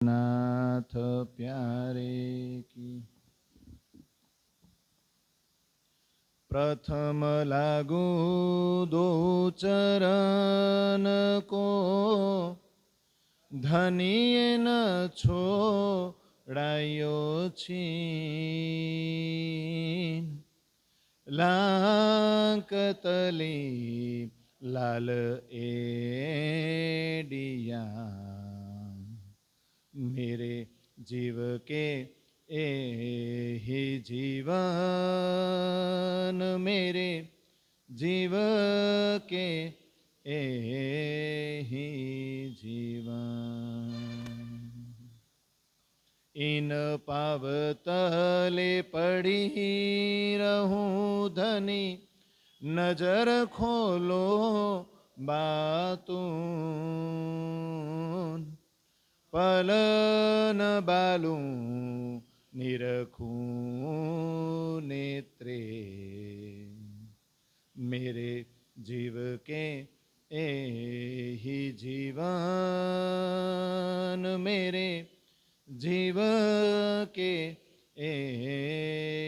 नाथ प्यारे की। प्रथम लागू दो चरण को, धनिये न छोड़ायो छीन। लांकतली लाल एडिया, मेरे जीव के ए ही जीवन, मेरे जीव के ए ही जीवन। इन पावतले पड़ी रहूं धनी, नजर खोलो बातून। पलन बालू निरखूं नेत्रे, मेरे जीव के ए ही जीवन, मेरे जीव के ए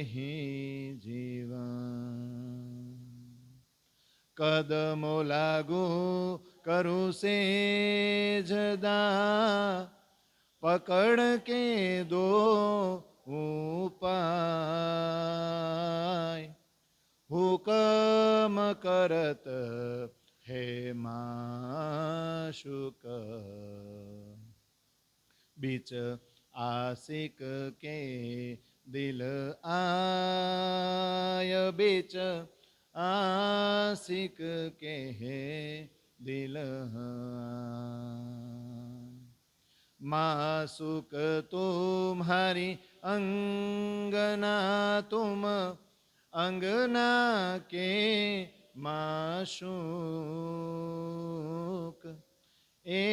ही जीवन। कदमो लागू करूं से जदा, पकड़ के दो उपाय। हुकम करत है माशुक, बीच आशिक के दिल आय। बीच आशिक के दिल माशुक तुम्हारी अंगना, तुम अंगना के माशुक। ए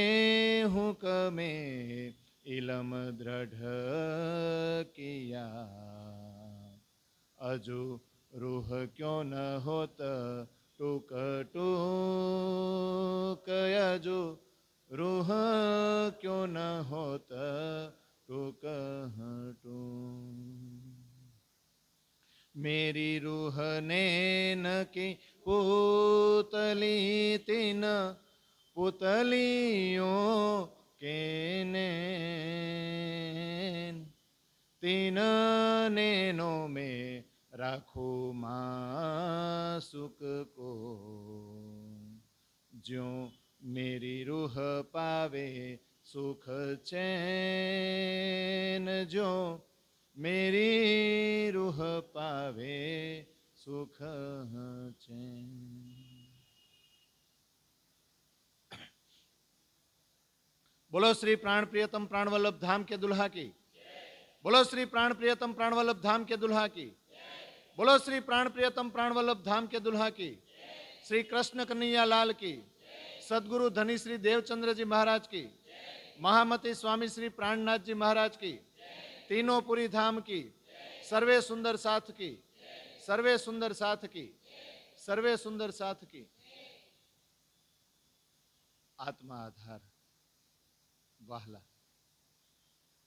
हुक्मे इलम दृढ़ किया, अजू रूह क्यों न होत टूक टूक। अजू रूह क्यों न होत टूक टूक। मेरी रूह नैन की पुतली, तीन पुतलियों के नैन। तीन नैनों में राखू माशुक को, ज्यों मेरी रूह पावे सुख चैन। जो मेरी रूह पावे सुख चैन। बोलो श्री प्राण प्रियतम प्राण वल्लभ धाम के दुल्हा की। बोलो श्री प्राण प्रियतम प्राण वल्लभ धाम के दुल्हा की। बोलो श्री प्राण प्रियतम प्राण वल्लभ धाम के दुल्हा की। श्री कृष्ण कन्हैया लाल की। सदगुरु धनी श्री देवचंद्र जी महाराज की। महामती स्वामी श्री प्राणनाथ जी महाराज की। तीनों पुरी धाम की। सर्वे सुंदर साथ की। सर्वे सुंदर साथ की। सर्वे सुंदर साथ की। आत्मा आधार वाहला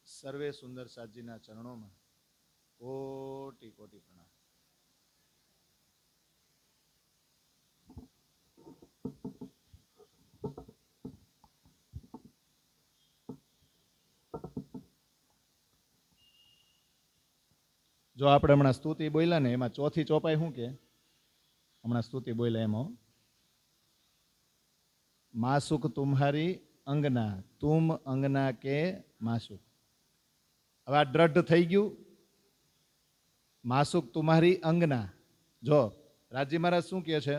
सर्वे सुंदर साथ जी ना चरणों में कोटि कोटि प्रणाम। जो આપણે હમણાં સ્તુતિ બોલ્યા ને એમાં ચોથી ચોપાઈ શું કે હમણાં સ્તુતિ બોલ્યા એમાં मासुक तुम्हारी अंगना, तुम अंगना के मासुक। હવે આ દ્રઢ થઈ ગયું। मासुक तुम्हारी अंगना। जो राजी महाराज શું કહે છે?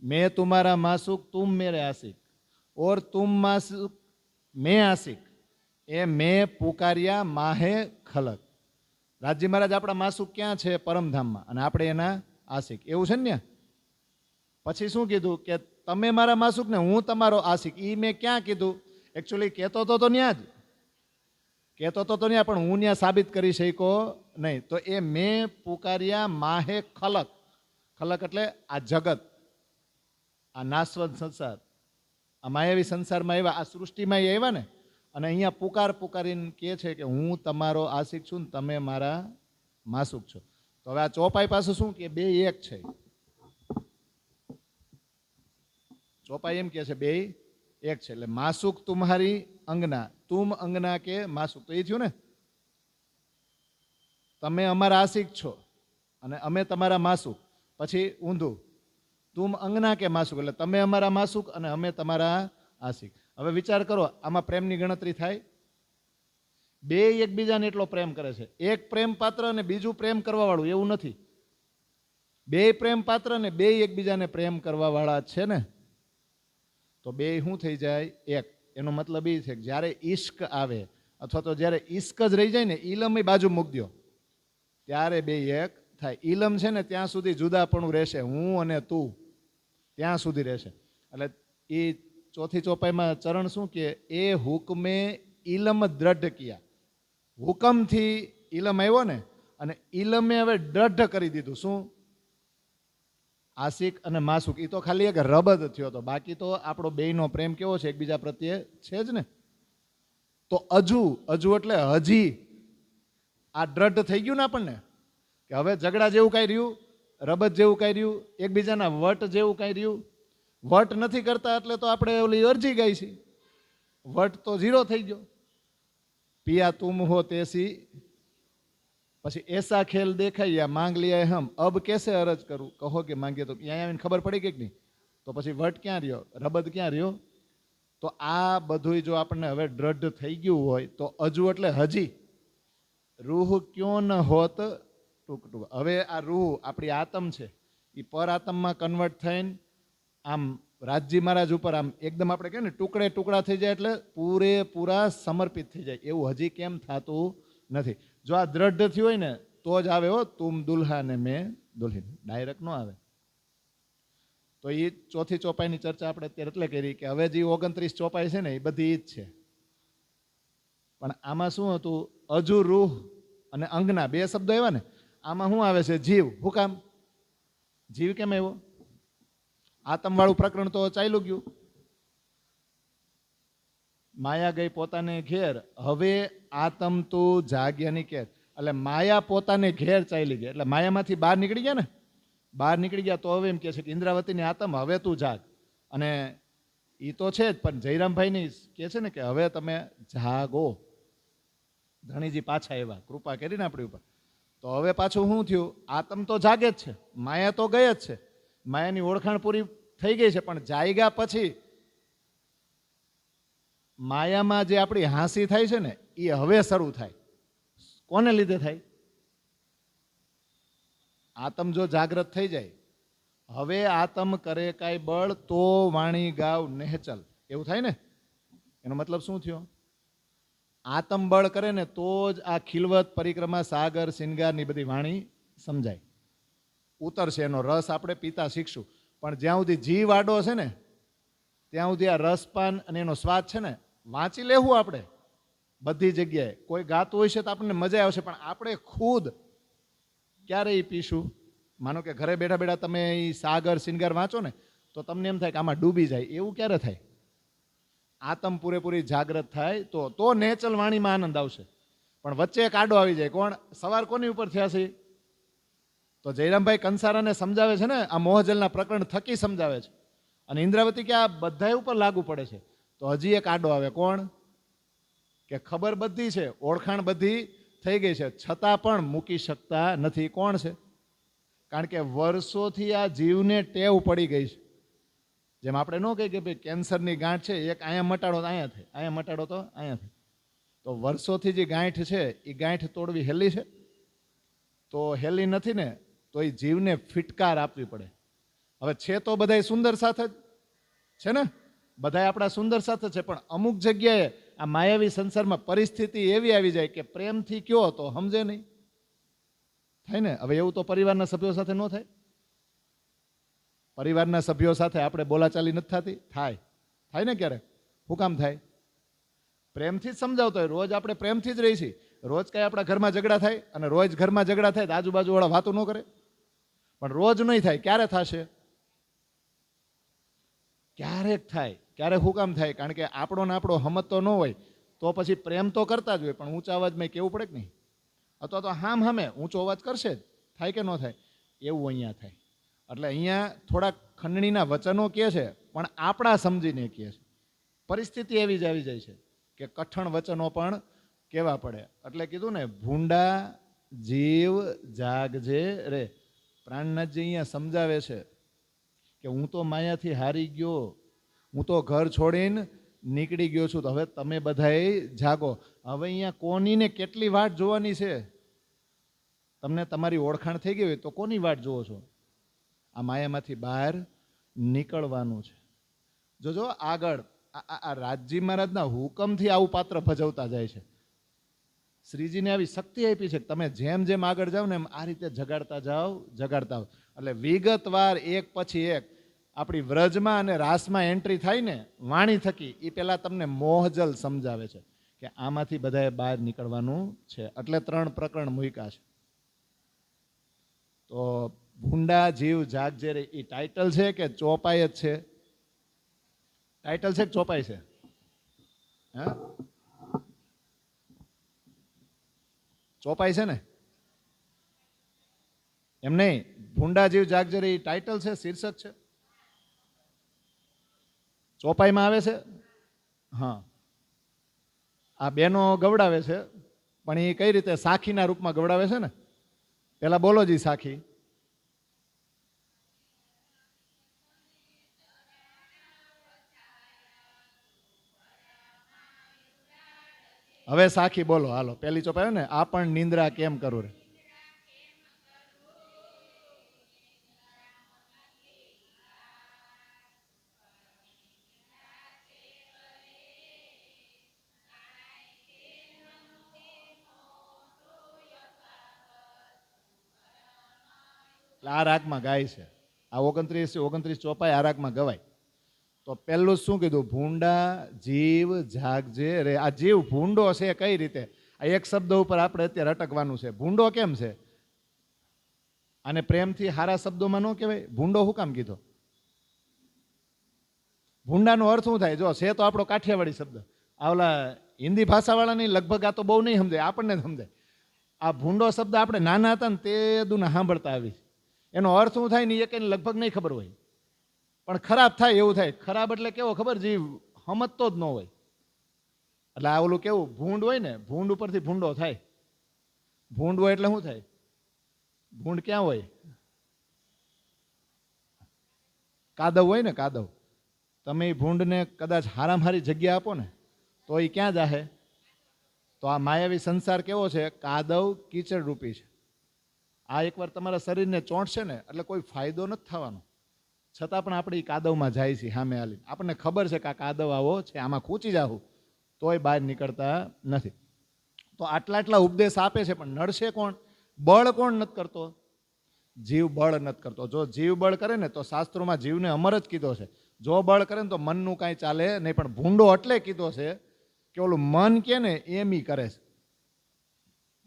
मैं तुम्हारा मासुक, तुम मेरे आशिक। और तुम मासुक, मैं आशिक। ए मैं पुकारिया माहे खलक। राजी महाराज આપણા માસુક ક્યાં છે? પરમધામમાં, અને આપણે એના આશિક। એવું છે ને? પછી શું કીધું કે તમે મારા માસુક ને હું તમારો આશિક। ઈ મેં ક્યાં કીધું? એકચ્યુઅલી કહેતો તો ન્યા જ, કહેતો તો ન્યા, પણ હું ન્યા સાબિત કરી શક્યો નહીં। તો એ મેં પુકારિયા માહે ખલક। ખલક એટલે આ જગત, આ નાશવંત સંસાર, આ માયાવી સંસારમાં આવ્યા, આ સૃષ્ટિમાં આવ્યા ને, અને અહીંયા પુકારીને કહે છે કે હું તમારો આશિક છું ને તમે મારા માસુક છો. તો હવે આ ચોપાઈ પાસે શું કે બે એક છે. ચોપાઈ એમ કે છે બે એક છે. એટલે માસુક તુમ્હારી અંગના, તુમ અંગના કે માસુક, તો એ થયું ને. તમે અમારા આશિક છો અને અમે તમારા માસુક. પછી ઊંધું, તુમ અંગના કે માસુક, એટલે તમે અમારા માસુક અને અમે તમારા આશિક. હવે વિચાર કરો, આમાં પ્રેમની ગણતરી થાય? બે એકબીજાને એટલો પ્રેમ કરે છે. એક પ્રેમ પાત્ર અને બીજું પ્રેમ કરવા વાળું, એવું નથી. બે પ્રેમ પાત્ર ને બે એકબીજાને પ્રેમ કરવા વાળા છે ને. તો બે શું થઈ જાય? એક. એનો મતલબ એ છે કે જ્યારે ઈશ્ક આવે અથવા તો જ્યારે ઈશ્ક જ રહી જાય ને, ઈલમ એ બાજુ મૂકી દો, ત્યારે બે એક થાય. ઈલમ છે ને ત્યાં સુધી જુદાપણું રહેશે, હું અને તું ત્યાં સુધી રહેશે. એટલે એ ચોથી ચોપાઈમાં ચરણ શું કે, એ હુકમે ઈલમ દ્રઢ કિયા. હુકમથી ઈલમ આવ્યો ને, અને ઈલમે હવે દ્રઢ કરી દીધું. શું? આશિક અને માસુક. એ તો ખાલી એક રબદ થયો હતો, બાકી તો આપણો બેયનો પ્રેમ કેવો છે? એકબીજા પ્રત્યે છે જ ને. તો અજુ એટલે હજી આ દ્રઢ થઈ ગયું ને આપણને, કે હવે ઝઘડા જેવું કાંઈ રહ્યું, રબત જેવું કાંઈ રહ્યું, એકબીજાના વટ જેવું કાંઈ રહ્યું? વટ નથી કરતા એટલે તો આપણે ઓલી અરજી ગાઈ છે. વટ તો ઝીરો થઈ ગયો. પિયા તુમ હો તેસી, પછી એસા ખેલ દેખાયા માંગ લિયા હમ, અબ કેસે અરજ કરું, કહો કે માંગીએ તો. અહીંયા આવીને ખબર પડી ગઈ કે નહીં? તો પછી વટ ક્યાં રહ્યો, રબદ ક્યાં રહ્યો? તો આ બધું જો આપણને હવે દ્રઢ થઈ ગયું હોય તો અજુ એટલે હજી, રૂહ ક્યો ન હોત ટૂંક ટૂંક. હવે આ રૂહ આપણી આત્મ છે, એ પર આત્મમાં કન્વર્ટ થઈને આમ રાજજી મહારાજ ઉપર આમ એકદમ આપણે કહે ને ટુકડે ટુકડા થઈ જાય, એટલે પૂરેપૂરા સમર્પિત થઈ જાય. એવું હજી કેમ થતું નથી? જો આ દ્રઢ થયું હોય ને તો જ આવે. હો, તુમ દુલ્હા ને મેં દુલ્હીન, ડાયરેક્ટ ન આવે. તો એ ચોથી ચોપાઈની ચર્ચા આપણે અત્યારે એટલે કરી કે હવે જે 29 ચોપાઈ છે ને એ બધી જ છે. પણ આમાં શું હતું? અજુ, રૂહ અને અંગના બે શબ્દો આવ્યા ને. આમાં શું આવે છે? જીવ. શું કામ? જીવ કેમ આવ્યો? આતમવાળું પ્રકરણ તો ચાલ્યું ગયું. માયા ગઈ પોતાને ઘેર, હવે આતમ તું જાગ્યાની કેર. એટલે માયા પોતાને ઘેર ચાલી ગઈ, એટલે માયામાંથી બહાર નીકળી ગયા ને. બહાર નીકળી ગયા તો હવે એમ કે છે કે ઇન્દ્રાવતીની આતમ હવે તું જાગ. અને એ તો છે જ, પણ જયરામભાઈની કે છે ને કે હવે તમે જાગો. ધણીજી પાછા આવ્યા, કૃપા કરીને આપણી ઉપર. તો હવે પાછું શું થયું? આતમ તો જાગે જ છે, માયા તો ગઈ જ છે. માયાની ઓળખાણ પૂરી થઈ ગઈ છે, પણ જાગ્યા પછી માયામાં જે આપણી હાંસી થાય છે ને એ હવે શરૂ થાય. કોને લીધે થાય? આતમ જો જાગ્રત થઈ જાય, હવે આતમ કરે કાંઈ બળ તો વાણી ગાવ નેહચલ, એવું થાય ને. એનો મતલબ શું થયો? આતમ બળ કરે ને તો જ આ ખિલવત, પરિક્રમા, સાગર, શિંગારની બધી વાણી સમજાય, ઉતરશે. એનો રસ આપણે પીતા શીખશું. પણ જ્યાં સુધી જીવ આડો છે ને ત્યાં સુધી આ રસપાન અને એનો સ્વાદ છે ને વાંચી લેવું આપણે બધી જગ્યાએ. કોઈ ગાતું હોય છે તો આપણને મજા આવશે, પણ આપણે ખુદ ક્યારે એ પીશું? માનો કે ઘરે બેઠા બેઠા તમે એ સાગર, શિંગાર વાંચો ને તો તમને એમ થાય કે આમાં ડૂબી જાય. એવું ક્યારે થાય? આતમ પૂરેપૂરી જાગ્રત થાય તો નેચલ વાણીમાં આનંદ આવશે. પણ વચ્ચે એક આડો આવી જાય. કોણ? સવાર કોની ઉપર થયા છે? તો જયરામભાઈ કંસારાને સમજાવે છે ને, આ મોહજલના પ્રકરણ થકી સમજાવે છે. અને ઇન્દ્રાવતી કે આ બધા ઉપર લાગુ પડે છે. તો હજી એક આડો આવે. કોણ? કે ખબર બધી છે, ઓળખાણ બધી થઈ ગઈ છે, છતાં પણ મૂકી શકતા નથી. કોણ છે? કારણ કે વર્ષોથી આ જીવને ટેવ પડી ગઈ છે. જેમ આપણે ન કહીએ કે ભાઈ કેન્સરની ગાંઠ છે, એક અહીંયા મટાડો તો અહીંયા થાય, અહીંયા મટાડો તો અહીંયા થાય. તો વર્ષોથી જે ગાંઠ છે એ ગાંઠ તોડવી હેલી છે? તો હેલી નથી ને. તો એ જીવને ફિટકાર આપવી પડે. હવે છે તો બધાય સુંદર સાથે જ છે ને, બધાય આપણા સુંદર સાથે છે, પણ અમુક જગ્યાએ આ માયાવી સંસારમાં પરિસ્થિતિ એવી આવી જાય કે પ્રેમથી કયો તો સમજે નહીં. થાય ને. હવે એવું તો પરિવારના સભ્યો સાથે ન થાય? પરિવારના સભ્યો સાથે આપણે બોલાચાલી નથી થતી? થાય ને ક્યારેક. શું કામ થાય? પ્રેમથી જ સમજાવતો હોય. રોજ આપણે પ્રેમથી જ રહી છીએ. રોજ કાંઈ આપણા ઘરમાં ઝઘડા થાય, અને રોજ ઘરમાં ઝઘડા થાય તો આજુબાજુવાળા વાતો ન કરે? પણ રોજ નહીં થાય. ક્યારે થશે? ક્યારેક થાય. ક્યારેક શું કામ થાય? કારણ કે આપણો ને આપણો હમતો ન હોય તો પછી પ્રેમ તો કરતા જ હોય, પણ ઊંચા અવાજમાં કહેવું પડે કે નહીં? અથવા તો હામ હામે ઊંચો અવાજ કરશે જ, થાય કે ન થાય? એવું અહીંયા થાય. એટલે અહીંયા થોડાક ખંડણીના વચનો કહે છે, પણ આપણા સમજીને કહે છે. પરિસ્થિતિ એવી જ આવી જાય છે કે કઠણ વચનો પણ કહેવા પડે. એટલે કીધું ને, ભૂંડા જીવ જાગજે રે. પ્રાણનાથજી અહીંયા સમજાવે છે કે હું તો માયાથી હારી ગયો, હું તો ઘર છોડીને નીકળી ગયો છું, તો હવે તમે બધાએ જાગો. હવે અહીંયા કોની ને કેટલી વાટ જોવાની છે? તમને તમારી ઓળખાણ થઈ ગઈ હોય તો કોની વાટ જોવો છો? આ માયામાંથી બહાર નીકળવાનું છે. જોજો આગળ આ રાજજી મહારાજના હુકમથી આવું પાત્ર ભજવતા જાય છે. શ્રીજીને આવી શક્તિ આપી છે કે તમે જેમ જેમ આગળ જાઓ ને એમ આ રીતે જગાડતા જાઓ. એટલે વિગતવાર એક પછી એક આપણી વ્રજમાં અને રાસમાં એન્ટ્રી થાય ને વાણી થકી, એ પહેલા તમને મોહજલ સમજાવે છે કે આમાંથી બધાએ બહાર નીકળવાનું છે. એટલે 3 પ્રકરણ મૂક્યા છે. તો ભૂંડા જીવ જાગજે રે એ ટાઇટલ છે કે ચોપાઈ જ છે? ટાઇટલ છે કે ચોપાઈ છે? હા, ચોપાઈ છે ને? એમ નહીં, ભૂંડા જીવ જાગજે રે એ ટાઇટલ છે, શીર્ષક છે? ચોપાઈમાં આવે છે? હા. આ બેનો ગવડાવે છે, પણ એ કઈ રીતે? સાખીના રૂપમાં ગવડાવે છે ને. પેલા બોલો જી સાખી. હવે સાખી બોલો, હાલો. પેલી ચોપાઈ ને, આ પણ નિંદ્રા કેમ કરું રે. આ રાગમાં ગાય છે. આ 29 ચોપાઈ આ રાગમાં ગવાય. તો પહેલું શું કીધું? ભૂંડા જીવ જાગજે રે. આ જીવ ભૂંડો છે કઈ રીતે? આ એક શબ્દ ઉપર આપણે અત્યારે અટકવાનું છે. ભૂંડો કેમ છે? અને પ્રેમથી હારા શબ્દોમાં ન કહેવાય? ભૂંડો શું કામ કીધો? ભૂંડાનો અર્થ શું થાય? જો છે તો આપણો કાઠિયાવાડી શબ્દ, આવલા હિન્દી ભાષાવાળાની લગભગ આ તો બહુ નહીં સમજાય, આપણને સમજાય. આ ભૂંડો શબ્દ આપણે નાના હતા ને તે દુના સાંભળતા આવી. એનો અર્થ શું થાય ને એ કંઈ લગભગ નહીં ખબર હોય, પણ ખરાબ થાય એવું થાય. ખરાબ એટલે કેવો ખબર? જીવ સમજતો જ ન હોય. એટલે આ ઓલું કેવું ભૂંડ હોય ને, ભૂંડ ઉપરથી ભૂંડો થાય. ભૂંડ હોય એટલે શું થાય? ભૂંડ ક્યાં હોય? કાદવ હોય ને, કાદવ. તમે એ ભૂંડને કદાચ હારામાં હારી જગ્યા આપો ને તો એ ક્યાં જાહે? તો આ માયાવી સંસાર કેવો છે? કાદવ કીચડ રૂપી છે. આ એકવાર તમારા શરીરને ચોંટશે ને એટલે કોઈ ફાયદો નથી થવાનો. છતાં પણ આપણે એ કાદવમાં જાય છે સામે હાલીને. આપણને ખબર છે કે આ કાદવ આવો છે, આમાં ખૂંચી જાવું, તોય બહાર નીકળતા નથી. તો આટલા ઉપદેશ આપે છે, પણ નડશે કોણ? બળ કોણ નથી કરતો? જીવ બળ નથી કરતો. જો જીવ બળ કરે ને તો શાસ્ત્રોમાં જીવને અમર જ કીધો છે. જો બળ કરે ને તો મનનું કાંઈ ચાલે નહીં. પણ ભૂંડો એટલે કીધો છે કે ઓલું મન કે ને એમ ઈ કરે છે.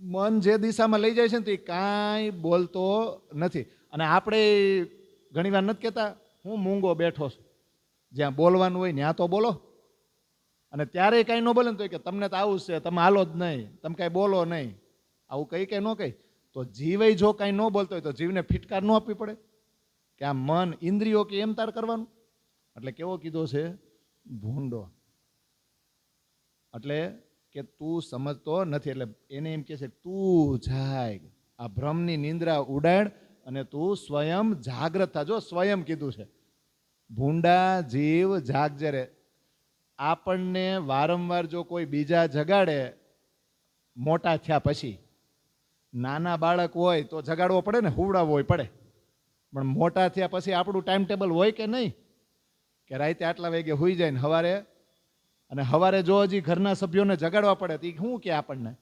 મન જે દિશામાં લઈ જાય છે ને તો એ કાંઈ બોલતો નથી. અને આપણે ઘણી વાર નથી કહેતા, હું મૂંગો બેઠો છું. જ્યાં બોલવાનું હોય ત્યાં તો બોલો. અને ત્યારે કાંઈ ન બોલે ને તો કે તમને તો આવું છે, તમે હાલો જ નહીં, તમે કાંઈ બોલો નહીં. આવું કઈ કે ન કહી તો જીવે જો કાંઈ ન બોલતો હોય તો જીવને ફિટકાર ન આપવી પડે કે આ મન ઇન્દ્રિયો કે એમ તાર કરવાનું? એટલે કેવો કીધો છે? ભૂંડો. એટલે કે તું સમજતો નથી. એટલે એને એમ કહે છે તું જાગ, આ ભ્રમની નિંદ્રા ઉડાડ અને તું સ્વયં જાગ્રત થા. જો સ્વયં કીધું છે. ભૂંડા જીવ જાગજે રે. આપણને વારંવાર જો કોઈ બીજા જગાડે, મોટા થયા પછી, નાના બાળક હોય તો જગાડવો પડે ને, હુવડાવવો પડે. પણ મોટા થયા પછી આપણું ટાઈમ ટેબલ હોય કે નહીં? કે રાતે આટલા વાગે હોઈ જાય ને સવારે, અને સવારે જો હજી ઘરના સભ્યોને જગાડવા પડે તો એ શું કે આપણને?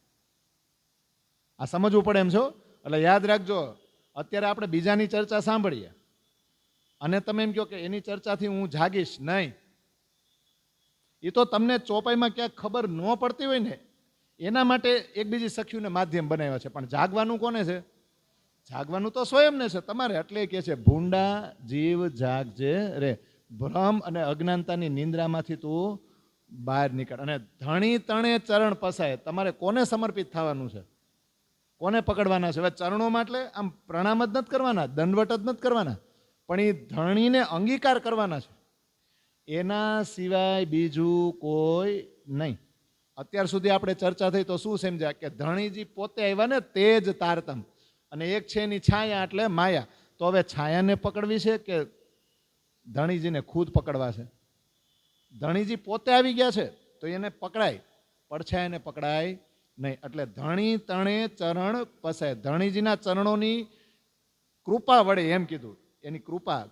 આ સમજવું પડે એમ છો. એટલે યાદ રાખજો, અત્યારે આપણે બીજાની ચર્ચા સાંભળીએ અને તમે એમ કહો કે એની ચર્ચાથી હું જાગીશ નહીં. એ તો તમને ચોપાઈમાં ક્યાંક ખબર ન પડતી હોય ને એના માટે એક બીજી સખીઓને માધ્યમ બનાવ્યા છે. પણ જાગવાનું કોને છે? જાગવાનું તો સ્વયંને છે, તમારે. એટલે કે છે ભૂંડા જીવ જાગજે રે. ભ્રમ અને અજ્ઞાનતાની નિંદ્રામાંથી તું બહાર નીકળ. અને ધણી તણે ચરણ પસાય, તમારે કોને સમર્પિત થવાનું છે, કોને પકડવાના છે? હવે ચરણોમાં એટલે આમ પ્રણામ જ નથી કરવાના, દંડવટ જ નથી કરવાના, પણ એ ધણીને અંગીકાર કરવાના છે. એના સિવાય બીજું કોઈ નહીં. અત્યાર સુધી આપણે ચર્ચા થઈ તો શું સમજ્યા કે ધણીજી પોતે આવ્યા ને તે જ તારતમ, અને એક છે એની છાયા એટલે માયા. તો હવે છાયાને પકડવી છે કે ધણીજીને ખુદ પકડવા છે? ધણીજી પોતે આવી ગયા છે તો એને પકડાય, પડછાયાને પકડાય નહીં. એટલે ધણી તણે ચરણ પસાય, ધણીજીના ચરણોની કૃપા વડે, એમ કીધું. એની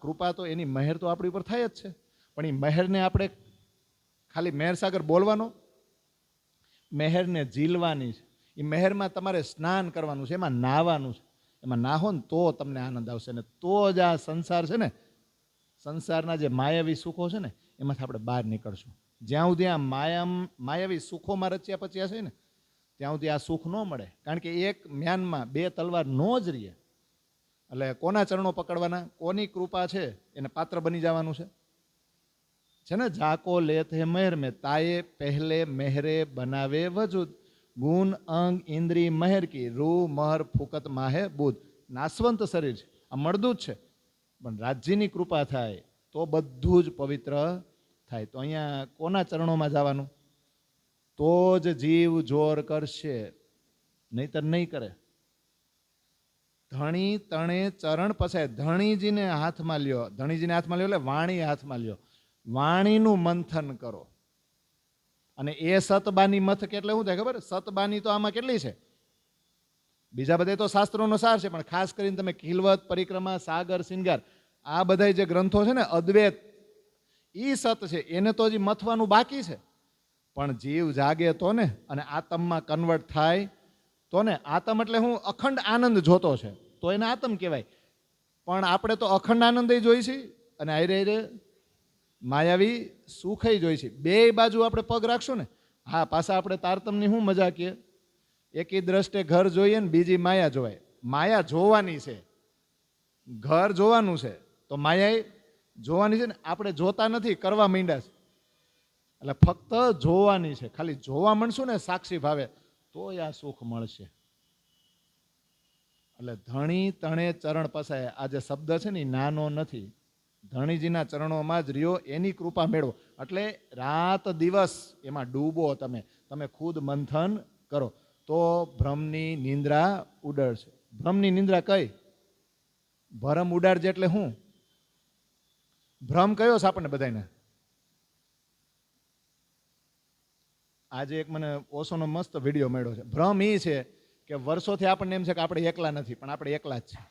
કૃપા તો એની મહેર તો આપણી ઉપર થાય જ છે, પણ એ મહેરને આપણે ખાલી મહેરસાગર બોલવાનો, મહેરને ઝીલવાની છે. એ મહેરમાં તમારે સ્નાન કરવાનું છે, એમાં નાહવાનું છે. એમાં નાહો ને તો તમને આનંદ આવશે, ને તો જ આ સંસાર છે ને, સંસારના જે માયાવી સુખો છે ને એમાંથી આપણે બહાર નીકળશું. જ્યાં સુધી આ માયાવી સુખોમાં રચ્યા પચ્યા છે ને ત્યાં સુધી આ સુખ ન મળે. કારણ કે એક મ્યાનમાં બે તલવાર નો જ રહીએ. એટલે કોના ચરણો પકડવાના, કોની કૃપા છે એને પાત્ર બની જવાનું છે ને. જાકો લેત હે મહેર મેં, તાએ પહેલે મહેરે બનાવે વજૂદ, ગુણ અંગ ઇન્દ્રી મહેર કી, રૂ મહર ફુકત માહે બુધ. નાસવંત શરીર છે, આ મળદું જ છે, પણ રાજ્યની કૃપા થાય તો બધું જ પવિત્ર થાય. તો અહીંયા કોના ચરણોમાં જવાનું? તો જ જીવ જોર કરશે, નહીતર નહીં કરે. ધણી તણે ચરણ પસાય, ધણીજીને હાથમાં લ્યો, ધણીજીને હાથમાં લ્યો એટલે વાણી હાથમાં લ્યો, વાણીનું મંથન કરો. અને એ સતબાની મથક એટલે શું થાય ખબર? સતબાની તો આમાં કેટલી છે, બીજા બધે તો શાસ્ત્રોનો સાર છે, પણ ખાસ કરીને તમે કિલવત, પરિક્રમા, સાગર, શિંગાર, આ બધા જે ગ્રંથો છે ને અદ્વૈત, ઈ સત છે, એને તો હજી મથવાનું બાકી છે. પણ જીવ જાગે તો ને, અને આતમમાં કન્વર્ટ થાય તો ને. આતમ એટલે હું અખંડ આનંદ જોતો છે તો એને આતમ કહેવાય. પણ આપણે તો અખંડ આનંદ જોઈ છે અને આયરે માયાવી સુખય જોઈ છે. બે બાજુ આપણે પગ રાખશું ને, હા, પાછા આપણે તારતમની શું મજા કીએ, એકી દ્રષ્ટે ઘર જોઈએ ને બીજી માયા જોવાય. માયા જોવાની છે, ઘર જોવાનું છે, તો માયા જોવાની છે ને. આપણે જોતા નથી, કરવા માંડ્યા છે. એટલે ફક્ત જોવાની છે, ખાલી જોવા મળશું ને સાક્ષી ભાવે તો આ સુખ મળશે. એટલે ધણી તણે ચરણ પસાય, આ જે શબ્દ છે ને એ નાનો નથી. ધણીજીના ચરણોમાં જ રહ્યો, એની કૃપા મેળવો. એટલે રાત દિવસ એમાં ડૂબો, તમે ખુદ મંથન કરો તો ભ્રમની નિંદ્રા ઉડશે. ભ્રમની નિંદ્રા કઈ? ભરમ ઉડાડજે એટલે શું? ભ્રમ કયો છે આપણને બધાને? આજે એક મને ઓશોનો મસ્ત વિડીયો મળ્યો છે. ભ્રમ એ છે કે વર્ષોથી આપણને એમ છે કે આપણે એકલા નથી, પણ આપણે એકલા જ છે.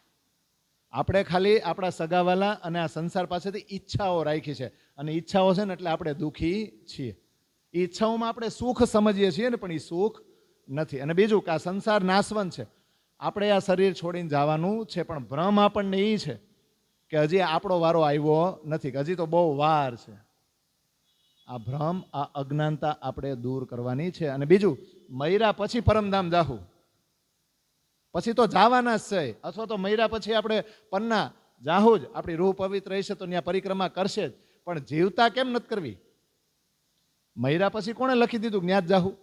આપણે ખાલી આપણા સગાવાલા અને આ સંસાર પાસેથી ઈચ્છાઓ રાખી છે, અને ઈચ્છાઓ છે ને એટલે આપણે દુઃખી છીએ. એ ઈચ્છાઓમાં આપણે સુખ સમજીએ છીએ ને, પણ એ સુખ નથી. અને બીજું કે આ સંસાર નાશવંત છે, આપણે આ શરીર છોડીને જવાનું છે, પણ ભ્રમ આપણને એ છે કે હજી આપણો વારો આવ્યો નથી, કે હજી તો બહુ વાર છે. આ ભ્રમ, આ અજ્ઞાનતા આપણે દૂર કરવાની છે. અને બીજું, મૈરા પછી પરમધામ જાહું, પછી તો જવાના જ છે. અથવા તો મૈરા પછી આપણે પન્ના જાહું જ, આપણી રૂહ પવિત્ર રહેશે તો ત્યાં પરિક્રમા કરશે જ. પણ જીવતા કેમ નથી કરવી? મૈરા પછી કોણે લખી દીધું જ્ઞાત જાહું?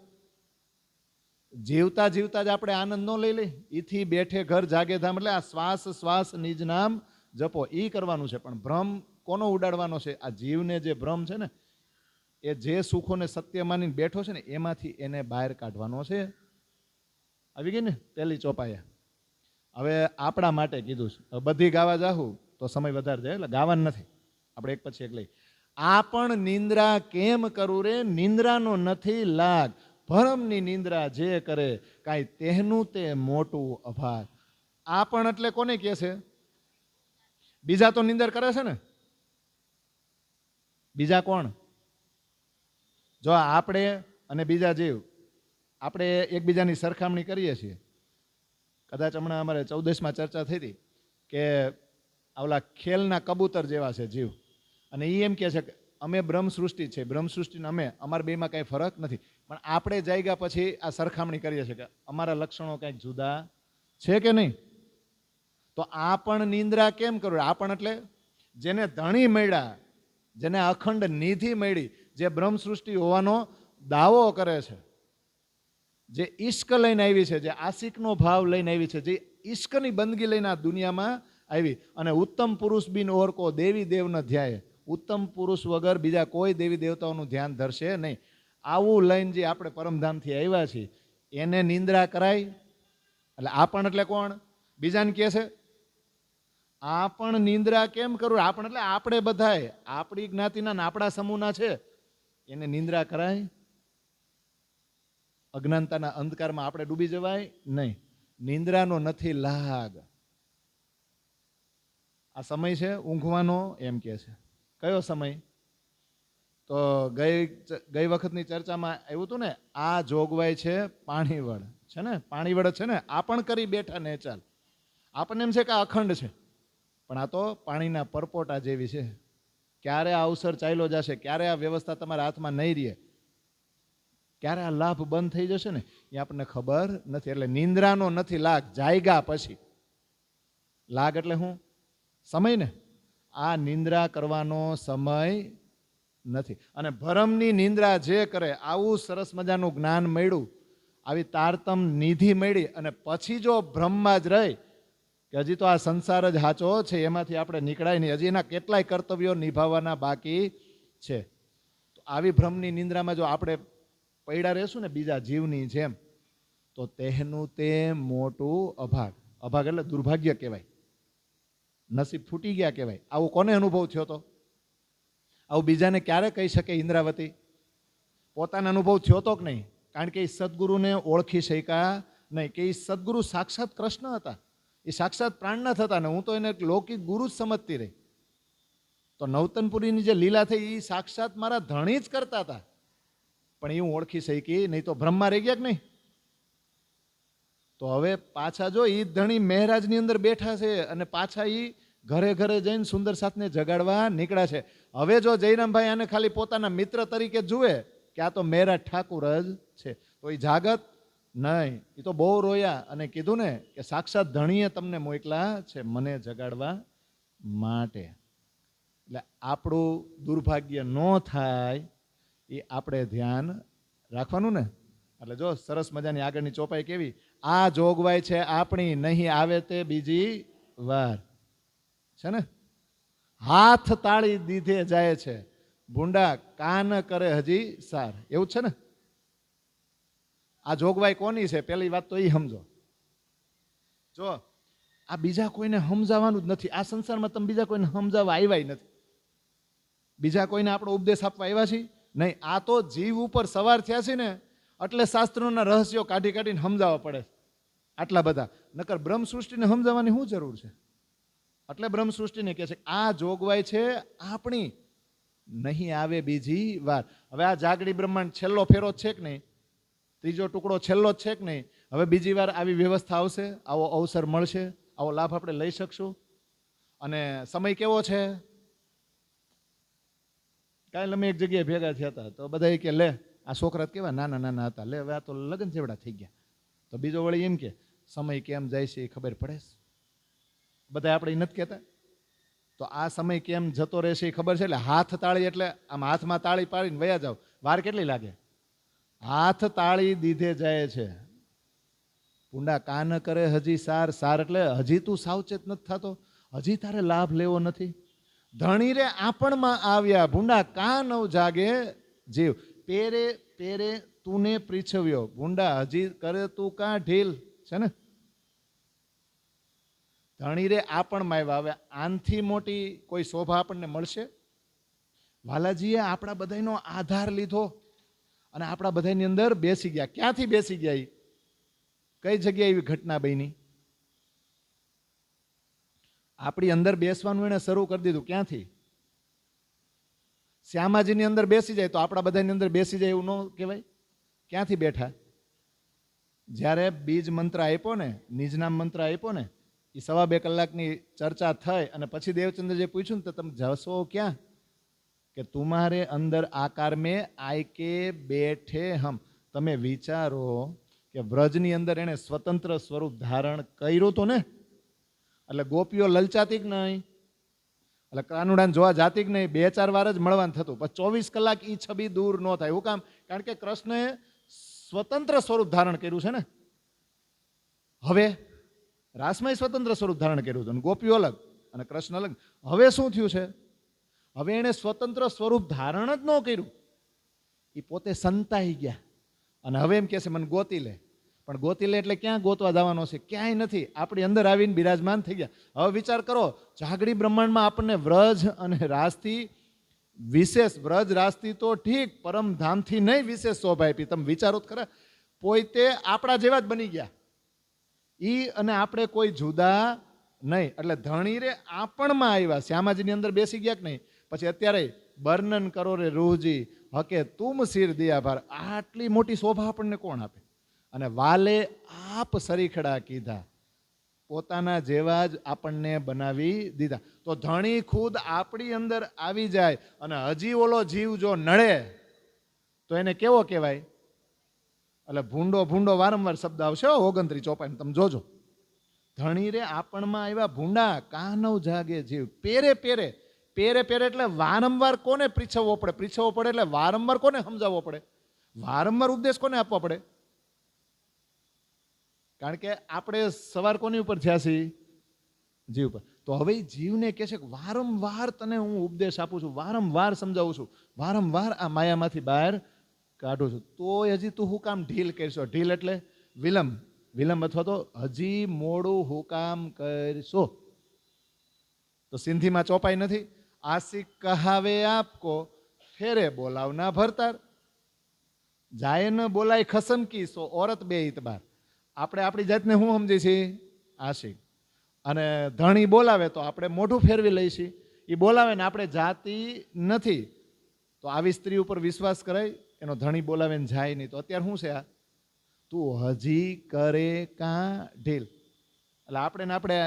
જીવતા જીવતા જ આપણે આનંદ ન લઈ લઈ. ઈથી બેઠે ઘર જાગે ધામ, એટલે આ શ્વાસ શ્વાસ નિજ નામ જપો, ઈ કરવાનું છે. પણ ભ્રમ કોનો ઉડાડવાનો છે? આ જીવને જે ભ્રમ છે ને, એ જે સુખોને સત્ય માનીને બેઠો છે ને, એમાંથી એને બહાર કાઢવાનો છે. આવી ગઈ ને પહેલી ચોપાયા. હવે આપણા માટે કીધું છે. બધી ગાવા જાહું તો સમય વધારે જાય, એટલે ગાવાનું નથી, આપણે એક પછી એક લઈ. આ પણ નિંદ્રા કેમ કરું રે, નિંદ્રાનો નથી લાગ, ભરમની નિંદ્રા જે કરે, કાંઈ તેનું તે મોટું અભાર. આ પણ એટલે કોને કહે છે? બીજા તો નિંદર કરે છે ને. બીજા કોણ? જો આપણે અને બીજા જીવ, આપણે એકબીજાની સરખામણી કરીએ છીએ. કદાચ હમણાં અમારે 14માં ચર્ચા થઈ હતી કે આવલા ખેલના કબૂતર જેવા છે જીવ, અને એ એમ કહે છે કે અમે બ્રહ્મ સૃષ્ટિ છે, બ્રહ્મ સૃષ્ટિને અમે, અમારા બેમાં કાંઈ ફરક નથી. પણ આપણે જાગ્યા પછી આ સરખામણી કરીએ છીએ કે અમારા લક્ષણો કંઈક જુદા છે કે નહીં. તો આ પણ નિંદ્રા કેમ કરવું? આ પણ એટલે જેને ધણી મળ્યા, જેને અખંડ નિધિ મળી, જે બ્રહ્મ સૃષ્ટિ હોવાનો દાવો કરે છે, જે ઈશ્ક લઈને આવી છે, જે આશિકનો ભાવ લઈને આવી છે, જે ઈશ્કની બંદગી લઈને આ દુનિયામાં આવી, અને ઉત્તમ પુરુષ બિન ઓર કો દેવી દેવ ન ધ્યાય, ઉત્તમ પુરુષ વગર બીજા કોઈ દેવી દેવતાઓનું ધ્યાન ધરશે નહીં. આવું લઈને જે આપણે પરમધામથી આવ્યા છીએ એને નિંદ્રા કરાય. એટલે આ પણ એટલે કોણ? બીજાને કહે છે આ પણ નિંદ્રા કેમ કરવું? આ પણ એટલે આપણે બધાય આપણી જ્ઞાતિના ને આપણા સમૂહના છે, એને નિંદ્રા કરાય? અજ્ઞાનતાના અંધકારમાં આપણે ડૂબી જવાય નહીં. નિંદ્રાનો નથી લાગ. આ સમય છે ઊંઘવાનો, એમ કે છે. કયો સમય? તો ગઈ વખતની ચર્ચામાં આવ્યું હતું ને, આ જોગવાઈ છે પાણીવડ છે ને, પાણીવડ છે ને, આ પણ કરી બેઠા ને ચાલ. આપણને એમ છે કે આ અખંડ છે, પણ આ તો પાણીના પરપોટા જેવી છે. ક્યારે આ અવસર ચાલ્યો જશે, ક્યારે આ વ્યવસ્થા તમારા હાથમાં નહીં રહે, ક્યારે આ લાભ બંધ થઈ જશે ને એ આપણને ખબર નથી. એટલે નિંદ્રાનો નથી લાગ, જાયગા પછી. લાગ એટલે શું? સમય ને. આ નિંદ્રા કરવાનો સમય નથી. અને ભરમની નિંદ્રા જે કરે, આવું સરસ મજાનું જ્ઞાન મળ્યું, આવી તારતમ નિધિ મળી, અને પછી જો ભ્રમમાં જ રહી કે હજી તો આ સંસાર જ સાચો છે, એમાંથી આપણે નીકળાય નહીં, હજી એના કેટલાય કર્તવ્યો નિભાવવાના બાકી છે, તો આવી ભ્રમની નિંદ્રામાં જો આપણે પૈડા રહેશું ને બીજા જીવની જેમ, તો તેનું તે મોટું અભાગ. અભાગ એટલે દુર્ભાગ્ય કહેવાય, નસીબ ફૂટી ગયા કહેવાય. આવું કોને અનુભવ થયો તો? આવું બીજાને ક્યારે કહી શકે ઇન્દ્રાવતી? પોતાનો અનુભવ થયો તો કે નહીં? કારણ કે એ સદગુરુને ઓળખી શક્યા નહીં, કે એ સદગુરુ સાક્ષાત કૃષ્ણ હતા, એ સાક્ષાત પ્રાણનાથ હતા, ને હું તો એને લૌકિક ગુરુ જ સમજતી રહી. તો નવતનપુરીની જે લીલા થઈ એ સાક્ષાત મારા ધણી જ કરતા હતા, પણ એ હું ઓળખી શકી નહીં, તો બ્રહ્મા રહી ગયા કે નહીં? તો હવે પાછા જો એ ધણી મહેરાજની અંદર બેઠા છે, અને પાછા એ ઘરે ઘરે જઈને સુંદર સાથને જગાડવા નીકળ્યા છે. હવે જો જયરામભાઈ આને ખાલી પોતાના મિત્ર તરીકે જુએ કે આ તો મહેરાજ ઠાકુર જ છે, તો એ જાગત નહીં. એ તો બહુ રોયા અને કીધું ને કે સાક્ષાત ધણીએ તમને મોકલા છે મને જગાડવા માટે. એટલે આપણું દુર્ભાગ્ય ન થાય એ આપણે ધ્યાન રાખવાનું ને. એટલે જો સરસ મજાની આગળની ચોપાઈ કેવી, આ જોગવાઈ છે આપણી, નહીં આવે તે બીજી વાર, છે ને. હાથ તાળી દીધે જાય છે, ભૂંડા કાન કરે હજી સાર, એવું છે ને. આ જોગવાઈ કોની છે? પહેલી વાત તો એ સમજો. જો આ બીજા કોઈને સમજાવવાનું જ નથી. આ સંસારમાં તમે બીજા કોઈને સમજાવવા આવ્યા નથી, બીજા કોઈને આપણો ઉપદેશ આપવા આવ્યા છીએ નહીં. આ તો જીવ ઉપર સવાર થયા છે ને, એટલે શાસ્ત્રોના રહસ્યો કાઢી કાઢીને સમજાવવા પડે આટલા બધા. નકર બ્રહ્મ સૃષ્ટિને સમજાવવાની શું જરૂર છે? એટલે બ્રહ્મ સૃષ્ટિને કહે છે આ જોગવાઈ છે આપણી, નહીં આવે બીજી વાર. હવે આ જાગડી બ્રહ્માંડ છેલ્લો ફેરો છે કે નહીં? ત્રીજો ટુકડો છેલ્લો જ છે કે નહીં? હવે બીજી વાર આવી વ્યવસ્થા આવશે, આવો અવસર મળશે, આવો લાભ આપણે લઈ શકશું. અને સમય કેવો છે? કાલે અમે એક જગ્યાએ ભેગા થયા હતા, તો બધા કે લે આ છોકરા કેવા નાના નાના હતા, લે હવે આ તો લગ્ન જેવડા થઈ ગયા. તો બીજો વળી એમ કે સમય કેમ જાય છે એ ખબર પડે. બધા આપણે એ નથી કહેતા? તો આ સમય કેમ જતો રહેશે એ ખબર છે. એટલે હાથ તાળી એટલે આમ હાથમાં તાળી પાડીને વયા જાવ, વાર કેટલી લાગે? હાથ તાળી દીધે જાય છે, પૂંડા કાન કરે હજી સાર. સાર એટલે હજી તું સાવચેત નથી થતો, હજી તારે લાભ લેવો નથી. ધણી રે આપણમાં આવ્યા, ભૂંડા કાન નવ જાગે જીવ. પેરે પેરે તુને પૃચ્છવ્યો, ભૂંડા હજી કરે તું કા ઢીલ, છે ને. ધણી રે આપણમાં આવ્યા. હવે આનથી મોટી કોઈ શોભા આપણને મળશે? વાલાજીએ આપણા બધાનો આધાર લીધો અને આપણા બધાની અંદર બેસી ગયા. ક્યાંથી બેસી ગયા? કઈ જગ્યાએ એવી ઘટના બની? આપણી અંદર બેસવાનું એને શરૂ કરી દીધું. ક્યાંથી? શ્યામાજીની અંદર બેસી જાય તો આપણા બધાની અંદર બેસી જાય એવું ન કહેવાય? ક્યાંથી બેઠા? જ્યારે બીજ મંત્ર આપ્યો ને, નિજનામ મંત્ર આપ્યો ને, એ 2.25 કલાકની ચર્ચા થઈ અને પછી દેવચંદ્રજીએ પૂછ્યું ને તો તમે જશો ક્યાં? કે તુમ્હારે અંદર આકાર મેં આય કે બેઠે હમ. તમે વિચારો કે વ્રજની અંદર એને સ્વતંત્ર સ્વરૂપ ધારણ કર્યું હતું ને, એટલે ગોપીઓ લલચાતી કે નહીં? એટલે કાનુડાને જોવા જાતી કે નહીં, 2-4 વાર જ મળવાનું થતું, પણ 24 કલાક એ છબી દૂર ન થાય. એવું કામ? કારણ કે કૃષ્ણએ સ્વતંત્ર સ્વરૂપ ધારણ કર્યું છે ને. હવે રાસમાં સ્વતંત્ર સ્વરૂપ ધારણ કર્યું હતું, ગોપીઓ અલગ અને કૃષ્ણ અલગ. હવે શું થયું છે? હવે એણે સ્વતંત્ર સ્વરૂપ ધારણ જ ન કર્યું, એ પોતે સંતાઈ ગયા. અને હવે એમ કહે છે મને ગોતી લે. પણ ગોતી લે એટલે ક્યાં ગોતવા જવાનો છે? ક્યાંય નથી, આપણી અંદર આવીને બિરાજમાન થઈ ગયા. હવે વિચાર કરો, જાગડી બ્રહ્માંડમાં આપણને વ્રજ અને રાસથી વિશેષ, વ્રજ રાસથી તો ઠીક, પરમધામથી નહીં વિશેષ શોભા આપી. તમે વિચારો તો ખરા, પોતે આપણા જેવા જ બની ગયા, ઈ અને આપણે કોઈ જુદા નહીં. એટલે ધણી રે આપણમાં આવ્યા, શ્યામાજીની અંદર બેસી ગયા કે નહીં. પછી અત્યારે વર્ણન કરો રે રૂહજી હકે તુમ સિર દિયા ભાર. આટલી મોટી શોભા આપણને કોણ આપે? અને વાલે આપ સરીખડા કીધા, પોતાના જેવા જ આપણને બનાવી દીધા. તો ધણી ખુદ આપણી અંદર આવી જાય અને હજી ઓલો જીવ જો નડે તો એને કેવો કહેવાય? એટલે ભૂંડો ભૂંડો વારંવાર શબ્દ આવશે 29-54, તમે જોજો. ધણી રે આપણમાં આવ્યા ભૂંડા, કાનવ જાગે જીવ. પેરે પેરે, પેરે પેરે એટલે વારંવાર કોને પરીછવવો પડે? પરીછવવો પડે એટલે વારંવાર કોને સમજાવવો પડે? વારંવાર ઉપદેશ કોને આપવા પડે? કારણ કે આપણે સવાર કોની ઉપર થયા છીએ? જીવ પર. તો હવે જીવને કહે છે કે વારંવાર તને હું ઉપદેશ આપું છું, વારંવાર સમજાવું છું, વારંવાર આ માયામાંથી બહાર કાઢું છું, તોય હજી તું હું કામ ઢીલ કરશો? ઢીલ એટલે વિલંબ, વિલંબ અથવા તો હજી મોડું હું કામ કરશો? તો સિંધીમાં ચોપાઈ નથી. આશિક કહાવે આપકો ફેરે બોલાવના ભરતાર, જાય ન બોલાય ખસમ કી સો ઓરત બે ઇતબાર. આપણે આપણી જાતને શું સમજી છીએ? આશિક. અને ધણી બોલાવે તો આપણે મોઢું ફેરવી લઈશી. એ બોલાવે ને આપણે જાતી નથી, તો આવી સ્ત્રી ઉપર વિશ્વાસ કરાય? એનો ધણી બોલાવે ને જાય નહીં. તો અત્યારે શું છે આ? તું હજી કરે કાં ઢીલ. એટલે આપણે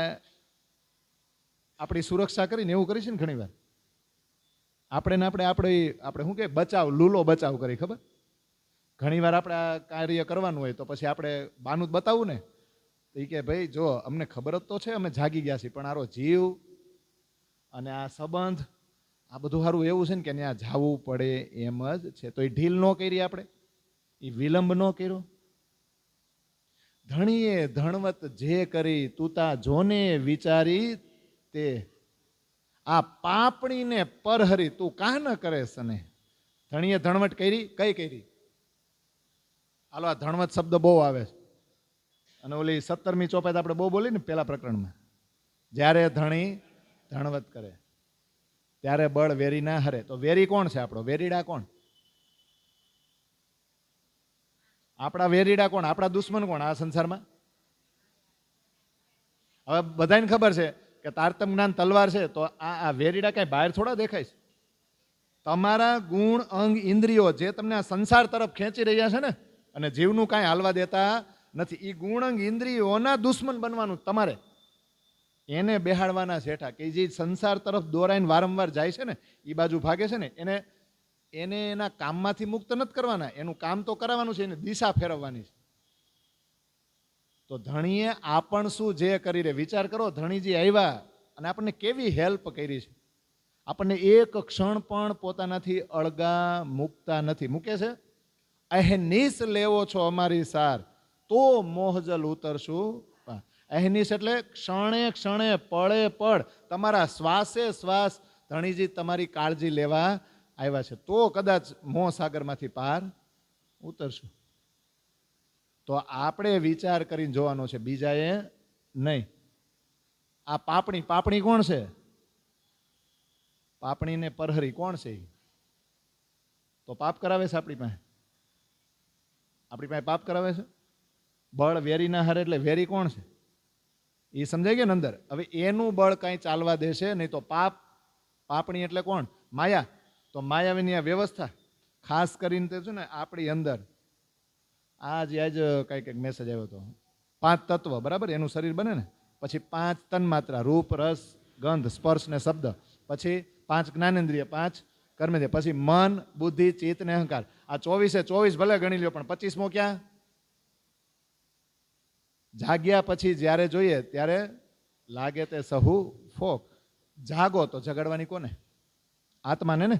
આપણી સુરક્ષા કરીને એવું કરીશું ને ઘણી વાર. આપણે શું કે બચાવ, લૂલો બચાવ કરી, ખબર? ઘણી વાર આપણે આ કાર્ય કરવાનું હોય તો પછી આપણે બાનું જ બતાવવું ને. તો એ કે ભાઈ જો અમને ખબર જ તો છે, અમે જાગી ગયા છીએ, પણ આરો જીવ અને આ સંબંધ આ બધું સારું એવું છે ને કે ત્યાં જવું પડે એમ જ છે. તો એ ઢીલ ન કરી, આપણે એ વિલંબ ન કર્યો. ધણીએ ધણવત જે કરી તુતા જોને વિચારી તે, આ પાપણીને પરહરી તું કાં ન કરે સને. ધણીએ ધણવટ કરી, કઈ કરી? હાલો, આ ધણવત શબ્દ બહુ આવે છે. અને ઓલી 17મી ચોપાઈ આપણે બહુ બોલી ને પેલા પ્રકરણમાં, જ્યારે ધણી ધણવત કરે ત્યારે બળ વેરી ના હરે. તો વેરી કોણ છે આપણો? વેરીડા કોણ? આપણા વેરીડા કોણ? આપણા દુશ્મન કોણ આ સંસારમાં? હવે બધાને ખબર છે કે તારતમ જ્ઞાન તલવાર છે, તો આ વેરીડા કઈ બહાર થોડા દેખાય છે? તમારા ગુણ અંગ ઇન્દ્રિયો જે તમને આ સંસાર તરફ ખેંચી રહ્યા છે ને, અને જીવનું કાંઈ હાલવા દેતા નથી, એ ગુણ અંગ ઇન્દ્રિયોના દુશ્મન બનવાનું તમારે. એને બેહાડવાના શેઠા કે જે સંસાર તરફ દોરાઈને વારંવાર જાય છે ને, એ બાજુ ભાગે છે ને, એને એના કામમાંથી મુક્ત નથી કરવાના. એનું કામ તો કરાવવાનું છે, એને દિશા ફેરવવાની છે. તો ધણીએ આપણ શું જે કરી રે, વિચાર કરો. ધણીજી આવ્યા અને આપણને કેવી હેલ્પ કરી છે. આપણને એક ક્ષણ પણ પોતાનાથી અળગા મૂકતા નથી. મૂકે છે? અહેનિસ લેવો છો અમારી સાર તો મોહજલ ઉતરશું. અહેનિસ એટલે ક્ષણે ક્ષણે, પળે પળ, તમારા શ્વાસે શ્વાસ ધણીજી તમારી કાળજી લેવા આવ્યા છે, તો કદાચ મોહ સાગરમાંથી પાર ઉતરશું. તો આપણે વિચાર કરીને જોવાનો છે, બીજાએ નહીં. આ પાપણી કોણ છે? પાપણીને પરહરી કોણ છે? તો પાપ કરાવે છે આપણી પાસે પાપ કરાવે છે. બળ વેરી ના હારે, એટલે વેરી કોણ છે? એ સમજાઈ ગયું ને અંદર. હવે એનું બળ કાંઈ ચાલવા દેશે નહીં. તો પાપણી એટલે કોણ? માયા. તો માયાવીની આ વ્યવસ્થા ખાસ કરીને તે છે ને આપણી અંદર આજ કંઈક મેસેજ આવ્યો હતો, 5 તત્વ, બરાબર? એનું શરીર બને ને, પછી 5 તન્માત્રા, રૂપ રસ ગંધ સ્પર્શ ને શબ્દ, પછી 5 જ્ઞાનેન્દ્રિય, 5 કર્મેન્દ્રિય, પછી મન બુદ્ધિ ચિત્ત ને અહંકાર. આ 24 ભલે ગણી લ્યો, પણ 25મો ક્યાં? જાગ્યા પછી જ્યારે જોઈએ ત્યારે લાગે તે સહુ ફોક. જાગો તો જગાડવાની કોને? આત્માને ને.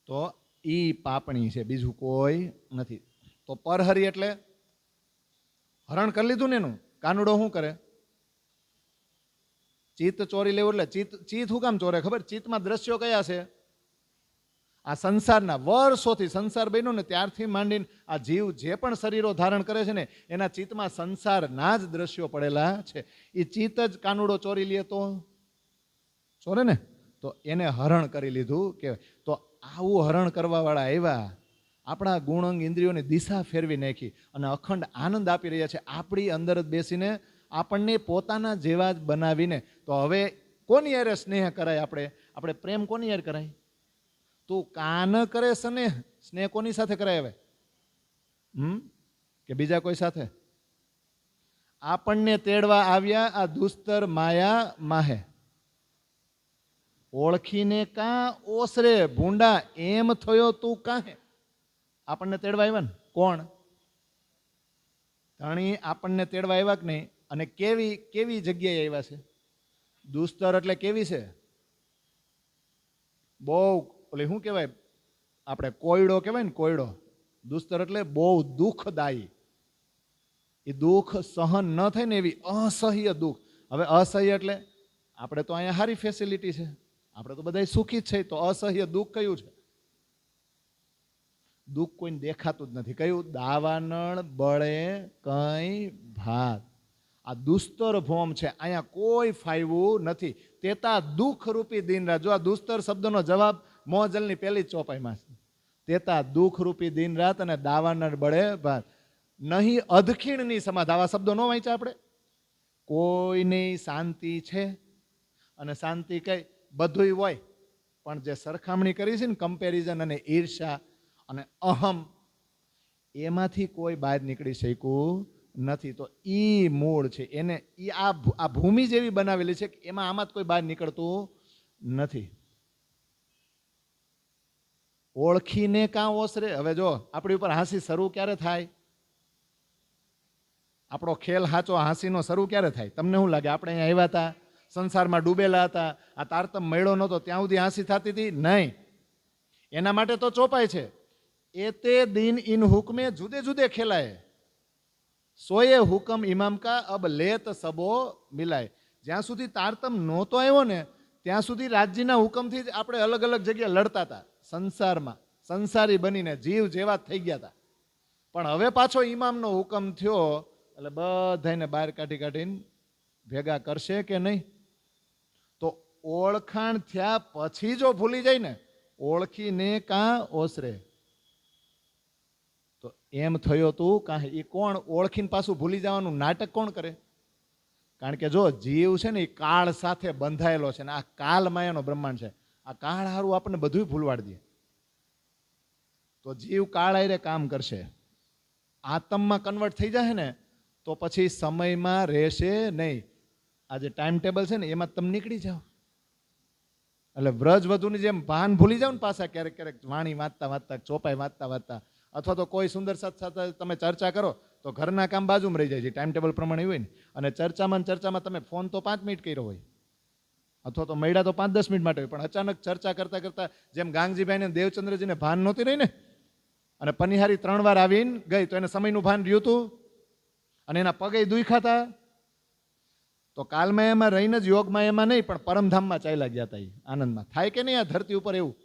તો ઈ પાપણી છે, બીજું કોઈ નથી. તો પરહરી એટલે હરણ કરી લીધું ને એનું. કાનુડો શું કરે? ચિત્ત ચોરી લેવું. એટલે ચિત્ત શું કામ ચોરે ખબર? ચિત્તમાં દ્રશ્યો કયા છે? આ સંસારના. વર્ષોથી સંસાર બન્યો ને ત્યારથી માંડીને આ જીવ જે પણ શરીરો ધારણ કરે છે ને એના ચિત્તમાં સંસારના જ દ્રશ્યો પડેલા છે. એ ચિત્ત જ કાનુડો ચોરી લે તો ચોરે ને. તો એને હરણ કરી લીધું કે. તો આવું હરણ કરવા વાળા આવ્યા, આપણા ગુણ ઇન્દ્રિયોની દિશા ફેરવી નાખી અને અખંડ આનંદ આપી રહ્યા છે, આપણી અંદર જ બેસીને આપણને પોતાના જેવા જ બનાવીને. તો હવે કોની યારે સ્નેહ કરાય? આપણે પ્રેમ કોની યારે કરાય? તું કાન કરે સ્નેહ. સ્નેહ કોની સાથે કરાય હવે? કે બીજા કોઈ સાથે? આપણને તેડવા આવ્યા આ દુસ્તર માયા માહે, ઓળખીને કાં ઓસરે ભૂંડા એમ થયો તું કાહે. આપણને તેડવા આવ્યા ને કોણ? ધણી આપણને તેડવા આવ્યા કે નહીં? અને કેવી કેવી જગ્યાએ આવ્યા છે? દુસ્તર એટલે કેવી છે? બહુ ઓલે શું કહેવાય આપણે? કોયડો કહેવાય ને, કોયડો. દુસ્તર એટલે બહુ દુઃખદાયી. એ દુઃખ સહન ન થાય ને એવી અસહ્ય દુઃખ. હવે અસહ્ય એટલે આપણે તો અહીંયા સારી ફેસિલિટી છે, આપણે તો બધા સુખી જ છે. તો અસહ્ય દુઃખ કયું છે? દુઃખ કોઈને દેખાતું જ નથી. કયું? દાવાનળ બળે કઈ ભાત. આ દુસ્તર ભોમ છે, અહીંયા કોઈ ફાયવું નથી. તેતા દુઃખ રૂપી દિન રાત. જો આ દુસ્તર શબ્દનો જવાબ મોજલની પહેલી જ ચોપાઈમાં છે. તેતા દુઃખ રૂપી દિન રાત અને દાવાનળ બળે ભાત. નહીં અધખીણની સમાધ. આવા શબ્દો ન વાંચ્યા આપણે? કોઈની શાંતિ છે અને શાંતિ કઈ બધુંય હોય, પણ જે સરખામણી કરી છે ને, કમ્પેરિઝન અને ઈર્ષા અને અહમ, એમાંથી કોઈ બહાર નીકળી શક્યું નથી. તો ઈ મૂળ છે. એને ઈ આ ભૂમિ જેવી બનાવેલી છે કે એમાં આમાં જ કોઈ બહાર નીકળતું નથી. ઓળખીને કાં ઓસરે. હવે જો આપણી ઉપર હાંસી શરૂ ક્યારે થાય? આપણો ખેલ હાચો હાંસીનો શરૂ ક્યારે થાય? તમને શું લાગે? આપણે અહીંયા આવ્યા હતા, સંસારમાં ડૂબેલા હતા, આ તારતમ મળ્યો નહોતો ત્યાં સુધી હાંસી થતી હતી? નહીં. એના માટે તો ચોપાય છે, એ તે દિન ઇન હુકમે જુદે જુદે ખેલાય, સોએ હુકમ ઇમામ કા અબ લેત સબો મિલાય. જ્યાં સુધી તારતમ નહોતો આવ્યો ને ત્યાં સુધી રાજ્યના હુકમથી જ આપણે અલગ અલગ જગ્યાએ લડતા હતા સંસારમાં. સંસારી બનીને જીવ જેવા થઈ ગયા હતા. પણ હવે પાછો ઇમામનો હુકમ થયો એટલે બધાને બહાર કાઢીને ભેગા કરશે કે નહીં? તો ઓળખાણ થયા પછી જો ભૂલી જાય ને, ઓળખીને કાં ઓસરે. તો એમ થયો તું કાં. એ કોણ? ઓળખીને પાછું ભૂલી જવાનું નાટક કોણ કરે? કારણ કે જો જીવ છે ને એ કાળ સાથે બંધાયેલો છે ને આ કાલ માયાનો બ્રહ્માંડ છે. આ કાળ હારું આપણને બધું ભૂલવાડી દે. તો જીવ કાળ આરે કામ કરશે. આત્મમાં કન્વર્ટ થઈ જાય ને તો પછી સમયમાં રહેશે નહીં. આ જે ટાઈમ ટેબલ છે ને એમાં તમે નીકળી જાઓ. એટલે વ્રજ વધુની જેમ ભાન ભૂલી જાવ ને પાછા ક્યારેક ક્યારેક વાણી વાંચતા ચોપાઈ વાંચતા અથવા તો કોઈ સુંદર સાથે તમે ચર્ચા કરો તો ઘરના કામ બાજુમાં રહી જાય છે, ટાઈમ ટેબલ પ્રમાણે હોય ને. અને ચર્ચામાં તમે ફોન તો 5 મિનિટ કર્યો હોય અથવા તો મળ્યા તો 5-10 મિનિટ માટે હોય, પણ અચાનક ચર્ચા કરતા જેમ ગાંગજીભાઈને દેવચંદ્રજીને ભાન નહોતી રહી ને, અને પનિહારી 3 વાર આવીને ગઈ તો એને સમયનું ભાન રહ્યું હતું અને એના પગે દુખ્યા હતા. તો કાલમાયામાં રહીને જ યોગમાયામાં નહીં પણ પરમધામમાં ચાલ્યા ગયા હતા. એ આનંદમાં થાય કે નહીં આ ધરતી ઉપર એવું?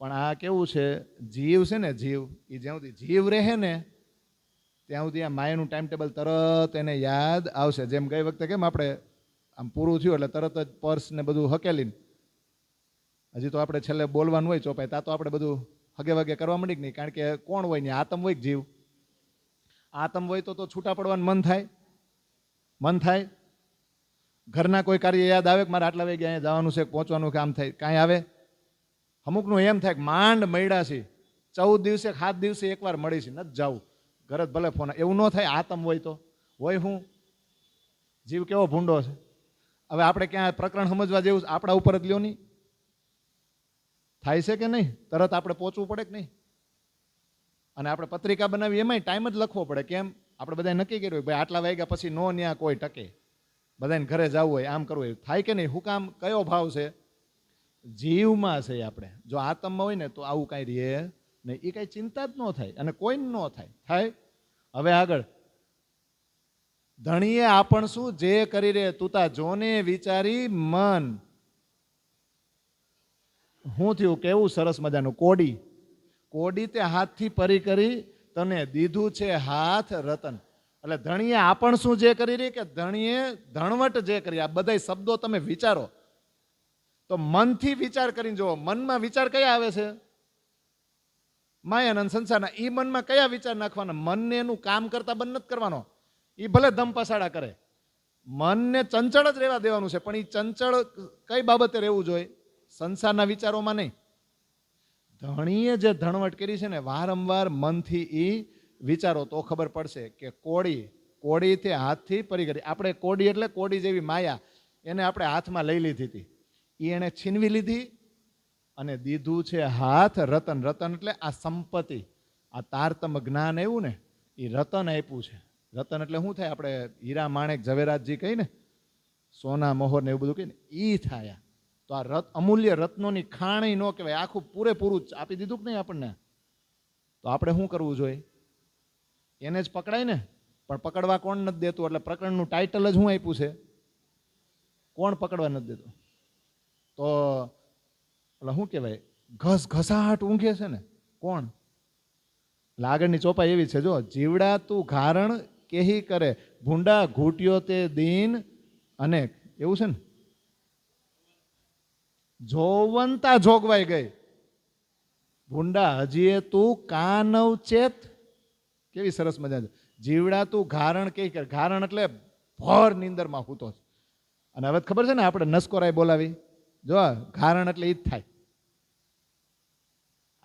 પણ આ કેવું છે? જીવ છે ને, જીવ એ જ્યાં સુધી જીવ રહે ને ત્યાં સુધી આ માયાનું ટાઈમ ટેબલ તરત એને યાદ આવશે. જેમ ગઈ વખતે કેમ આપણે આમ પૂરું થયું એટલે તરત જ પર્સ ને બધું હકેલીને, હજી તો આપણે છેલ્લે બોલવાનું હોય ચોપાય તા તો આપણે બધું હગે વગે કરવા માંડી કે નહીં. કારણ કે કોણ હોય ને? આતમ હોય કે જીવ? આતમ હોય તો છૂટા પડવાનું મન થાય. ઘરના કોઈ કાર્ય યાદ આવે કે મારે આટલા વાગે અહીંયા જવાનું છે, પહોંચવાનું છે, આમ થાય? કાંઈ આવે? અમુકનું એમ થાય કે માંડ મળ્યા છે, 14 દિવસે 7 દિવસે એકવાર મળી છે, નથી જવું, ઘરે ભલે ફોન. એવું ન થાય. આતમ હોય તો હોય હું? જીવ કેવો ભૂંડો છે. હવે આપણે ક્યાં પ્રકરણ સમજવા જેવું આપણા ઉપર જ લ્યો નહીં. થાય છે કે નહીં? તરત આપણે પહોંચવું પડે કે નહીં? અને આપણે પત્રિકા બનાવી એમાંય ટાઈમ જ લખવો પડે. કેમ? આપણે બધા નક્કી કર્યું ભાઈ આટલા વાગ્યા પછી નો ન્યા કોઈ ટકે. બધાને ઘરે જવું હોય, આમ કરવું હોય, થાય કે નહીં? હું કામ? કયો ભાવ છે? જીવમાં છે. આપણે જો આત્મમાં હોય ને તો આવું કાંઈ રહે નહીં, એ કાંઈ ચિંતા જ ન થાય અને કોઈને ન થાય. થાય. હવે આગળ, ધણીએ આપણ શું જે કરી રે તું તા જોને વિચારી મન. શું થયું? કેવું સરસ મજાનું. કોડી, કોડી તે હાથથી પરી કરી તને દીધું છે હાથ રતન. એટલે ધણીએ આપણ શું જે કરી રહી કે ધણીએ ધણવટ જે કરી. આ બધા શબ્દો તમે વિચારો તો મનથી વિચાર કરીને જુઓ. મનમાં વિચાર કયા આવે છે? માયાના સંસારના. એ મનમાં કયા વિચાર નાખવાના? મનને એનું કામ કરતા બંધ નથી કરવાનો. એ ભલે ધમ પસાડા કરે, મનને ચંચળ જ રહેવા દેવાનું છે. પણ એ ચંચળ કઈ બાબતે રહેવું જોઈએ? સંસારના વિચારોમાં નહીં. ધણીએ જે ધણવટ કરી છે ને વારંવાર મનથી એ વિચારો તો ખબર પડશે કે કોડી, કોડીથી હાથથી પરી કરી. આપણે કોડી એટલે કોડી જેવી માયા, એને આપણે હાથમાં લઈ લીધી હતી, એ એને છીનવી લીધી અને દીધું છે હાથ રતન. રતન એટલે આ સંપત્તિ, આ તારતમ જ્ઞાન એવું ને એ રતન આપ્યું છે. રતન એટલે શું થાય? આપણે હીરા માણેક ઝવેરાતજી કહી ને, સોના મોહર ને એવું બધું કહી ને, એ થાય. તો આ અમૂલ્ય રત્નોની ખાણી ન કહેવાય, આખું પૂરેપૂરું જ આપી દીધું કે નહીં આપણને. તો આપણે શું કરવું જોઈએ? એને જ પકડાય ને. પણ પકડવા કોણ નથી દેતું? એટલે પ્રકરણનું ટાઇટલ જ શું આપ્યું છે? કોણ પકડવા નથી દેતું? તો એટલે શું કહેવાય? ઘસઘસાટ ઊંઘે છે ને કોણ? એટલે આગળની ચોપાઈ એવી છે, જો જીવડા તું ઘારણ કેહી કરે ભૂંડા ઘૂંટ્યો તે દીન અનેક. એવું છે ને, જોવંતા જોગવાઈ ગઈ ભૂંડા હજીએ તું કાનવ ચેત. કેવી સરસ મજા છે. જીવડા તું ઘારણ કે ઘારણ એટલે ભર નીંદરમાં હૂતો છે. અને હવે ખબર છે ને આપણે નસકોરાય બોલાવી, જો ઘારણ એટલે ઈ જ થાય.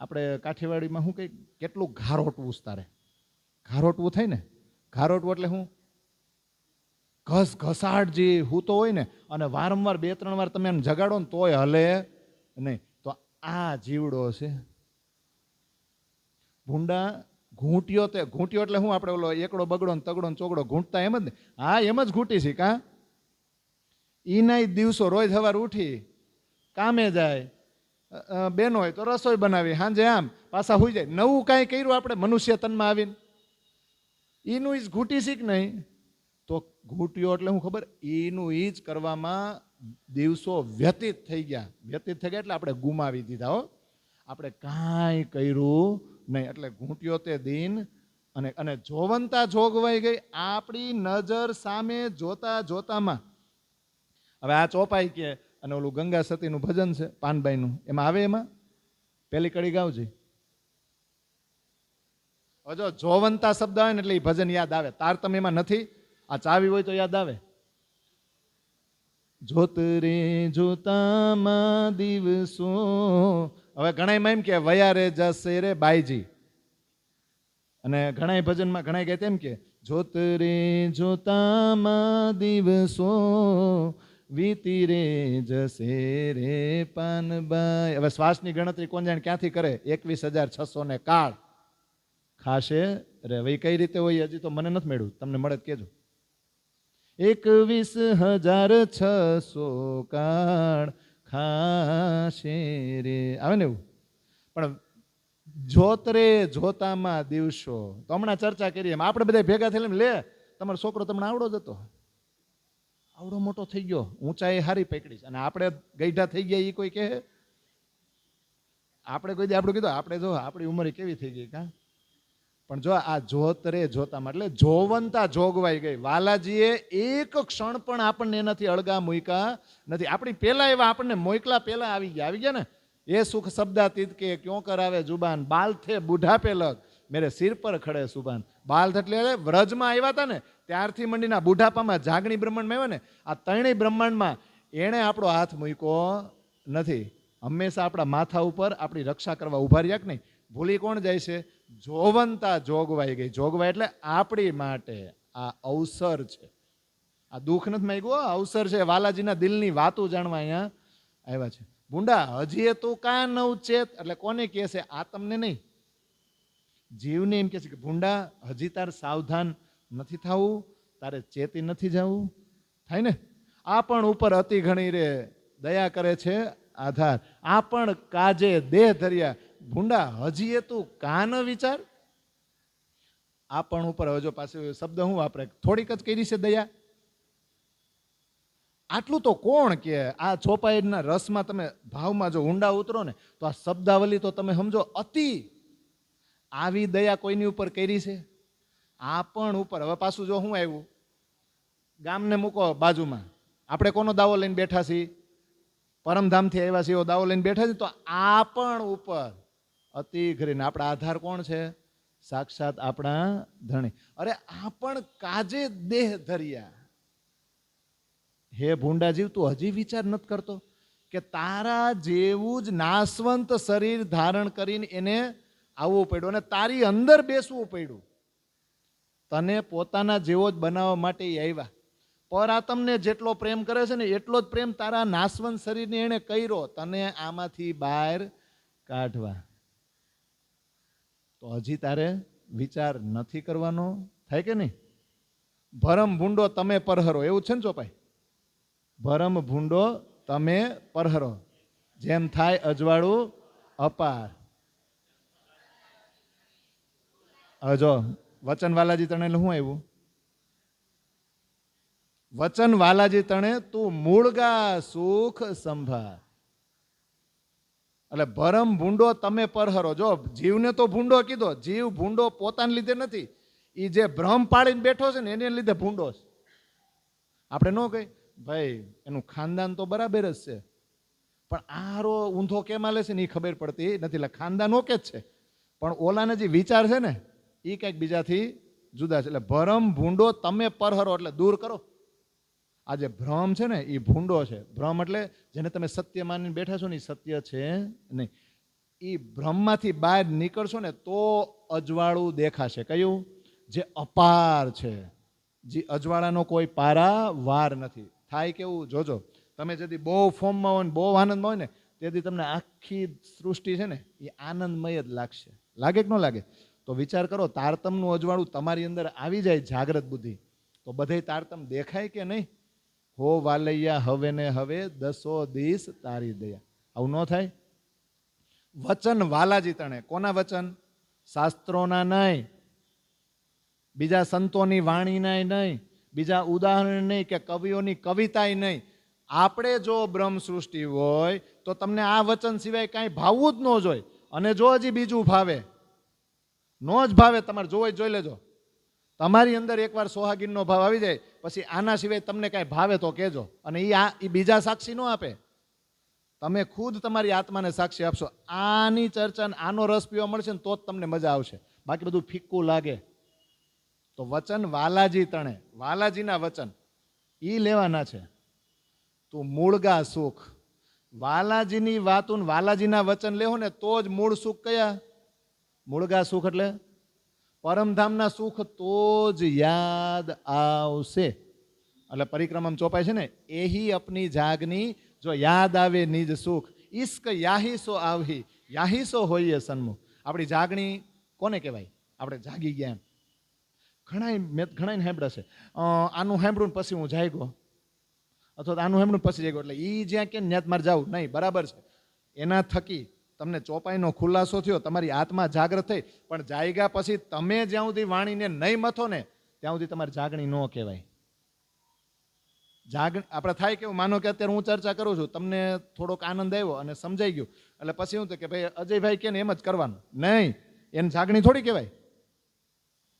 આપણે કાઠિયાવાડીમાં શું કઈ કેટલું ઘારોટવું તારે? ઘારોટવું થાય ને. ઘારોટવું એટલે શું? ઘસ ઘસાટ જે હૂતો હોય ને, અને વારંવાર 2-3 વાર તમે એને જગાડો ને તોય હલે નહીં. તો આ જીવડો છે. ભૂંડા ઘૂંટ્યો તે, ઘૂંટ્યો એટલે શું? આપણે ઓલો એકડો બગડો ને તગડો ને ચોગડો ઘૂંટતા એમ જ ને. હા, એમ જ ઘૂંટી છે. કા ઈના દિવસો રોજ સવાર ઉઠી કામે જાય, બેનો હોય તો રસોઈ બનાવી, સાંજે આમ પાછા હોઈ જાય. નવું કાંઈ કર્યું આપણે મનુષ્ય તનમાં આવીને? એનું ઈ જ ઘૂંટી શીખ નહીં. તો ઘૂંટ્યો એટલે શું ખબર? એનું ઈ જ કરવામાં દિવસો વ્યતીત થઈ ગયા. વ્યતીત થઈ ગયા એટલે આપણે ગુમાવી દીધા. હો, આપણે કાંઈ કર્યું નહીં. એટલે ઘૂંટ્યો તે દિન અને અને જોવંતા જોગવાઈ ગઈ આપણી નજર સામે જોતા જોતામાં. હવે આ ચોપાઈ કે અને ઓલું ગંગા સતીનું ભજન છે પાનબાઈનું, એમાં આવે, એમાં પેલી કડી ગાવજી. હવે જો જોવંતા શબ્દ આવે ને એટલે એ ભજન યાદ આવે. તારતમ એમાં નથી. આ ચાવી હોય તો યાદ આવે. જોત રે જોતામાં દિવસો. હવે ઘણામાં એમ કે વયા રે જશે રે બાઈજી, અને ઘણા ભજનમાં ઘણા કહે તેમ કે જોત રે જોતામાં દિવસો વીતી રે જશે રે પાનબાઈ. હવે શ્વાસની ગણતરી કોણ જાણે ક્યાંથી કરે? 21,600 ને કાળ ખાશે રે. હવે કઈ રીતે હોય હજી તો મને નથી મળ્યું, તમને મળે કેજો. 21,600 કાળ ખાશે રે, આવે ને એવું. પણ જોત રે જોતામાં દિવસો તો હમણાં ચર્ચા કરીએ એમ આપણે બધા ભેગા થઈને લે તમારો છોકરો તમને આવડો જ હતો, આવડો મોટો થઈ ગયો, ઊંચાઈ હારી પકડી, અને આપણે ગઈઢા થઈ ગયા એ કોઈ કહે? આપણે કોઈ દે આપણું કીધું? આપણે જો આપણી ઉંમર કેવી થઈ ગઈ. કા પણ જો આ જોત રે જોતામાં એટલે જોવંતા જોગવાઈ ગઈ. વાલાજીએ એક ક્ષણ પણ આપણને એનાથી અળગા મૂક્યા નથી. આપણી પહેલા એવા આપણને મોકલા પહેલા આવી ગયા ને. એ સુખ શબ્દાતીત કે ક્यों કરાવે જુબાન, બાલ થે બુઢા પે લગ મેરે સિર પર ખડે સુબાન. બાલ એટલે વ્રજમાં આવ્યા હતા ને ત્યારથી મંડીના બુઢાપામાં જાગણી બ્રહ્માંડમાં આવ્યા ને, આ ત્રણેય બ્રહ્માંડમાં એણે આપણો હાથ મૂક્યો નથી. હંમેશા આપણા માથા ઉપર આપણી રક્ષા કરવા ઉભા રહ્યા કે નહીં? ભૂલી કોણ જાય છે? જોવંતા જોગવાઈ ગઈ. જોગવાઈ એટલે આપણી માટે આ અવસર છે. આ દુઃખ નથી માંગ્યું, અવસર છે. વાલાજીના દિલની વાતો જાણવા અહીંયા આવ્યા છે. ભૂંડા હજી તું કા નવ ચેત, એટલે કોને કહે છે? આ તમને નહીં, જીવને એમ કહે છે કે ભૂંડા હજી તારે સાવધાન નથી થવું, તારે ચેતી નથી જવું. થાય ને? આ પણ ઉપર અતિ ઘણી રે દયા કરે છે આધાર, આ પણ કાજે દેહ ધર્યા ભૂંડા હજી એ તું કાન વિચાર. આ પણ ઉપર હવે જો પાસે શબ્દ હું વાપરે, થોડીક જ કરી છે દયા. આટલું તો કોણ કે આ ચોપાઈના રસમાં તમે ભાવમાં જો ઊંડા ઉતરો ને તો આ શબ્દાવલી તો તમે સમજો અતિ. આવી દયા કોઈની ઉપર કરી છે? આ પણ ઉપર. હવે પાછું જો હું આવ્યું, ગામને મૂકો બાજુમાં, આપણે કોનો દાવો લઈને બેઠા છીએ? પરમધામથી આવ્યા છીએ એવો દાવો લઈને બેઠા છીએ. તો આ પણ ઉપર અતિ ઘરીને આપણા આધાર કોણ છે? સાક્ષાત આપણા ધણી. અરે આ પણ કાજે દેહ ધર્યા. હે ભૂંડા જીવ, તું હજી વિચાર નથી કરતો કે તારા જેવું જ નાશવંત શરીર ધારણ કરીને એને આવવું પડ્યું અને તારી અંદર બેસવું પડ્યું. તને પોતાના જેવો જ બનાવવા માટે આવ્યા. પર આ તમને જેટલો પ્રેમ કરે છે ને એટલો જ પ્રેમ તારા નાશવંત શરીરને એને કર્યો તને આમાંથી બહાર કાઢવા. તો હજી તારે વિચાર નથી કરવાનો? થાય કે નહીં? ભરમ ભૂંડો તમે પરહરો, એવું છે ને ચોપાઈ? ભરમ ભૂંડો તમે પરહરો, જેમ થાય અજવાળું અપાર. હવે જો વચન વાલાજી તણે શું આવ્યું? વચન વાલાજી તણે તું મૂળગા સુખ સંભાળ. એટલે ભરમ ભૂંડો તમે પરહરો. જો જીવને તો ભૂંડો કીધો, જીવ ભૂંડો પોતાને લીધે નથી, એ જે ભ્રમ પાડીને બેઠો છે ને એને લીધે ભૂંડો છે. આપણે ન કહી ભાઈ એનું ખાનદાન તો બરાબર જ છે, પણ આરો ઊંધો કેમ આલે છે ને એ ખબર પડતી નથી. એટલે ખાનદાન ઓકે જ છે, પણ ઓલાને જે વિચાર છે ને એ કંઈક બીજાથી જુદા છે. એટલે ભરમ ભૂંડો તમે પરહરો એટલે દૂર કરો. આ જે ભ્રમ છે ને એ ભૂંડો છે. ભ્રમ એટલે જેને તમે સત્ય માનીને બેઠા છો ને એ સત્ય છે નહીં. એ ભ્રમમાંથી બહાર નીકળશો ને તો અજવાળું દેખાશે. કયું? જે અપાર છે, જે અજવાળાનો કોઈ પારાવાર નથી. થાય કેવું જોજો, તમે જેથી બહુ ફોર્મમાં હોય ને બહુ આનંદમાં હોય ને તેથી તમને આખી સૃષ્ટિ છે ને એ આનંદમય જ લાગશે. લાગે કે ન લાગે? તો વિચાર કરો, તારતમનું અજવાળું તમારી અંદર આવી જાય જાગ્રત બુદ્ધિ, તો બધે તારતમ દેખાય કે નહીં? હો વાલૈયા હવે ને હવે દસો દીસ તારી દયા. આવું ન થાય? વચન વાલાજી તણે. કોના વચન? શાસ્ત્રોના નહીં, બીજા સંતોની વાણીના નહીં, બીજા ઉદાહરણ નહીં કે કવિઓની કવિતાય નહીં. આપણે જો બ્રહ્મ સૃષ્ટિ હોય તો તમને આ વચન સિવાય કાંઈ ભાવવું જ ન જોઈએ. અને જો હજી બીજું ભાવે, ન જ ભાવે, તમારે જોઈ જોઈ લેજો. તમારી અંદર એકવાર સોહાગીનનો ભાવ આવી જાય પછી આના સિવાય તમને કાંઈ ભાવે તો કહેજો. અને એ બીજા સાક્ષી ન આપે, તમે ખુદ તમારી આત્માને સાક્ષી આપશો. આની ચર્ચા, આનો રસ પીવા મળશે ને તો જ તમને મજા આવશે, બાકી બધું ફિક્કું લાગે. તો વચન વાલાજી તણે, વાલાજીના વચન એ લેવાના છે. તું મૂળગા સુખ, વાલાજીની વાતું વાલાજીના વચન લેવો ને તો જ મૂળ સુખ. કયા મૂળગા સુખ? એટલે પરમધામના સુખ તો જ યાદ આવશે. એટલે પરિક્રમા ચોપાય છે ને, એહી અપની જાગની જો યાદ આવે નિજ સુખ, ઈશ્ક યાહીસો આવી યાહીસો હોઈએ સન્મુખ. આપણી જાગણી કોને કહેવાય? આપણે જાગી ગયા એમ. ઘણા સાંભળે છે આનું સાંભળું પછી હું જાગ્યો, અથવા આનું સાંભળું પછી જાગ્યો. એટલે એ જ્યાં કે ત્યાં મારે જવું નહીં, બરાબર છે. એના થકી તમને ચોપાઈનો ખુલાસો થયો, તમારી આત્મા જાગૃત થઈ. પણ જાગ્યા પછી તમે જ્યાં સુધી વાણીને નહીં મથો ને ત્યાં સુધી તમારી જાગણી ન કહેવાય. આપણે થાય કેવું, માનો કે અત્યારે હું ચર્ચા કરું છું, તમને થોડોક આનંદ આવ્યો અને સમજાઈ ગયું, એટલે પછી શું કે ભાઈ અજયભાઈ કે ને એમ જ કરવાનું નહીં, એને જાગણી થોડી કહેવાય.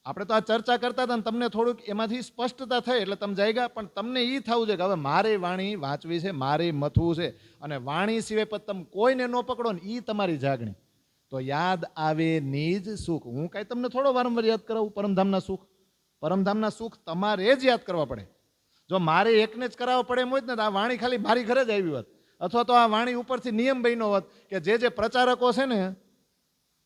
આપણે તો આ ચર્ચા કરતા હતા ને તમને થોડુંક એમાંથી સ્પષ્ટતા થઈ એટલે તમે જાગ્યા. પણ તમને એ થવું છે કે હવે મારે વાણી વાંચવી છે, મારે મથવું છે, અને વાણી સિવાય પણ તમે કોઈને ન પકડો ને એ તમારી જાગણી. તો યાદ આવે નિજ સુખ. હું કાંઈ તમને થોડો વારંવાર યાદ કરાવું પરમધામના સુખ? પરમધામના સુખ તમારે જ યાદ કરવા પડે. જો મારે એકને જ કરાવવા પડે એમ હોય ને તો આ વાણી ખાલી મારી ઘરે જ આવી હોત, અથવા તો આ વાણી ઉપરથી નિયમ બન્યો હોત કે જે પ્રચારકો છે ને,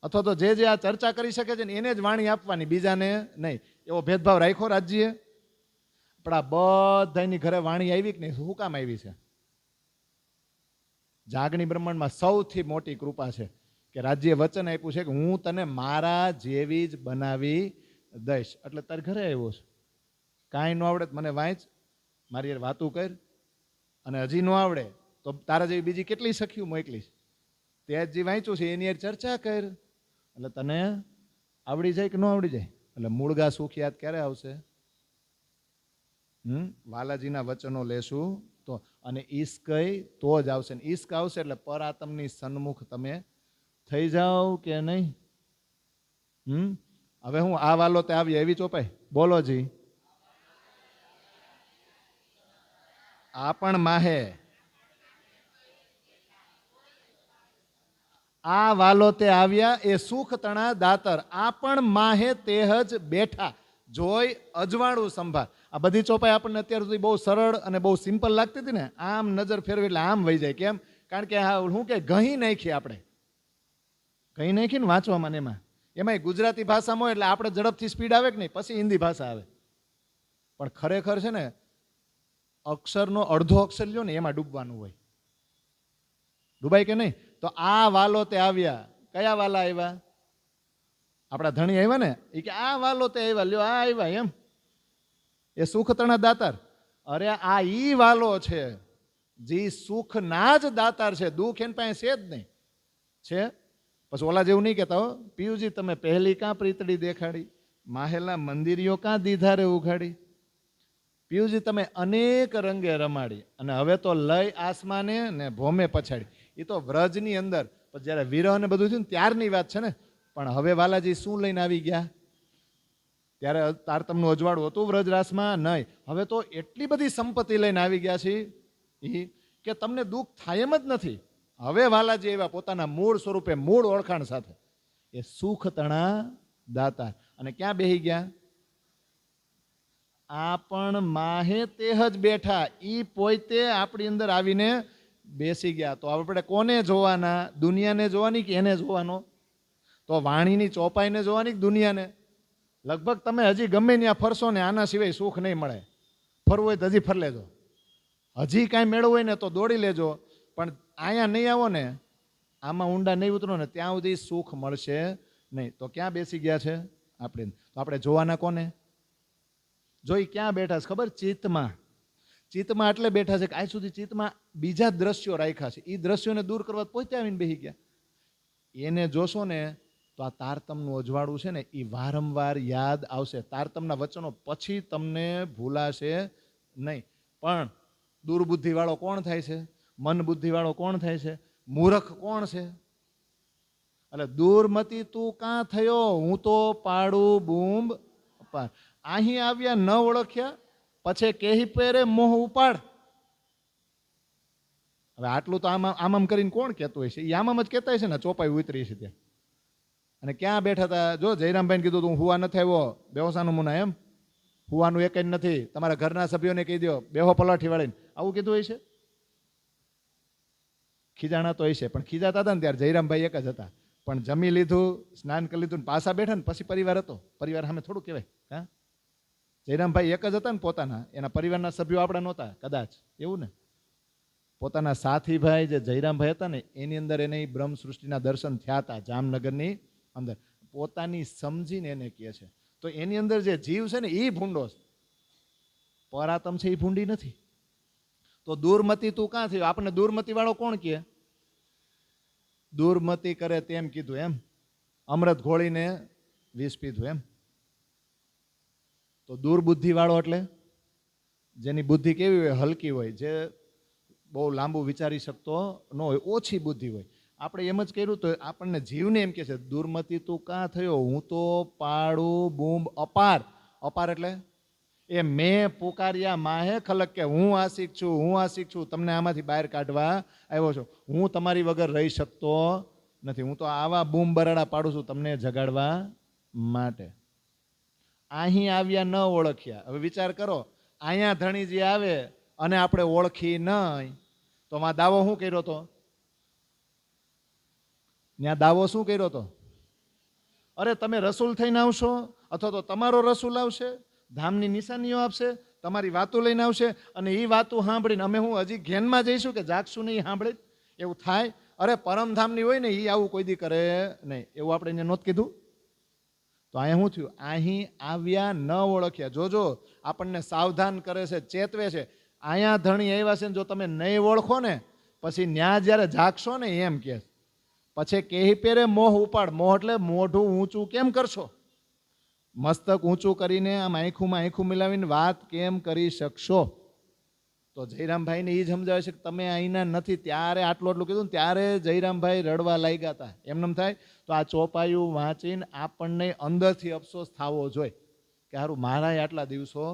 અથવા તો જે આ ચર્ચા કરી શકે છે ને એને જ વાણી આપવાની, બીજાને નહીં. એવો ભેદભાવ રાખ્યો રાજ્યએ? પણ આ બધાની ઘરે વાણી આવી કે નહીં? શું કામ આવી છે? જાગણી બ્રહ્માંડમાં સૌથી મોટી કૃપા છે કે રાજ્યએ વચન આપ્યું છે કે હું તને મારા જેવી જ બનાવી દઈશ. એટલે તારે ઘરે આવ્યો છે. કાંઈ ન આવડે મને વાંચ, મારી યાર વાતું કર, અને હજી ન આવડે તો તારા જેવી બીજી કેટલી સખીઓ મોકલીશ, તે જે વાંચ્યું છે એની યાર ચર્ચા કર, એટલે તને આવડી જાય કે ન આવડી જાય. એટલે મૂળગા સુખ યાદ ક્યારે આવશે? વાલાજીના વચનો લેશું તો, અને ઈશ્ક તો જ આવશે. ઈશ્ક આવશે એટલે પરાતમની સન્મુખ તમે થઈ જાઓ કે નહીં? હવે હું આ વાલો તે આવી એવી ચોપાઈ બોલો જી. આ પણ માહે, આ વાલો તે આવ્યા એ સુખ તણા દાતર, આ પણ માહે તેહ જ બેઠા, જોઈ અજવાળું સંભાળ. આ બધી ચોપાઈ આપણને અત્યાર સુધી બહુ સરળ અને બહુ સિમ્પલ લાગતી હતી ને, આમ નજર ફેરવી એટલે આમ વહી જાય. કેમ? કારણ કે શું કે ઘણી નાખી, આપણે ઘણી નાખી ને વાંચવામાં એમાં, એમાંય ગુજરાતી ભાષામાં એટલે આપણે ઝડપથી સ્પીડ આવે કે નહીં, પછી હિન્દી ભાષા આવે. પણ ખરેખર છે ને અક્ષરનો અડધો અક્ષર લ્યો ને એમાં ડૂબવાનું હોય. ડૂબાય કે નહીં? તો આ વાલો તે આવ્યા. કયા વાલા આવ્યા? આપણા ધણી આવ્યા ને, એ કે આ વાલો તે આવ્યા, લ્યો આ આવ્યા એમ, એ સુખ તણા દાતાર. અરે આ ઈ વાલો છે જે સુખ ના જ દાતાર છે, દુઃખ એની પાસે છે જ નહીં. છે પછી ઓલા જેવું નહીં કહેતા હો, પિયુજી તમે પહેલી કાં પ્રીતડી દેખાડી, માહેલા મંદિરીઓ કાં દીધારે ઉઘાડી, પિયુજી તમે અનેક રંગે રમાડી, અને હવે તો લય આસમાને ને ભોમે પછાડી. એ તો વ્રજની અંદર પછી જ્યારે વિરહ ને બધું થયું ને ત્યારની વાત છે ને. પણ હવે વાલાજી શું લઈને આવી ગયા? ત્યારે તારતમનું અજવાળું હતું વ્રજરાસમાં નહીં. હવે તો એટલી બધી સંપત્તિ લઈને આવી ગયા છે કે તમને દુઃખ થાય એમ જ નથી. હવે વાલાજી એવા પોતાના મૂળ સ્વરૂપે, મૂળ ઓળખાણ સાથે, એ સુખ તણા દાતા. અને ક્યાં બેહી ગયા? આ પણ માહે તેહ જ બેઠા, ઈ પોતે આપણી અંદર આવીને બેસી ગયા. તો આપણે કોને જોવાના? દુનિયાને જોવાની કે એને જોવાનો? તો વાણીની ચોપાઈને જોવાની કે દુનિયાને? લગભગ તમે હજી ગમે ત્યાં ફરશો ને આના સિવાય સુખ નહીં મળે. ફરવું હોય તો હજી ફર લેજો, હજી કાંઈ મેળવું હોય ને તો દોડી લેજો, પણ અહીંયા નહીં આવો ને, આમાં ઊંડા નહીં ઉતરો ને ત્યાં સુધી સુખ મળશે નહીં. તો ક્યાં બેસી ગયા છે આપણે? તો આપણે જોવાના કોને? જોઈ ક્યાં બેઠા છે ખબર? ચિત્તમાં. ચિત્તમાં એટલે બેઠા છે કે આજ સુધી ચિત્તમાં બીજા દ્રશ્યો રાખ્યા છે, એ દ્રશ્યોને દૂર કરવા પોતે આવીને બેસી ગયા. એને જોશો ને તો આ તારતમનું અજવાળું છે ને એ વારંવાર યાદ આવશે. તારતમના વચનો પછી તમને ભૂલાશે નહીં. પણ દુર્બુદ્ધિવાળો કોણ થાય છે? મન બુદ્ધિવાળો કોણ થાય છે? મૂર્ખ કોણ છે? એટલે દુર્મતી તું કાં થયો, હું તો પાડું બૂમ અપાર. અહીં આવ્યા ન ઓળખ્યા, પછી કેહી પેરે મોહ ઉપાડ. હવે આટલું તો આમ કરીને કોણ કહેતું હોય છે? એ આમ જ કહેતા છે ને, ચોપાઈ ઉતરી છે ત્યાં. અને ક્યાં બેઠા હતા? જો જયરામભાઈને કીધું તું હુવા નથી આવ્યો, બેહોસાનું મુના એમ, હુવાનું એક જ નથી, તમારા ઘરના સભ્યોને કહી દો બેહો પલાઠી વાળીને, આવું કીધું હોય છે? ખીજાણા તો હોય છે, પણ ખીજાતા હતા ને ત્યારે જયરામભાઈ એક જ હતા. પણ જમી લીધું, સ્નાન કરી લીધું, પાછા બેઠા ને પછી પરિવાર હતો. પરિવાર સામે થોડું કહેવાય. હા, જયરામભાઈ એક જ હતા ને પોતાના, એના પરિવારના સભ્યો આપણા નહોતા કદાચ, એવું ને. પોતાના સાથીભાઈ જે જયરામભાઈ હતા ને એની અંદર એને બ્રહ્મ સૃષ્ટિના દર્શન થયા હતા જામનગરની અંદર. પોતાની સમજીને એને કહે છે. તો એની અંદર જે જીવ છે ને એ ભૂંડો છે, પરાતમ છે એ ભૂંડી નથી. તો દુર્મતી તું કાં થયો? આપણને દુર્મતી વાળો કોણ કહે? દુર્મતી કરે તેમ કીધું એમ, અમૃત ઘોળીને વિષ પીધું એમ. તો દુર્બુદ્ધિ વાળો એટલે જેની બુદ્ધિ કેવી હોય? હલકી હોય, જે બહુ લાંબુ વિચારી શકતો ન હોય, ઓછી બુદ્ધિ હોય. આપણે એમ જ કર્યું તો આપણને જીવને એમ કે છે દુર્મતી તું કાં થયો, હું તો પાડું બૂમ અપાર. અપાર એટલે એ મેં પુકાર્યા માહે ખલક, કે હું આશિક છું, હું આશિક છું, તમને આમાંથી બહાર કાઢવા આવ્યો છું. હું તમારી વગર રહી શકતો નથી. હું તો આવા બૂમ બરાડા પાડું છું તમને જગાડવા માટે. અહીં આવ્યા ન ઓળખ્યા. હવે વિચાર કરો, અહીંયા ધણીજી આવે અને આપણે ઓળખી નહીં તો માં દાવો શું કર્યો હતો? ત્યાં દાવો શું કર્યો હતો? અરે તમે રસૂલ થઈને આવશો, અથવા તો તમારો રસૂલ આવશે, ધામની નિશાનીઓ આપશે, તમારી વાતો લઈને આવશે, અને એ વાતો સાંભળીને અમે હું હજી ઘેનમાં જઈશું કે જાગશું નહીં સાંભળી? એવું થાય? અરે પરમધામની હોય ને એ આવું કોઈ દી કરે નહીં. એવું આપણે એને નહોતું કીધું? તો અહીંયા શું થયું? અહીં આવ્યા ન ઓળખ્યા. જોજો આપણને સાવધાન કરે છે, ચેતવે છે. અહીંયા ધણી આવ્યા છે ને જો તમે નહીં ઓળખો ને પછી ન્યા જ્યારે જાગશો ને એમ કે પછી કેહી પેરે મોહ ઉપાડ. મોહ એટલે મોઢું ઊંચું કેમ કરશો, મસ્તક ઊંચું કરીને આમ આંખુમાં આંખું મિલાવીને વાત કેમ કરી શકશો? તો જયરામભાઈને એ જ સમજાવે છે કે તમે અહીંના નથી. ત્યારે આટલું કીધું ને ત્યારે જયરામભાઈ રડવા લાગ્યા હતા. એમનેમ થાય તો આ ચોપાયું વાંચીને આપણને અંદરથી અફસોસ થવો જોઈએ કે સારું મારા આટલા દિવસો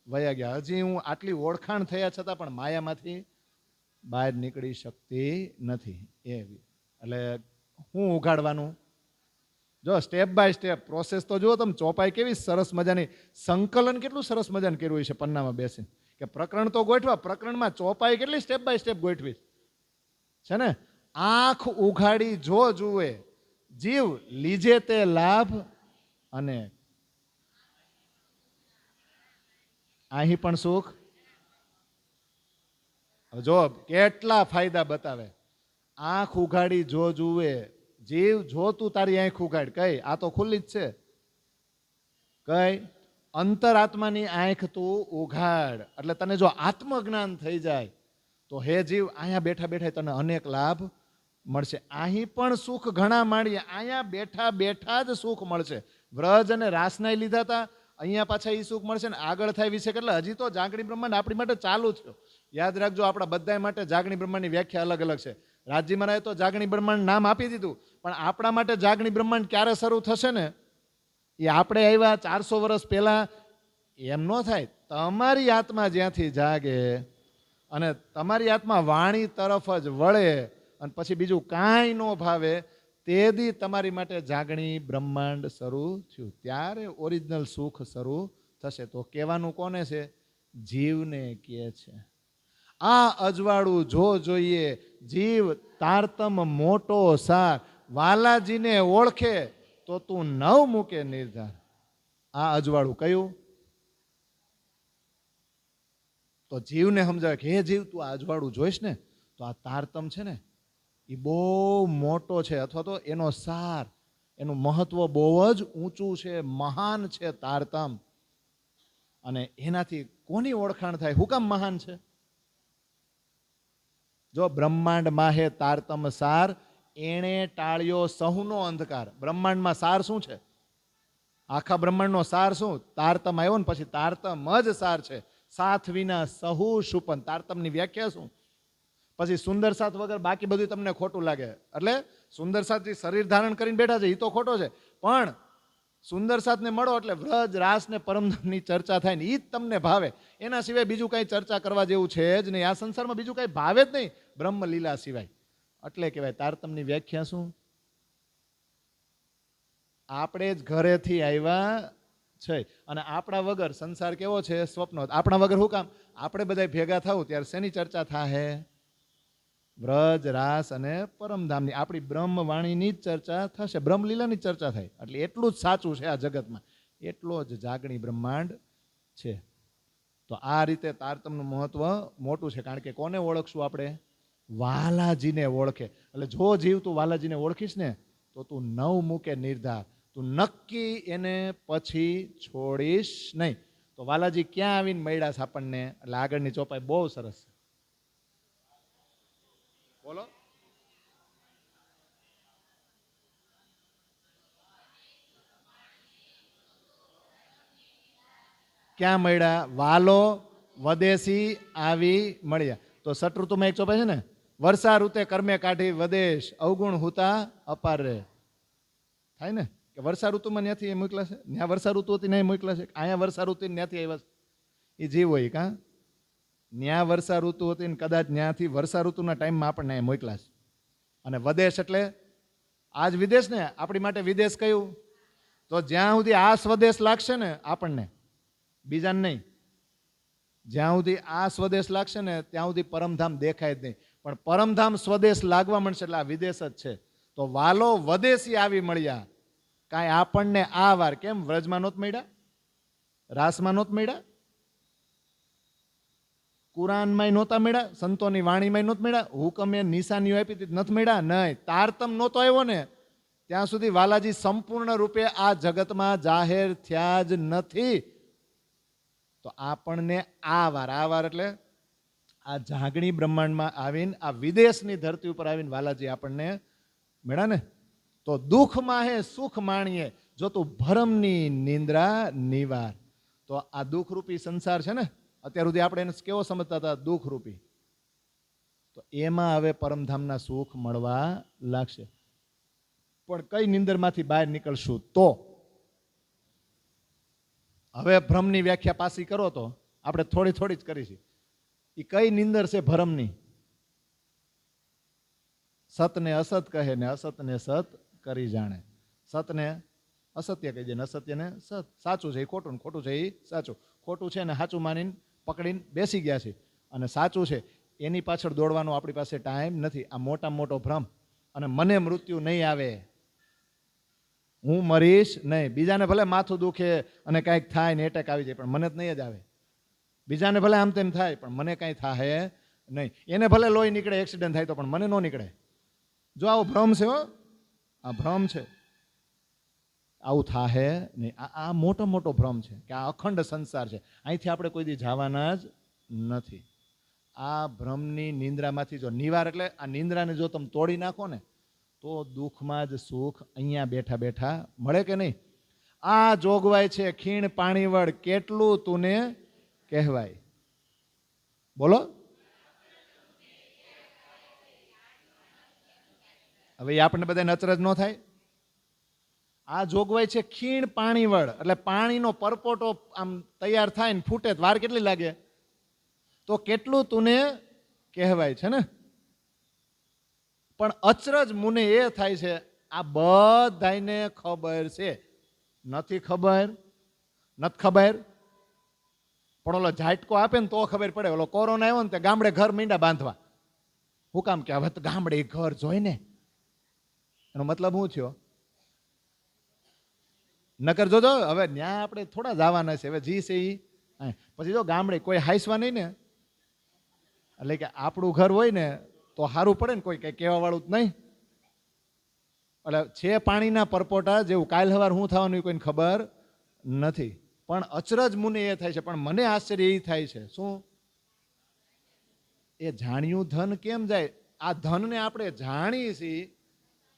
વયા ગયા, હજી હું આટલી ઓળખાણ થયા છતાં પણ માયામાંથી બહાર નીકળી શકતી નથી. એટલે હું ઉઘાડવાનું જો સ્ટેપ બાય સ્ટેપ પ્રોસેસ તો જુઓ તમે. ચોપાઈ કેવી સરસ મજાની, સંકલન કેટલું સરસ મજાનું કર્યું છે પન્નામાં બેસીને કે પ્રકરણ તો ગોઠવા, પ્રકરણમાં ચોપાઈ કેટલી સ્ટેપ બાય સ્ટેપ ગોઠવી છે ને. આંખ ઉઘાડી જો જુએ જીવ લીજે તે લાભ અને અહીં પણ સુખ. જો કેટલા ફાયદા બતાવે. આંખ ઉઘાડી જો જુએ જીવ, જો તું તારી આંખ ઉઘાડ, કઈ આ તો ખુલ્લી જ છે, કઈ અંતરાત્માની આંખ તું ઉઘાડ એટલે તને જો આત્મજ્ઞાન થઈ જાય તો હે જીવ અહીંયા બેઠા બેઠા તને અનેક લાભ મળશે. અહીં પણ સુખ ઘણા માણીએ, અહીંયા બેઠા બેઠા જ સુખ મળશે. વ્રજ અને રાસના લીધા હતા, અહીંયા પાછા એ સુખ મળશે ને આગળ થાય વિશે કેટલા. હજી તો જાગણી બ્રહ્માંડ આપણી માટે ચાલુ થયો. યાદ રાખજો આપણા બધા માટે જાગણી બ્રહ્માંડની વ્યાખ્યા અલગ અલગ છે. રાજજી મહારાજે તો જાગણી બ્રહ્માંડ નામ આપી દીધું, પણ આપણા માટે જાગણી બ્રહ્માંડ ક્યારે શરૂ થશે ને એ આપણે આવ્યા 400 વર્ષ પહેલા એમ ન થાય. તમારી આત્મા જ્યાંથી જાગે અને તમારી આત્મા વાણી તરફ જ વળે અને પછી બીજું કાંઈ ન ભાવે તે દી તમારી માટે જાગણી બ્રહ્માંડ શરૂ થયું, ત્યારે ઓરિજિનલ સુખ શરૂ થશે. તો કહેવાનું કોને છે? જીવને કહે છે. આ અજવાળું જો જોઈએ જીવ તારતમ મોટો સાર, વાલાજીને ઓળખે તો તું નવ મૂકે નિર્ધાર. આ અજવાળું કયું? તો જીવને સમજાવે કે હે જીવ તું આ અજવાળું જોઈશ ને તો આ તારતમ છે ને એ બહુ મોટો છે, અથવા તો એનો સાર, એનું મહત્વ બહુ જ ઊંચું છે, મહાન છે તારતમ. અને એનાથી કોની ઓળખાણ થાય? હું કામ મહાન છે? જો બ્રહ્માંડ માહે તારતમ સાર, એણે ટાળ્યો સહુનો અંધકાર. બ્રહ્માંડમાં સાર શું છે? આખા બ્રહ્માંડનો સાર શું? તારતમ આવ્યો ને પછી તારતમ જ સાર છે. સાથ વિના સહુ શુપન. તારતમની વ્યાખ્યા શું? પછી સુંદર સાથ વગર બાકી બધું તમને ખોટું લાગે. એટલે સુંદર સાથ જે શરીર ધારણ કરીને બેઠા છે એ તો ખોટો છે, પણ સુંદર સાથને મળો એટલે વ્રજ રાસ ને પરમધામની ચર્ચા થાય ને એ જ તમને ભાવે. એના સિવાય બીજું કઈ ચર્ચા કરવા જેવું છે જ નહીં. આ સંસારમાં બીજું કઈ ભાવે જ નહીં બ્રહ્મ લીલા સિવાય. એટલે કહેવાય તારતમની વ્યાખ્યા શું? આપણે જ ઘરેથી આવ્યા છે અને આપણા વગર સંસાર કેવો છે? સ્વપ્નો. આપણા વગર શું કામ? આપણે બધા ભેગા થવું ત્યારે શેની ચર્ચા થાય? વ્રજ રાસ અને પરમધામની, આપણી બ્રહ્મવાણીની જ ચર્ચા થશે, બ્રહ્મલીલાની ચર્ચા થાય. એટલે એટલું જ સાચું છે આ જગતમાં, એટલો જ જાગણી બ્રહ્માંડ છે. તો આ રીતે તારતમનું મહત્વ મોટું છે. કારણ કે કોને ઓળખશું આપણે? વાલાજીને ઓળખે. એટલે જો જીવ તું વાલાજીને ઓળખીશ ને તો તું નવ મૂકે નિર્ધાર, તું નક્કી એને પછી છોડીશ નહીં. તો વાલાજી ક્યાં આવીને મળ્યા છે આપણને? એટલે આગળની ચોપાઈ બહુ સરસ છે. બોલો. ક્યાં મળ્યા? વાલો વદેશી આવી મળ્યા. તો સટઋતુમાં એક ચોપાઈ છે ને, વર્ષા ઋતે કર્મે કાઢી વદેશ અવગુણ હુતા અપાર રે. થાય ને કે વર્ષા ઋતુમાં ત્યાંથી મોકલા છે, ત્યાં વર્ષા ઋતુ હતી નહીં મોકલા છે, અહીંયા વર્ષા ઋતુ ત્યાંથી આવ્યા છે. એ જીવ હોય કાં ન્યા વર્ષા ઋતુ હતી ને કદાચ ત્યાંથી વર્ષા ઋતુના ટાઈમમાં આપણને અહીંયા મોકલા છે. અને વદેશ એટલે આજ વિદેશ ને, આપણી માટે વિદેશ કયું? તો જ્યાં સુધી આ સ્વદેશ લાગશે ને આપણને, બીજાને નહીં, જ્યાં સુધી આ સ્વદેશ લાગશે ને ત્યાં સુધી પરમધામ દેખાય જ નહીં. પણ પરમધામ સ્વદેશ લાગવા મળશે એટલે આ વિદેશ જ છે. તો વાલો વદેશી આવી મળ્યા. કાંઈ આપણને આ વાર કેમ વ્રજમાં નહોત મળ્યા? રાસમાં નહોત મળ્યા? કુરાનમાં નહોતા મળ્યા? સંતોની વાણીમાં નહોત મળ્યા? હુકમે નિશાનીઓ આપી હતી નથી મળ્યા? નહીં. તારતમ નહોતો આવ્યો ને ત્યાં સુધી વાલાજી સંપૂર્ણ રૂપે આ જગતમાં જાહેર થયા જ નથી. તો આપણને આ વાર એટલે આ જાગણી બ્રહ્માંડમાં આવીને આ વિદેશની ધરતી ઉપર આવીને વાલાજી આપણને મળ્યા ને. તો દુઃખમાં હે સુખ માણીએ, જો તું ભરમની નિંદ્રા નિવાર. તો આ દુઃખરૂપી સંસાર છે ને, અત્યાર સુધી આપણે એને કેવો સમજતા હતા? દુઃખરૂપી. તો એમાં હવે પરમધામના સુખ મળવા લાગશે. પણ કઈ નિંદરમાંથી બહાર નીકળશું? તો હવે ભ્રમની વ્યાખ્યા પાછી કરો તો આપણે થોડી થોડી જ કરીશું. એ કઈ નિંદર છે ભરમની? સતને અસત કહે ને અસતને સત કરી જાણે. સતને અસત્ય કહી દે ને અસત્યને સત. સાચું છે એ ખોટું, ખોટું છે એ સાચું. ખોટું છે ને સાચું માનીને પકડીને બેસી ગયા છે. અને સાચું છે એની પાછળ દોડવાનો આપણી પાસે ટાઈમ નથી. આ મોટામાં મોટો ભ્રમ. અને મને મૃત્યુ નહીં આવે, હું મરીશ નહીં. બીજાને ભલે માથું દુખે અને કાંઈક થાય ને એટેક આવી જાય, પણ મને જ નહીં જ આવે. બીજાને ભલે આમ તેમ થાય, પણ મને કાંઈ થાય નહીં. એને ભલે લોહી નીકળે, એક્સિડન્ટ થાય તો, પણ મને ન નીકળે. જો આવો ભ્રમ છે, હો, આ ભ્રમ છે. આવું થાહે નહીં. આ મોટો મોટો ભ્રમ છે કે આ અખંડ સંસાર છે, અહીંથી આપણે કોઈ દી જવાના જ નથી. આ ભ્રમની નિંદ્રામાંથી જો નિવાર, એટલે આ નિંદ્રાને જો તમે તોડી નાખો ને, તો દુઃખમાં જ સુખ અહીંયા બેઠા બેઠા મળે કે નહીં? આ જોગવાય છે ખીણ પાણી વડ, કેટલું તુને કહેવાય. બોલો. હવે એ આપણને બધાને અચરજ ન થાય? આ જોગવાઈ છે ખીણ પાણી વડ, એટલે પાણીનો પરપોટો આમ તૈયાર થાય ને ફૂટે વાર કેટલી લાગે? તો કેટલું તુને કહેવાય છે ને. પણ અચરજ મુને એ થાય છે, આ બધાને ખબર છે. નથી ખબર? નથી ખબર? પણ ઓલો ઝાટકો આપે ને તો ખબર પડે. ઓલો કોરોના આવ્યો ને તે ગામડે ઘર મીંડા બાંધવા. હું કામ? કે હવે તો ગામડે ઘર જોઈને. એનો મતલબ શું થયો? નકર જોજો હવે ન્યા આપણે થોડા જવાના છે. હવે જી છે એ પછી જો ગામડે કોઈ હાઈસવા નહીં ને, એટલે કે આપણું ઘર હોય ને તો સારું પડે ને, કોઈ કઈ કહેવા વાળું જ નહીં. એટલે છે પાણીના પરપોટા જેવું. કાલ સવાર શું થવાનું કોઈને ખબર નથી. પણ અચરજ મુને એ થાય છે. પણ મને આશ્ચર્ય એ થાય છે, શું? એ જાણ્યું ધન કેમ જાય? આ ધનને આપણે જાણીએ છીએ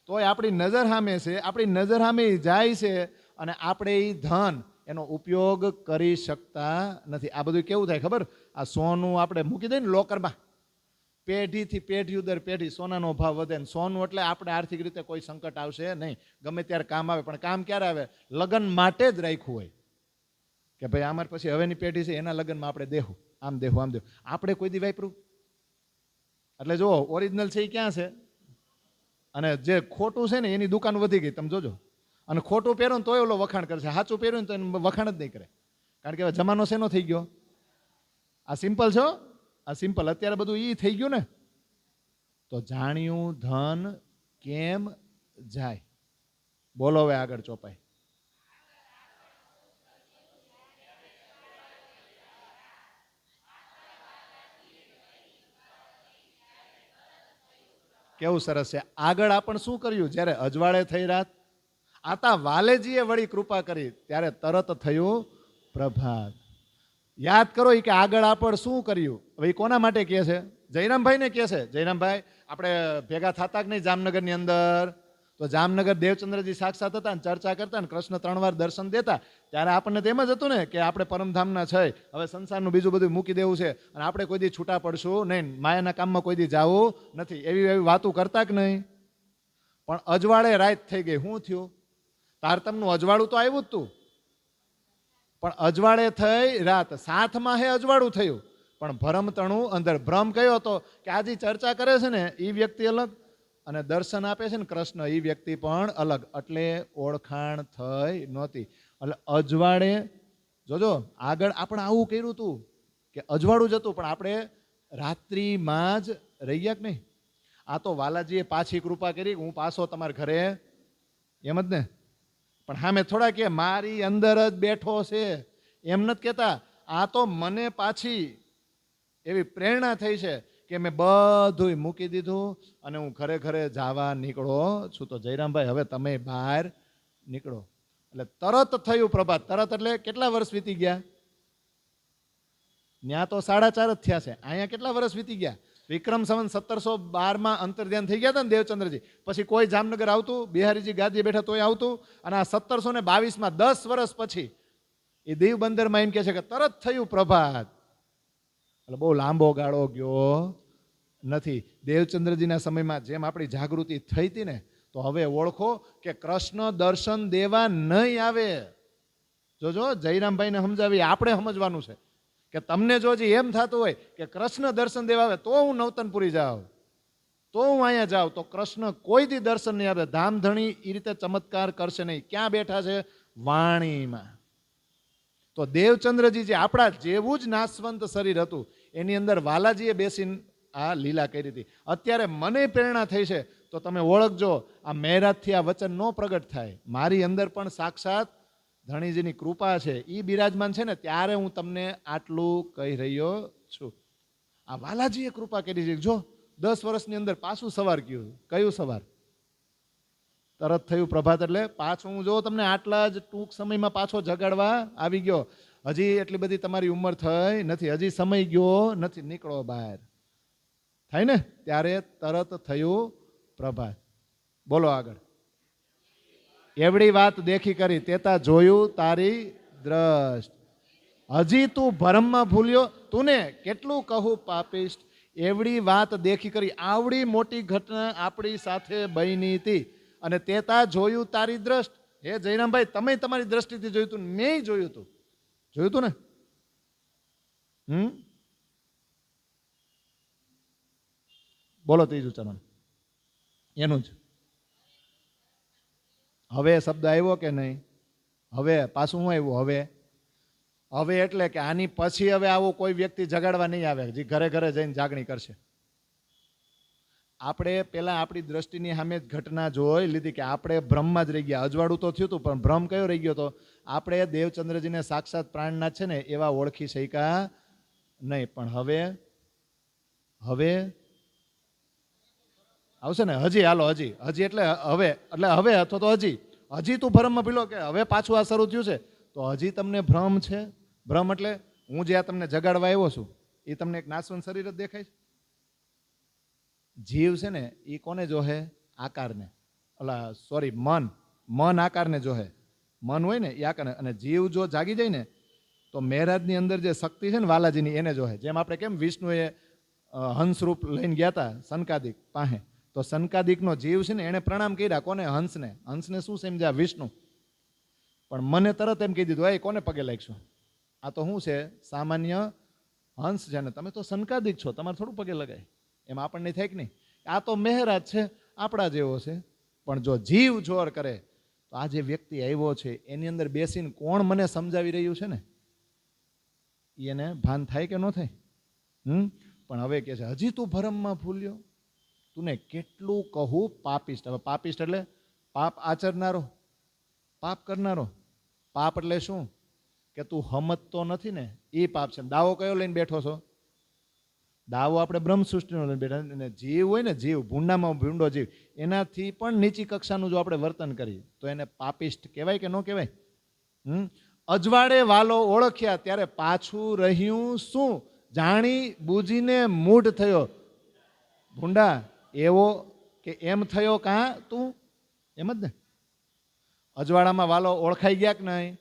તોય આપણી નજર સામે છે, આપણી નજર સામે જાય છે, અને આપણે એ ધન એનો ઉપયોગ કરી શકતા નથી. આ બધું કેવું થાય ખબર? આ સોનું આપણે મૂકી દઈએ ને લોકરમાં, પેઢીથી પેઢી દર પેઢી સોનાનો ભાવ વધે ને. સોનું એટલે આપણે આર્થિક રીતે કોઈ સંકટ આવશે નહીં, ગમે ત્યારે કામ આવે. પણ કામ ક્યારે આવે? લગ્ન માટે જ રાખ્યું હોય કે ભાઈ અમારે પછી હવેની પેઢી છે એના લગ્નમાં આપણે દેવું, આમ દેવું, આમ દેવું. આપણે કોઈ દી વાપરું? એટલે જુઓ, ઓરિજિનલ છે એ ક્યાં છે? અને જે ખોટું છે ને એની દુકાન વધી ગઈ, તમે જોજો. અને ખોટું પહેરો ને તોય ઓલો વખાણ કરશે, સાચું પહેર્યું ને તો એને વખાણ જ નહીં કરે. કારણ કે હવે જમાનો શેનો થઈ ગયો? આ સિમ્પલ છો, આ સિમ્પલ. અત્યારે બધું ઈ થઈ ગયું ને. તો જાણ્યું ધન કેમ જાય? બોલો હવે આગળ ચોપાઈ. કેવું સરસ છે. આગળ આપણે શું કર્યું? જ્યારે અજવાળે થઈ રાત, આતા વાલેજીએ વળી કૃપા કરી, ત્યારે તરત થયું પ્રભાત. યાદ કરો કે આગળ આપણે શું કર્યું. હવે કોના માટે કહે છે? જયરામભાઈને કહે છે. જયરામભાઈ આપણે ભેગા થતા કે નહીં જામનગરની અંદર? તો જામનગર દેવચંદ્રજી સાક્ષાત હતા ને ચર્ચા કરતા ને કૃષ્ણ 3 વાર દર્શન દેતા. ત્યારે આપણને તેમ જ હતું ને કે આપણે પરમધામના છે, હવે સંસારનું બીજું બધું મૂકી દેવું છે અને આપણે કોઈ દી છૂટા પડશું નહીં, માયાના કામમાં કોઈ દી જવું નથી, એવી એવી વાતો કરતા કે નહીં? પણ અજવાળે રાત થઈ ગઈ. શું થયું? તારતમનું અજવાળું તો આવ્યું જ તું, પણ અજવાળે થઈ રાત. સાથમાં હે અજવાળું થયું, પણ ભરમતણું અંદર. ભ્રમ કયો હતો? કે આજે ચર્ચા કરે છે ને એ વ્યક્તિ અલગ, અને દર્શન આપે છે ને કૃષ્ણ એ વ્યક્તિ પણ અલગ. એટલે ઓળખાણ થઈ નહોતી. એટલે અજવાળે જોજો આગળ આપણે આવું કર્યું હતું કે અજવાળું જ હતું, પણ આપણે રાત્રિમાં જ રહી ગયા કે નહીં? આ તો વાલાજીએ પાછી કૃપા કરી, હું પાછો તમારા ઘરે, એમ જ ને. પણ સામે થોડા કે મારી અંદર જ બેઠો છે, એમ નથી કહેતા. આ તો મને પાછી એવી પ્રેરણા થઈ છે કે મેં બધું મૂકી દીધું અને હું ઘરે ઘરે જવા નીકળો છું. તો જયરામભાઈ હવે તમે બહાર નીકળો. એટલે તરત થયું પ્રભાત. તરત એટલે કેટલા વર્ષ વીતી ગયા? ત્યાં તો 4.5 જ થયા છે. અહીંયા કેટલા વર્ષ વીતી ગયા? વિક્રમ સંવત 1712 અંતર્ધ્યાન થઈ ગયા હતા ને દેવચંદ્રજી. પછી કોઈ જામનગર આવતું, બિહારીજી ગાદીએ બેઠા તોય આવતું, અને આ 1722 10 વર્ષ પછી એ દીવ બંદરમાં એમ કહે છે કે તરત થયું પ્રભાત. એટલે બહુ લાંબો ગાળો ગયો નથી. દેવચંદ્રજીના સમયમાં જેમ આપણી જાગૃતિ થઈ હતી ને, તો હવે ઓળખો કે કૃષ્ણ દર્શન દેવા નહીં આવે. જોજો જયરામભાઈને સમજાવી, આપણે સમજવાનું છે કે તમને જો હજી એમ થતું હોય કે કૃષ્ણ દર્શન દેવા આવે તો હું નવતનપુરી જાઉં, તો હું અહીંયા જાઉં, તો કૃષ્ણ કોઈ દી દર્શન નહીં આવે. ધામધણી એ રીતે ચમત્કાર કરશે નહીં. ક્યાં બેઠા છે? વાણીમાં. તો દેવચંદ્રજી જે આપણા જેવું જ નાશવંત શરીર હતું, એની અંદર વાલાજીએ બેસીને આ લીલા કરી હતી. અત્યારે મને પ્રેરણા થઈ છે તો તમે ઓળખજો, આ મહેરાજથી આ વચન નો પ્રગટ થાય. મારી અંદર પણ સાક્ષાત ધણીજીની કૃપા છે, એ બિરાજમાન છે ને, ત્યારે હું તમને આટલું કહી રહ્યો છું. આ વાલાજીએ કૃપા કરી છે. જો 10 વર્ષની અંદર પાછું સવાર કયું. કયું સવાર? તરત થયું પ્રભાત. એટલે પાછું હું જો તમને આટલા જ ટૂંક સમયમાં પાછો જગાડવા આવી ગયો. હજી એટલી બધી તમારી ઉંમર થઈ નથી, હજી સમય ગયો નથી, નીકળો બહાર. થાય ને ત્યારે તરત થયું પ્રભાત. બોલો આગળ. એવડી વાત દેખી કરી તેતા જોયું તારી દ્રષ્ટ. હજી તું ભરમમાં ભૂલ્યો, તુને કેટલું કહું પાપિષ્ટ. એવડી વાત દેખી કરી. આવડી મોટી ઘટના આપણી સાથે બની હતી અને તેતા જોયું તારી દ્રષ્ટ. હે જયરામભાઈ, તમે તમારી દ્રષ્ટિથી જોયું તું, મેં જોયું તું. જોયું તું ને? બોલો ત્રીજું ચરણ એનું જ. હવે શબ્દ આવ્યો કે નહીં? હવે પાછું શું આવ્યું? હવે. હવે એટલે કે આની પછી હવે આવો કોઈ વ્યક્તિ જગાડવા નહીં આવે જે ઘરે ઘરે જઈને જાગણી કરશે. આપણે પેલા આપણી દ્રષ્ટિની સામે જ ઘટના જોઈ લીધી કે આપણે ભ્રમમાં જ રહી ગયા. અજવાળું તો થયું હતું, પણ ભ્રમ કયો રહી ગયો હતો? આપણે દેવચંદ્રજીને સાક્ષાત પ્રાણનાથ છે ને એવા ઓળખી શક્યા નહીં. પણ હવે આવશે ને? હજી હાલો, હજી એટલે હવે અથવા તો હજી તું ભ્રમમાં પીલો કે હવે પાછું આ શરૂ થયું છે, તો હજી તમને ભ્રમ છે. ભ્રમ એટલે હું જે આ તમને જગાડવા આવ્યો છું એ તમને એક નાશવંત શરીર જ દેખાય છે. જીવ છે ને એ કોને જોહે? આકારને. મન આકારને જોહે. મન હોય ને એ આકારને. અને જીવ જો જાગી જાય ને તો મહેરાજની અંદર જે શક્તિ છે ને વાલાજીની, એને જોહે. જેમ આપણે કેમ વિષ્ણુએ હંસરૂપ લઈને ગયા હતા સનકાદિક પાસે, તો સનકાદિકનો જીવ છે ને એને પ્રણામ કર્યા. કોને? હંસને. હંસને શું સમજ્યા? વિષ્ણુ. પણ મને તરત એમ કહી દીધું, એ કોને પગે લાગશો? આ તો શું છે? સામાન્ય હંસ છે ને તમે તો સનકાદિક છો, તમારે થોડું પગે લગાય. એમ આપણને થાય કે નહીં? આ તો મહેરાજ છે, આપણા જેવો છે. પણ જો જીવ જોર કરે તો આ જે વ્યક્તિ આવ્યો છે એની અંદર બેસીને કોણ મને સમજાવી રહ્યું છે ને, એને ભાન થાય કે ન થાય? પણ હવે કે છે હજી તું ભરમમાં ભૂલ્યો, તુને કેટલું કહું પાપિષ્ટ. હવે પાપિષ્ટ એટલે પાપ આચરનારો, પાપ કરનારો. પાપ એટલે શું? કે તું સમજતો નથી ને એ પાપ છે. દાવો કયો લઈને બેઠો છો? દાવો આપણે બ્રહ્મ સૃષ્ટિનો લઈને બેઠા. અને જીવ હોય ને, જીવ ભૂંડામાં ભૂંડો જીવ, એનાથી પણ નીચી કક્ષાનું જો આપણે વર્તન કરીએ તો એને પાપિષ્ટ કહેવાય કે ન કહેવાય? અજવાળે વાલો ઓળખ્યા ત્યારે પાછું રહ્યું શું? જાણી બૂજીને મૂઢ થયો. ભૂંડા એવો કે એમ થયો કાં તું? એમ જ ને. અજવાળામાં વાલો ઓળખાઈ ગયા કે નહીં?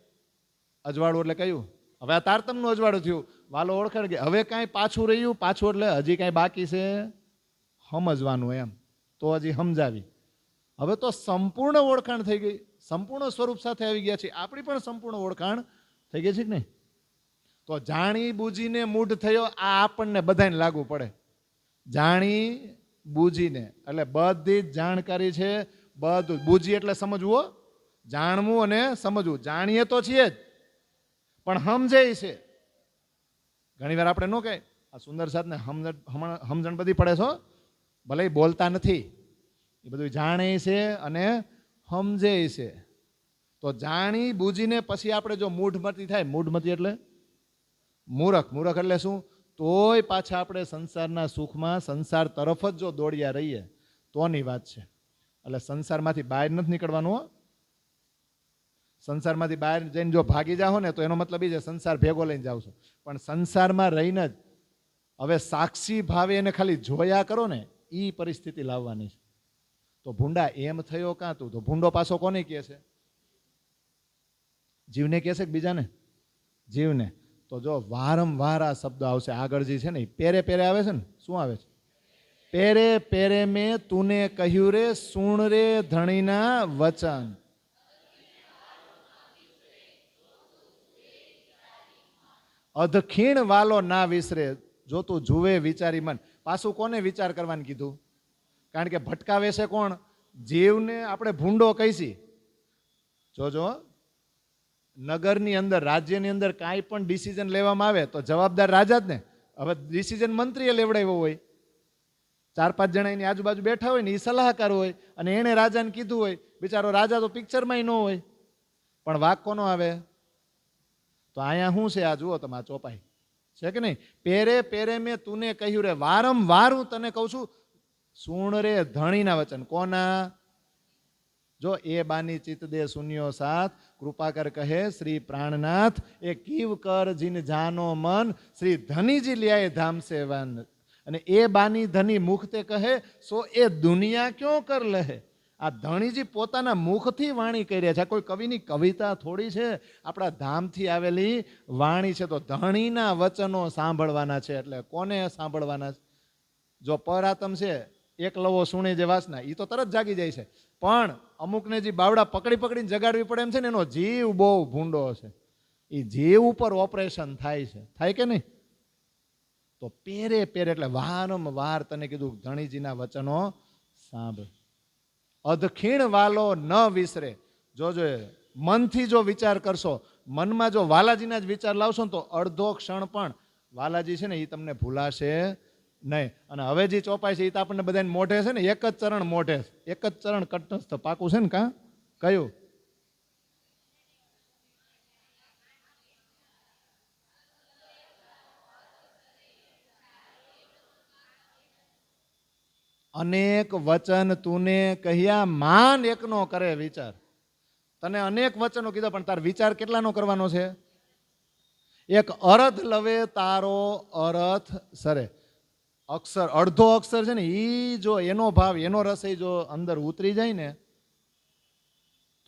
અજવાળું એટલે કયું? હવે આ તારતમનું અજવાળું થયું, વાલો ઓળખાઈ ગયા. હવે કાંઈ પાછું રહ્યું? પાછું એટલે હજી કાંઈ બાકી છે સમજવાનું. એમ તો હજી સમજાવી. હવે તો સંપૂર્ણ ઓળખાણ થઈ ગઈ, સંપૂર્ણ સ્વરૂપ સાથે આવી ગયા છે. આપણી પણ સંપૂર્ણ ઓળખાણ થઈ ગઈ છે કે નહીં? તો જાણી બૂજીને મૂઢ થયો, આ આપણને બધાને લાગુ પડે. જાણી બૂજીને એટલે બધી જ જાણકારી છે. બધું બૂજી એટલે સમજવું, જાણવું અને સમજવું. જાણીએ તો છીએ જ, પણ સમજે છે. ઘણી વાર આપણે ન કહે આ સુંદર સાથને સમજણ બધી પડે છો, ભલે બોલતા નથી, એ બધું જાણે છે અને સમજે છે. તો જાણી બૂજીને પછી આપણે જો મૂઢમતી થાય, મૂઢમતી એટલે મૂરખ. મૂરખ એટલે શું? તોય પાછા આપણે સંસારના સુખમાં સંસાર તરફ જ જો દોડ્યા રહીએ તોની વાત છે. એટલે સંસારમાંથી બહાર નથી નીકળવાનું. સંસારમાંથી બહાર જઈને જો ભાગી જાઓ ને તો એનો મતલબ એ છે સંસાર ભેગો લઈને જાઓ છો. પણ સંસારમાં રહીને જ હવે સાક્ષી ભાવે એને ખાલી જોયા કરો ને, એ પરિસ્થિતિ લાવવાની છે. તો ભૂંડા એમ થયો કાં તું? તો ભૂંડો પાછો કોને કહે છે? જીવને કહે છે કે બીજાને? જીવને. તો જો વારંવાર આ શબ્દ આવશે આગળ જે છે ને, પેરે પેરે આવે છે ને. શું આવે છે? પેરે પેરે મેં તુને કહ્યું રે, સુણ રે ધણીના વચન. અધખીણ વાલો ના વિસરે, જો તું જુએ વિચારી મન. પાછું કોને વિચાર કરવાનું કીધું? કારણ કે ભટકાવે છે કોણ? જીવને આપણે ભૂંડો કહીશી. જોજો, નગરની અંદર, રાજ્યની અંદર કાંઈ પણ ડિસિઝન લેવામાં આવે તો જવાબદાર રાજા જ ને. હવે ડિસિઝન મંત્રીએ લેવડાવ્યો હોય, 4-5 જણા એની આજુબાજુ બેઠા હોય ને, એ સલાહકાર હોય, અને એણે રાજાને કીધું હોય. બિચારો રાજા તો પિક્ચરમાં ન હોય, પણ વાક કોનો આવે? તો અહીંયા શું છે? આ જુઓ તમે, આ ચોપાઈ છે કે નહીં? પેરે પેરે મેં તુને કહ્યું રે, વારંવાર હું તને કહું છું, સુણ રે ધણીના વચન. કોના? જો એ બાની ચિત્ત દે શૂન્યો સાથ, કૃપાકર કહે શ્રી પ્રાણનાથ, એ કીવ કર જીન જાનો મન, શ્રી ધનીજી લ્યાય ધામ સેવન. અને એ બાની ધની મુખતે કહે, સો એ દુનિયા ક્યો કર લહે. આ ધણીજી પોતાના મુખથી વાણી કરી રહ્યા છે. કોઈ કવિની કવિતા થોડી છે, આપણા ધામથી આવેલી વાણી છે. તો ધણીના વચનો સાંભળવાના છે. એટલે કોને સાંભળવાના છે? જો પરાતમ છે, એકલવો સુણે જે વાસના, એ તો તરત જાગી જાય છે. પણ અમુકને જે બાવડા પકડી પકડીને જગાડવી પડે એમ છે ને, એનો જીવ બહુ ભૂંડો છે. એ જીવ ઉપર ઓપરેશન થાય છે. થાય કે નહીં? તો પેરે પેરે એટલે વારંવાર તને કીધું, ધણીજીના વચનો સાંભળ. અધખીણ વાલો ન વિસરે. જોજો, મનથી જો વિચાર કરશો, મનમાં જો વાલાજીના જ વિચાર લાવશો ને, તો અડધો ક્ષણ પણ વાલાજી છે ને એ તમને ભૂલાશે નહીં. અને હવે જે ચોપાઈ છે એ તો આપણને બધાને મોઢે છે ને, એક જ ચરણ મોઢે, એક જ ચરણ કટસ્થ પાકું છે ને. કાં કયું? અનેક વચન તુને કહ્યા, માન એકનો કરે વિચાર. તને અનેક વચનો કીધા, પણ તાર વિચાર કેટલાનો કરવાનો છે? એક અરથ લવે તારો અરથ સરે. અક્ષર, અડધો અક્ષર છે ને, એ જો એનો ભાવ, એનો રસ જો અંદર ઉતરી જાય ને,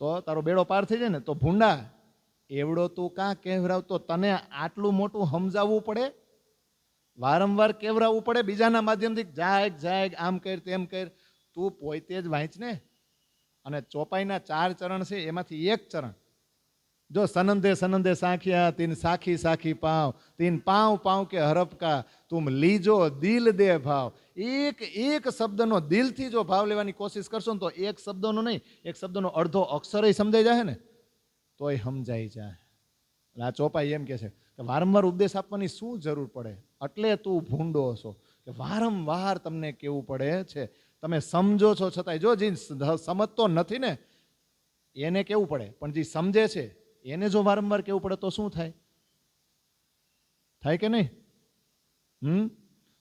તો તારો બેડો પાર થઈ જાય ને. તો ભૂંડા, એવડો તું કાં કહેવરાવતો? તને આટલું મોટું સમજાવવું પડે? વારંવાર કેવરાવવું પડે બીજાના માધ્યમથી? જાગ જાગ, આમ કર તેમ કર. તું પોતે જ વાંચ ને. અને ચોપાઈના 4 ચરણ છે, એમાંથી એક ચરણ જો, સનંદે સનંદે સાખિયા, તીન સાખી સાખી પાવ, તીન પાવ પાવ કે હરપકા, તુમ લીજો દિલ દે ભાવ. એક એક શબ્દનો દિલથી જો ભાવ લેવાની કોશિશ કરશો ને, તો એક શબ્દનો નહીં, એક શબ્દનો અડધો અક્ષર સમજાઈ જાય ને, તોય સમજાઈ જાય. આ ચોપાઈ એમ કે છે કે વારંવાર ઉપદેશ આપવાની શું જરૂર પડે? એટલે તું ભૂંડો છો કે વારંવાર તમને કેવું પડે છે. તમે સમજો છો છતાંય, જો જે સમજતો નથી ને એને કેવું પડે, પણ જે સમજે છે એને જો વારંવાર કેવું પડે તો શું થાય? થાય કે નહીં?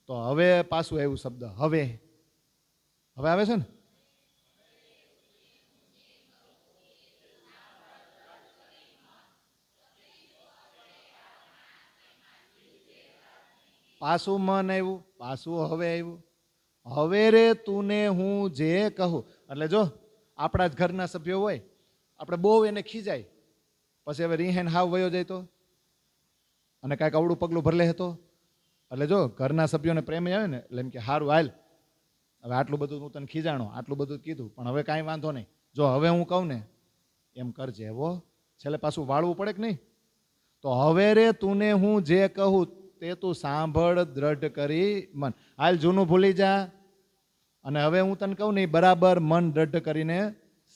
તો હવે પાછું આવ્યું શબ્દ હવે. હવે આવે છે ને? પાછું મન આવ્યું, પાછું હવે આવ્યું. હવે રે તુને હું જે કહું. એટલે જો આપણા જ ઘરના સભ્યો હોય, આપણે બહુ એને ખીજાય, પછી હવે રીહેન હાવ વયો જાય તો, અને કાંઈક અવળું પગલું ભરલે હતો, એટલે જો ઘરના સભ્યોને પ્રેમ આવે ને, એટલે એમ કે હારું હાલ, હવે આટલું બધું હું તને ખીજાણો, આટલું બધું કીધું, પણ હવે કાંઈ વાંધો નહીં, જો હવે હું કહું ને એમ કરજે. એવો છેલ્લે પાછું વાળવું પડે કે નહીં? તો હવે રે તુને હું જે કહું તે તું સાંભળ દ્રઢ કરી મન. હાલ જૂનું ભૂલી જા, અને હવે હું તને કહું ને બરાબર મન દ્રઢ કરીને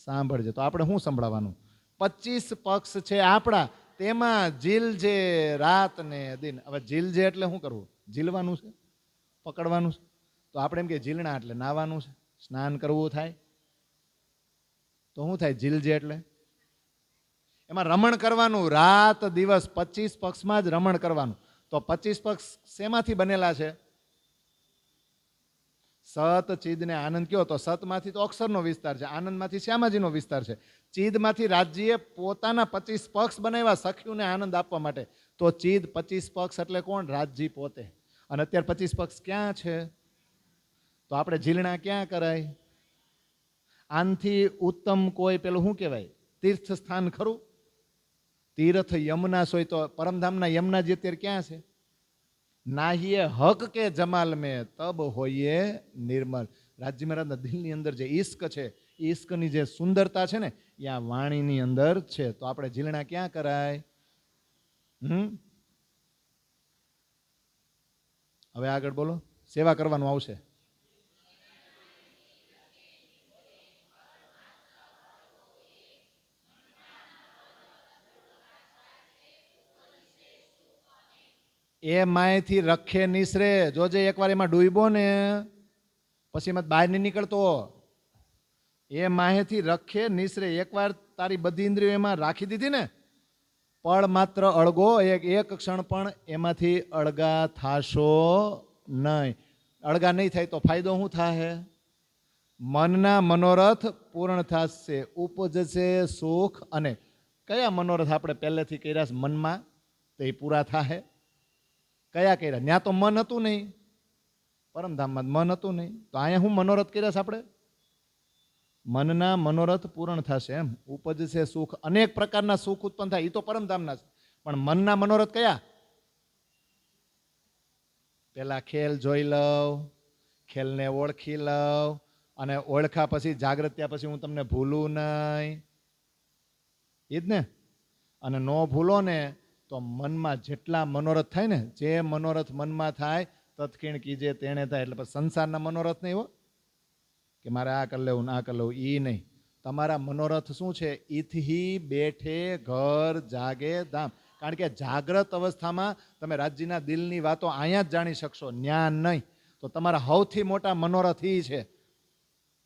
સાંભળજે. તો આપણે શું સંભળાવવાનું? 25 પક્ષ છે આપણા, તેમાં જીલજે રાત ને દિન. હવે જીલજે એટલે શું કરવું? ઝીલવાનું છે, પકડવાનું છે. તો આપણે એમ કે ઝીલણા એટલે નાવાનું છે, સ્નાન કરવું થાય. તો શું થાય જીલજે એટલે? એમાં રમણ કરવાનું, રાત દિવસ 25 પક્ષમાં જ રમણ કરવાનું. તો 25 પક્ષ શેમાંથી બનેલા છે? સત ચિદ ને આનંદ કયો તો સતમાંથી તો અક્ષરનો વિસ્તાર છે, આનંદમાંથી શ્યામાજીનો વિસ્તાર છે. ચિદમાંથી રાજજીએ પોતાના 25 પક્ષ બનાવ્યા સખીઓને આનંદ આપવા માટે. તો ચિદ 25 પક્ષ એટલે કોણ? રાજજી પોતે. અને અત્યારે 25 પક્ષ ક્યાં છે? તો આપણે ઝીલણા ક્યાં કરાય? આનથી ઉત્તમ કોઈ પેલું શું કહેવાય તીર્થ સ્થાન ખરું? તીર્થ યમુના સોય તો પરમધામના યમુનાજી અત્યારે ક્યાં છે? નાહીએ હક કે જમાલ મેં તબ હોઈએ નિર્મલ. રાજજી મહારાજના દિલની અંદર જે ઈશ્ક છે, ઈશ્કની જે સુંદરતા છે ને એ આ વાણીની અંદર છે. તો આપણે ઝીલણા ક્યાં કરાય? હવે આગળ બોલો. સેવા કરવાનું આવશે. એ માયથી રખે નિસરે. જોજે એકવાર એમાં ડૂબો ને પછી એમાં બહાર નહીં નીકળતો. એ માહેથી રખે નિસરે. એકવાર તારી બધી ઇન્દ્રિયો એમાં રાખી દીધી ને, પળ માત્ર અળગો, એક ક્ષણ પણ એમાંથી અળગા થાશો નહીં. અળગા નહીં થાય તો ફાયદો શું થાય? મનના મનોરથ પૂર્ણ થશે, ઉપજશે સુખ. અને કયા મનોરથ આપણે પહેલેથી કર્યા છે મનમાં તો એ પૂરા થાય? કયા કર્યા? ત્યાં તો મન હતું નહીં, પરમધામમાં મન હતું નહીં. તો અહીંયા હું મનોરથ કર્યા છે આપણે? મનના મનોરથ પૂર્ણ થશે, એમ ઉપજશે સુખ. અનેક પ્રકારના સુખ ઉત્પન્ન થાય, એ તો પરમધામના છે. પણ મનના મનોરથ કયા? પેલા ખેલ જોઈ લઉં, ખેલને ઓળખી લઉં, અને ઓળખા પછી જાગૃત થયા પછી હું તમને ભૂલું નહીં, એ જ ને. અને ન ભૂલો ને તો મનમાં જેટલા મનોરથ થાય ને, જે મનોરથ મનમાં થાય તત્ક્ષણ કીજે તેણે થાય. એટલે સંસારના મનોરથ નહીં હો કે મારે આ કરી લેવું આ કરી લેવું, એ નહીં. તમારા મનોરથ શું છે? ઈથી બેઠે ઘર જાગે ધામ. કારણ કે જાગ્રત અવસ્થામાં તમે રાજજીના દિલની વાતો અહીંયા જ જાણી શકશો, જ્ઞાન નહીં. તો તમારા સૌથી મોટા મનોરથ એ છે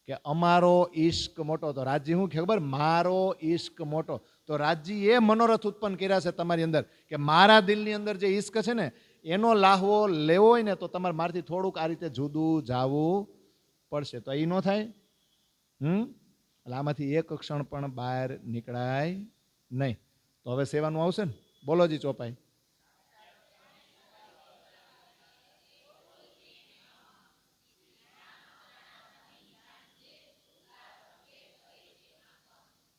કે અમારો ઈશ્ક મોટો. તો રાજજી શું ખબર? મારો ઈશ્ક મોટો. તો રાજજી એ મનોરથ ઉત્પન્ન કર્યા છે તમારી અંદર કે મારા દિલની અંદર જે ઈશ્ક છે ને એનો લાહવો લેવો હોય ને તો તમારે મારથી થોડુંક આ રીતે જુદું જાવું પડશે. તો એ ન થાય. એટલે આમાંથી એક ક્ષણ પણ બહાર નીકળાય નહીં. તો હવે સેવાનું આવશે ને? બોલો જી ચોપાઈ.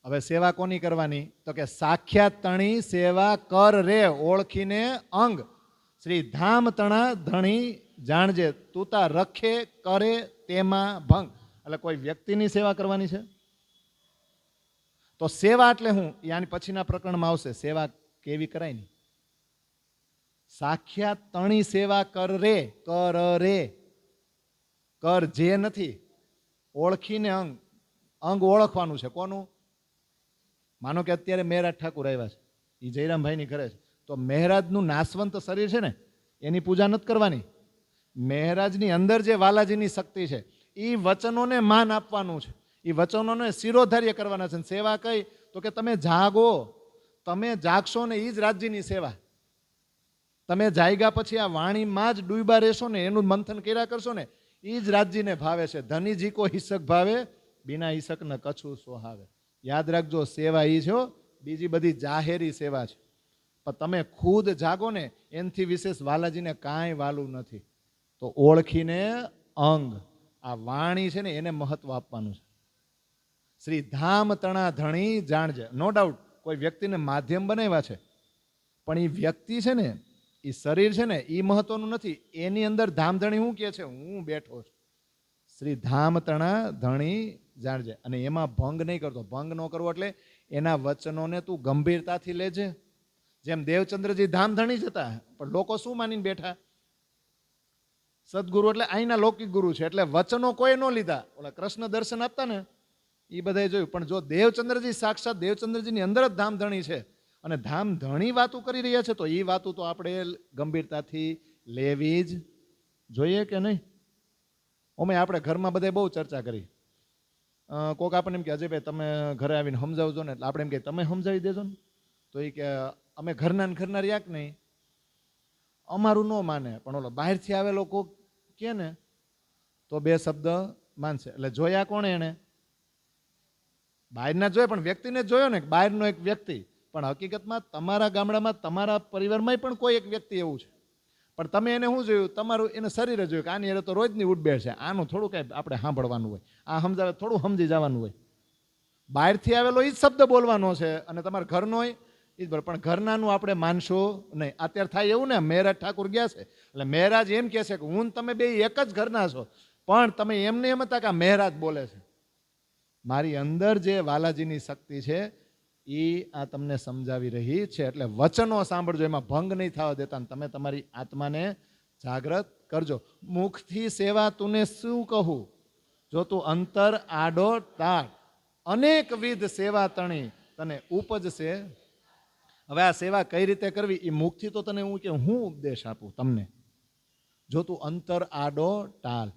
હવે સેવા કોની કરવાની? તો કે સાક્ષાત તણી સેવા કર રે ઓળખીને અંગ. શ્રી ધામ તણા ધણી જાણજે તુતા રખે કરે તેમાં ભંગ. એટલે કોઈ વ્યક્તિની સેવા કરવાની છે? તો સેવા એટલે હું? યાની પછીના પ્રકરણમાં આવશે સેવા કેવી કરાય ને. સાક્ષાત તણી સેવા કર રે, કર રે, કર જે નથી, ઓળખીને અંગ. અંગ ઓળખવાનું છે. કોનું? માનો કે અત્યારે મહેરાજ ઠાકુર આવ્યા છે, એ જયરામભાઈની ઘરે છે. તો મહેરાજનું નાશવંત શરીર છે ને એની પૂજા નથી કરવાની. મહેરાજની અંદર જે વાલાજીની શક્તિ છે એ વચનોને માન આપવાનું છે, એ વચનોને શિરોધાર્ય કરવાના છે. સેવા કઈ? તો કે તમે જાગો, તમે જાગશો ને એ જ રાજ્યની સેવા. તમે જાગ્યા પછી આ વાણીમાં જ ડૂબા રહેશો ને, એનું મંથન કર્યા કરશો ને, એ જ રાજ્યને ભાવે છે. ધનીજી કો હિસક ભાવે, બિના હિસક ન કછું સોહાવે. યાદ રાખજો, સેવા એ છે, બીજી બધી જાહેરી સેવા છે. પણ તમે ખુદ જાગો ને એનાથી વિશેષ વાલાજીને કાંઈ વાલું નથી. તો ઓળખીને અંગ, આ વાણી છે ને એને મહત્વ આપવાનું છે. શ્રી ધામ તણા ધણી જાણજે. નો ડાઉટ કોઈ વ્યક્તિને માધ્યમ બનાવ્યા છે, પણ એ વ્યક્તિ છે ને, એ શરીર છે ને એ મહત્વનું નથી. એની અંદર ધામધણી શું કહે છે? હું બેઠો છું. શ્રી ધામ તણા ધણી જાણજે. અને એમાં ભંગ નહીં કરતો. ભંગ ન કરવો એટલે એના વચનોને તું ગંભીરતાથી લેજે. જેમ દેવચંદ્રજી ધામધણી જ હતા, પણ લોકો શું માનીને બેઠા? સદગુરુ એટલે અહીંના લૌકિક ગુરુ છે, એટલે વચનો કોઈ ન લીધા. ઓલા કૃષ્ણ દર્શન આપતા ને એ બધાએ જોયું. પણ જો દેવચંદ્રજી સાક્ષાત દેવચંદ્રજીની અંદર જ ધામધણી છે અને ધામધણી વાતો કરી રહ્યા છે, તો એ વાતો તો આપણે ગંભીરતાથી લેવી જ જોઈએ કે નહીં? અમે આપણે ઘરમાં બધા બહુ ચર્ચા કરી. કોક આપણને એમ કે અજયભાઈ તમે ઘરે આવીને સમજાવજો ને, એટલે આપણે એમ કે તમે સમજાવી દેજો ને. તો એ કે અમે ઘરના રહ્યા કે નહીં, અમારું ન માને, પણ ઓલો બહારથી આવેલો કોક કે ને તો તો બે શબ્દ માનશે. એટલે જોયા કોણે એને? બહારના જોયા, પણ વ્યક્તિને જ જોયો ને, બહારનો એક વ્યક્તિ. પણ હકીકતમાં તમારા ગામડામાં તમારા પરિવારમાં પણ કોઈ એક વ્યક્તિ એવું છે, પણ તમે એને શું જોયું? તમારું એને શરીર જોયું કે આની અરે તો રોજની ઉઠબેર છે, આનું થોડું કાંઈ આપણે સાંભળવાનું હોય, આ સમજાવે થોડું સમજી જવાનું હોય. બહારથી આવેલો એ જ શબ્દ બોલવાનો છે અને તમારા ઘરનો એ જ બોલ, પણ ઘરનાનું આપણે માનશો નહીં. અત્યારે થાય એવું ને, મહેરાજ ઠાકુર ગયા છે એટલે મહેરાજ એમ કહે છે કે હું તમે બે એક જ ઘરના છો, પણ તમે એમને એમ હતા કે આ મહેરાજ બોલે છે. મારી અંદર જે વાલાજીની શક્તિ છે એ આ તમને સમજાવી રહી છે. એટલે વચનો સાંભળજો, એમાં ભંગ નહીં થવા દેતા. તમે તમારી આત્માને જાગૃત કરજો. મુખથી સેવા તુને શું કહું, જો તું અંતર આડો તાળ, અનેકવિધ સેવા તણી તને ઉપજશે. હવે આ સેવા કઈ રીતે કરવી એ મુખથી તો તને હું ઉપદેશ આપું તમને. જો તું અંતર આડો ટાલ,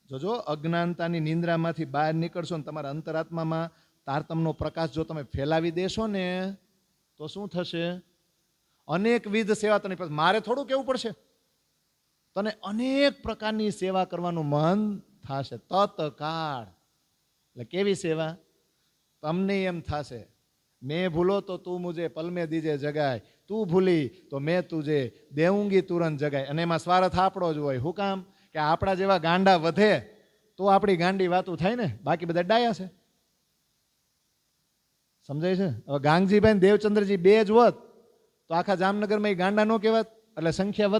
જોજો અજ્ઞાનતાની નિંદ્રામાંથી બહાર નીકળશો ને તમારા અંતરાત્મામાં તારતમનો પ્રકાશ જો તમે ફેલાવી દેશો ને તો શું થશે? અનેકવિધ સેવા તને, મારે થોડું કેવું પડશે, તને અનેક પ્રકારની સેવા કરવાનું મન થશે. તત્કાળ એટલે કેવી સેવા? તમને એમ થશે મેં ભૂલો તો તું મુજે પલ મેં દીજે જગાય, તું ભૂલી તો મેં તુજે દેવુંગી તુરંત જગાય. અને એમાં સ્વાર્થ આપણો જ હોય. શું કામ? કે આપણા જેવા ગાંડા વધે તો આપણી ગાંડી વાતું થાય ને, બાકી બધા ડાયા છે. સમજાય છે? હવે ગાંગજીભાઈ દેવચંદ્રજી બે જ હોત તો આખા જામનગરમાં એ ગાંડા નો કહેવાત. એટલે સંખ્યા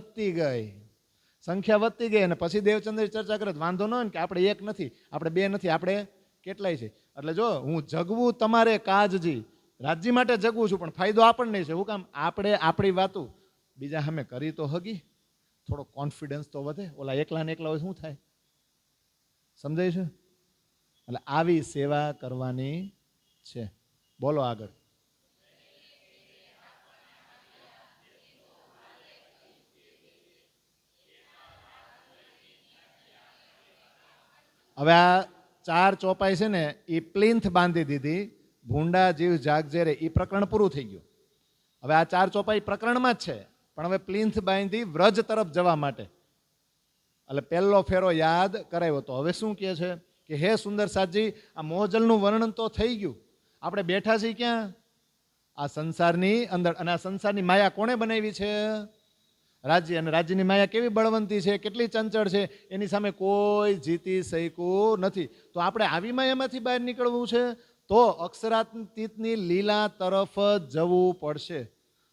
વધતી ગઈ અને પછી દેવચંદ્ર ચર્ચા કરે વાંધો ન હોય ને કે આપણે એક નથી, આપણે બે નથી, આપણે કેટલાય છે. એટલે જો હું જગવું તમારે કાજજી, રાજ્ય માટે જગવું છું, પણ ફાયદો આપણને છે. શું કામ? આપણે આપણી વાતું બીજા સામે કરી તો હગી, થોડો કોન્ફિડન્સ તો વધે. ઓલા એકલા ને એકલા હોય શું થાય? સમજાય છે? એટલે આવી સેવા કરવાની છે. બોલો આગળ. હવે આ ચાર ચોપાઈ છે ને એ પ્લિન્થ બાંધી દીધી, ભૂંડા જીવ જાગજે રે, એ પ્રકરણ પૂરું થઈ ગયું. હવે આ ચાર ચોપાઈ પ્રકરણમાં જ છે, પણ હવે પ્લિન્થ બાંધી વ્રજ તરફ જવા માટે. એટલે પહેલો ફેરો યાદ કરાવ્યો. તો હવે શું કહે છે કે હે સુંદર સાજી, આ મોહજલનું વર્ણન તો થઈ ગયું, આપણે બેઠા છીએ ક્યાં? આ સંસારની અંદર. અને આ સંસારની માયા કોણે બનાવી છે? રાજ્ય. અને રાજ્યની માયા કેવી બળવંતી છે, કેટલી ચંચળ છે, એની સામે કોઈ જીતી શક્યું નથી. તો આપણે આવી માયામાંથી બહાર નીકળવું છે તો અક્ષરાતીતની લીલા તરફ જવું પડશે.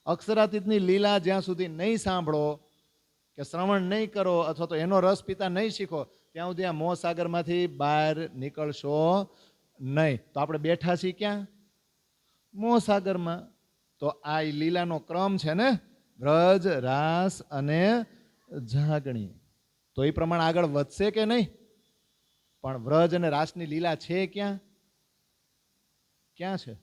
અક્ષરાતીતની લીલા જ્યાં સુધી નહીં સાંભળો કે શ્રવણ નહીં કરો અથવા તો એનો રસ પીતા નહીં શીખો ત્યાં સુધી આ મોહ સાગરમાંથી બહાર નીકળશો નહીં. તો આપણે બેઠા છીએ ક્યાં? મોહ સાગરમાં. તો આ લીલાનો ક્રમ છે ને, વ્રજ, રાસ અને જાગણી. તો એ પ્રમાણે આગળ વધશે કે નહીં? પણ વ્રજ અને રાસની લીલા છે ક્યાં? ક્યાં છે?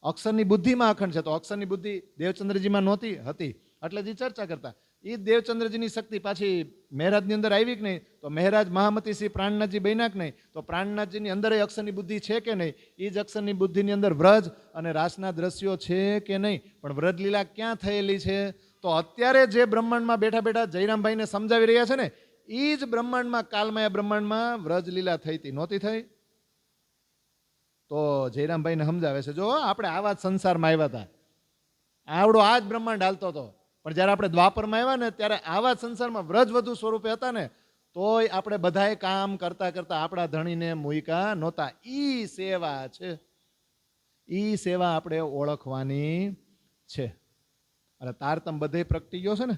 અક્ષરની બુદ્ધિમાં અખંડ છે. તો અક્ષરની બુદ્ધિ દેવચંદ્રજીમાં નહોતી, હતી. એટલે જે ચર્ચા કરતા એ દેવચંદ્રજીની શક્તિ પાછી મહેરાજની અંદર આવી કે નહીં? તો મહેરાજ મહામતી શ્રી પ્રાણનાથજી બન્યા કે નહીં? તો પ્રાણનાથજીની અંદર એ અક્ષરની બુદ્ધિ છે કે નહીં? એ જ અક્ષરની બુદ્ધિની અંદર વ્રજ અને રાસના દ્રશ્યો છે કે નહીં? પણ વ્રજ લીલા ક્યાં થયેલી છે? તો અત્યારે જે બ્રહ્માંડમાં બેઠા બેઠા જયરામભાઈને સમજાવી રહ્યા છે ને, એ જ બ્રહ્માંડમાં, કાલમય બ્રહ્માંડમાં વ્રજ લીલા થઈ હતી, નહોતી થઈ? તો જયરામભાઈને સમજાવે છે, જો આપણે આવા જ સંસારમાં આવ્યા હતા, આવડો આ જ બ્રહ્માંડ હાલતો હતો, પણ જ્યારે આપણે દ્વાપરમાં આવ્યા ને ત્યારે આવા જ સંસારમાં વ્રજવધુ સ્વરૂપે હતા ને, તોય આપણે બધાએ કામ કરતા કરતા આપણા ધણીને મૂયકા નહોતા. ઈ સેવા છે, ઈ સેવા આપણે ઓળખવાની છે. એટલે તારતમ બધે પ્રગટી ગયો છે ને.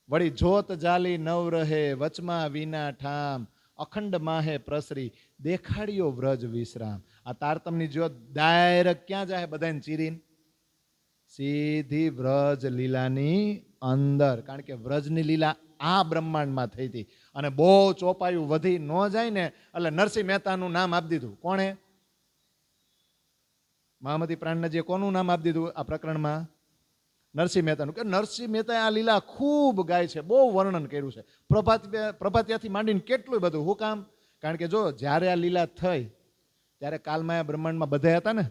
વળી જોત જાલી નવ રહે, વચમાં વિના ઠામ, અખંડ માહે પ્રસરી, દેખાડ્યો વ્રજ વિશ્રામ. આ તારતમની જ્યોત ડાયરેક્ટ ક્યાં જાય? બધાને ચીરીને સીધી વ્રજ લીલાની અંદર. કારણ કે વ્રજની લીલા આ બ્રહ્માંડમાં થઈ હતી અને બહુ ચોપાયું વધી ન જાય ને એટલે નરસિંહ મહેતાનું નામ આપી દીધું. કોણે? મહામતી પ્રાણનાથજીએ કોનું નામ આપી દીધું આ પ્રકરણમાં? નરસિંહ મહેતાનું. કે નરસિંહ મહેતાએ આ લીલા ખૂબ ગાય છે, બહુ વર્ણન કર્યું છે. પ્રભાતિયાથી માંડીને કેટલું બધું. શું કામ? કારણ કે જો જ્યારે આ લીલા થઈ ત્યારે કાલમાયા બ્રહ્માંડમાં બધા હતા ને,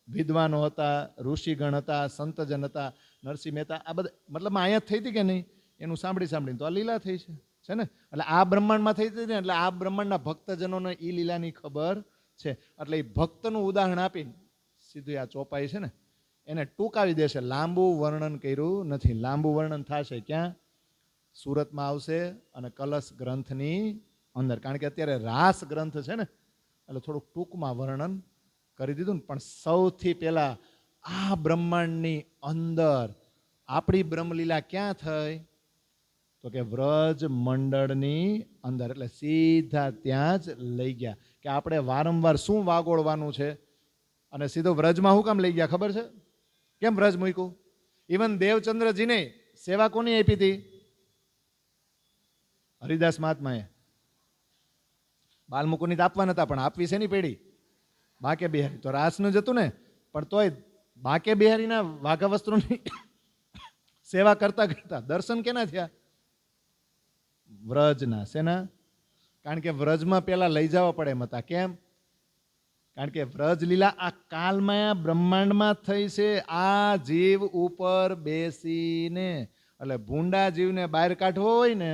વિદ્વાનો હતા, ઋષિગણ હતા, સંતજન હતા. નરસિંહ મહેતા આ બધા મતલબ અહીંયા થઈ હતી કે નહીં? એનું સાંભળીને તો આ લીલા થઈ છે. છે ને. એટલે આ બ્રહ્માંડમાં થઈ હતી ને, એટલે આ બ્રહ્માંડના ભક્તજનોને એ લીલાની ખબર છે. એટલે એ ભક્તનું ઉદાહરણ આપીને સીધું આ ચોપાઈ છે ને એને ટૂંકાવી દેશે. લાંબુ વર્ણન કર્યું નથી. લાંબુ વર્ણન થશે ક્યાં? સુરતમાં આવશે અને કલશ ગ્રંથની અંદર. કારણ કે અત્યારે રાસ ગ્રંથ છે ને, એટલે થોડુંક ટૂંકમાં વર્ણન કરી દીધું ને. પણ સૌથી પહેલા આ બ્રહ્માંડની અંદર આપણી બ્રહ્મલીલા ક્યાં થઈ? તો કે વ્રજ મંડળની અંદર. એટલે સીધા ત્યાં જ લઈ ગયા કે આપણે વારંવાર શું વાગોળવાનું છે, અને સીધો વ્રજમાં શું કામ લઈ ગયા ખબર છે? કેમ વ્રજ મૂક્યું? ઇવન દેવચંદ્રજીને સેવા કોની આપી હતી? હરિદાસ મહાત્માએ. બાલમુકુની આપવા નતા, પણ આપવી છે ની પેઢી બાકે બિહારી. તો રાસનું જ હતું ને, પણ તોય બાકે બિહારીના વાઘા વસ્ત્રોની સેવા કરતા કરતા દર્શન કેના થયા? વ્રજના. શેના? કારણ કે વ્રજમાં પેલા લઈ જવા પડે એમ હતા. કેમ? કારણ કે વ્રજ લીલા આ કાલમાં બ્રહ્માંડમાં થઈ છે. આ જીવ ઉપર બેસીને, એટલે ભૂંડા જીવને બહાર કાઢવો હોય ને,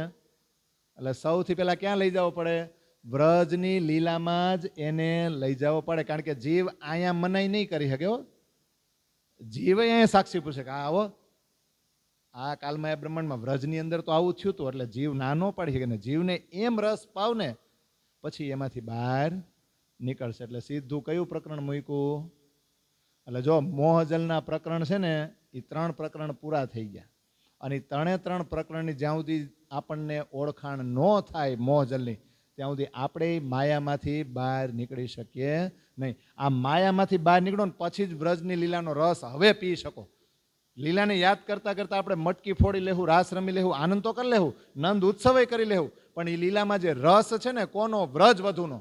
એટલે સૌથી પહેલા ક્યાં લઈ જવો પડે? વ્રજની લીલામાં જ એને લઈ જવો પડે. કારણ કે જીવ અહીંયા મનાઈ નહીં કરી શકે. જીવ અહીંયા સાક્ષી પૂછે કે આવો આ કાલમાં બ્રહ્માંડમાં વ્રજની અંદર તો આવું થયું હતું. એટલે જીવ ના ન પાડી શકે ને. જીવને એમ રસ પાવ ને પછી એમાંથી બહાર નીકળશે. એટલે સીધું કયું પ્રકરણ મૂક્યું? એટલે જો મોહજલના પ્રકરણ છે ને, એ 3 પ્રકરણ પૂરા થઈ ગયા. અને 3 પ્રકરણની જ્યાં સુધી આપણને ઓળખાણ ન થાય મોહજલની, ત્યાં સુધી આપણે માયામાંથી બહાર નીકળી શકીએ નહીં. આ માયામાંથી બહાર નીકળો ને પછી જ વ્રજની લીલાનો રસ હવે પી શકો. લીલાને યાદ કરતા કરતા આપણે મટકી ફોડી લેવું, રાસ રમી લેવું, આનંદ તો કરી લેવું, નંદ ઉત્સવે કરી લેવું, પણ એ લીલામાં જે રસ છે ને, કોનો? વ્રજ વધુનો.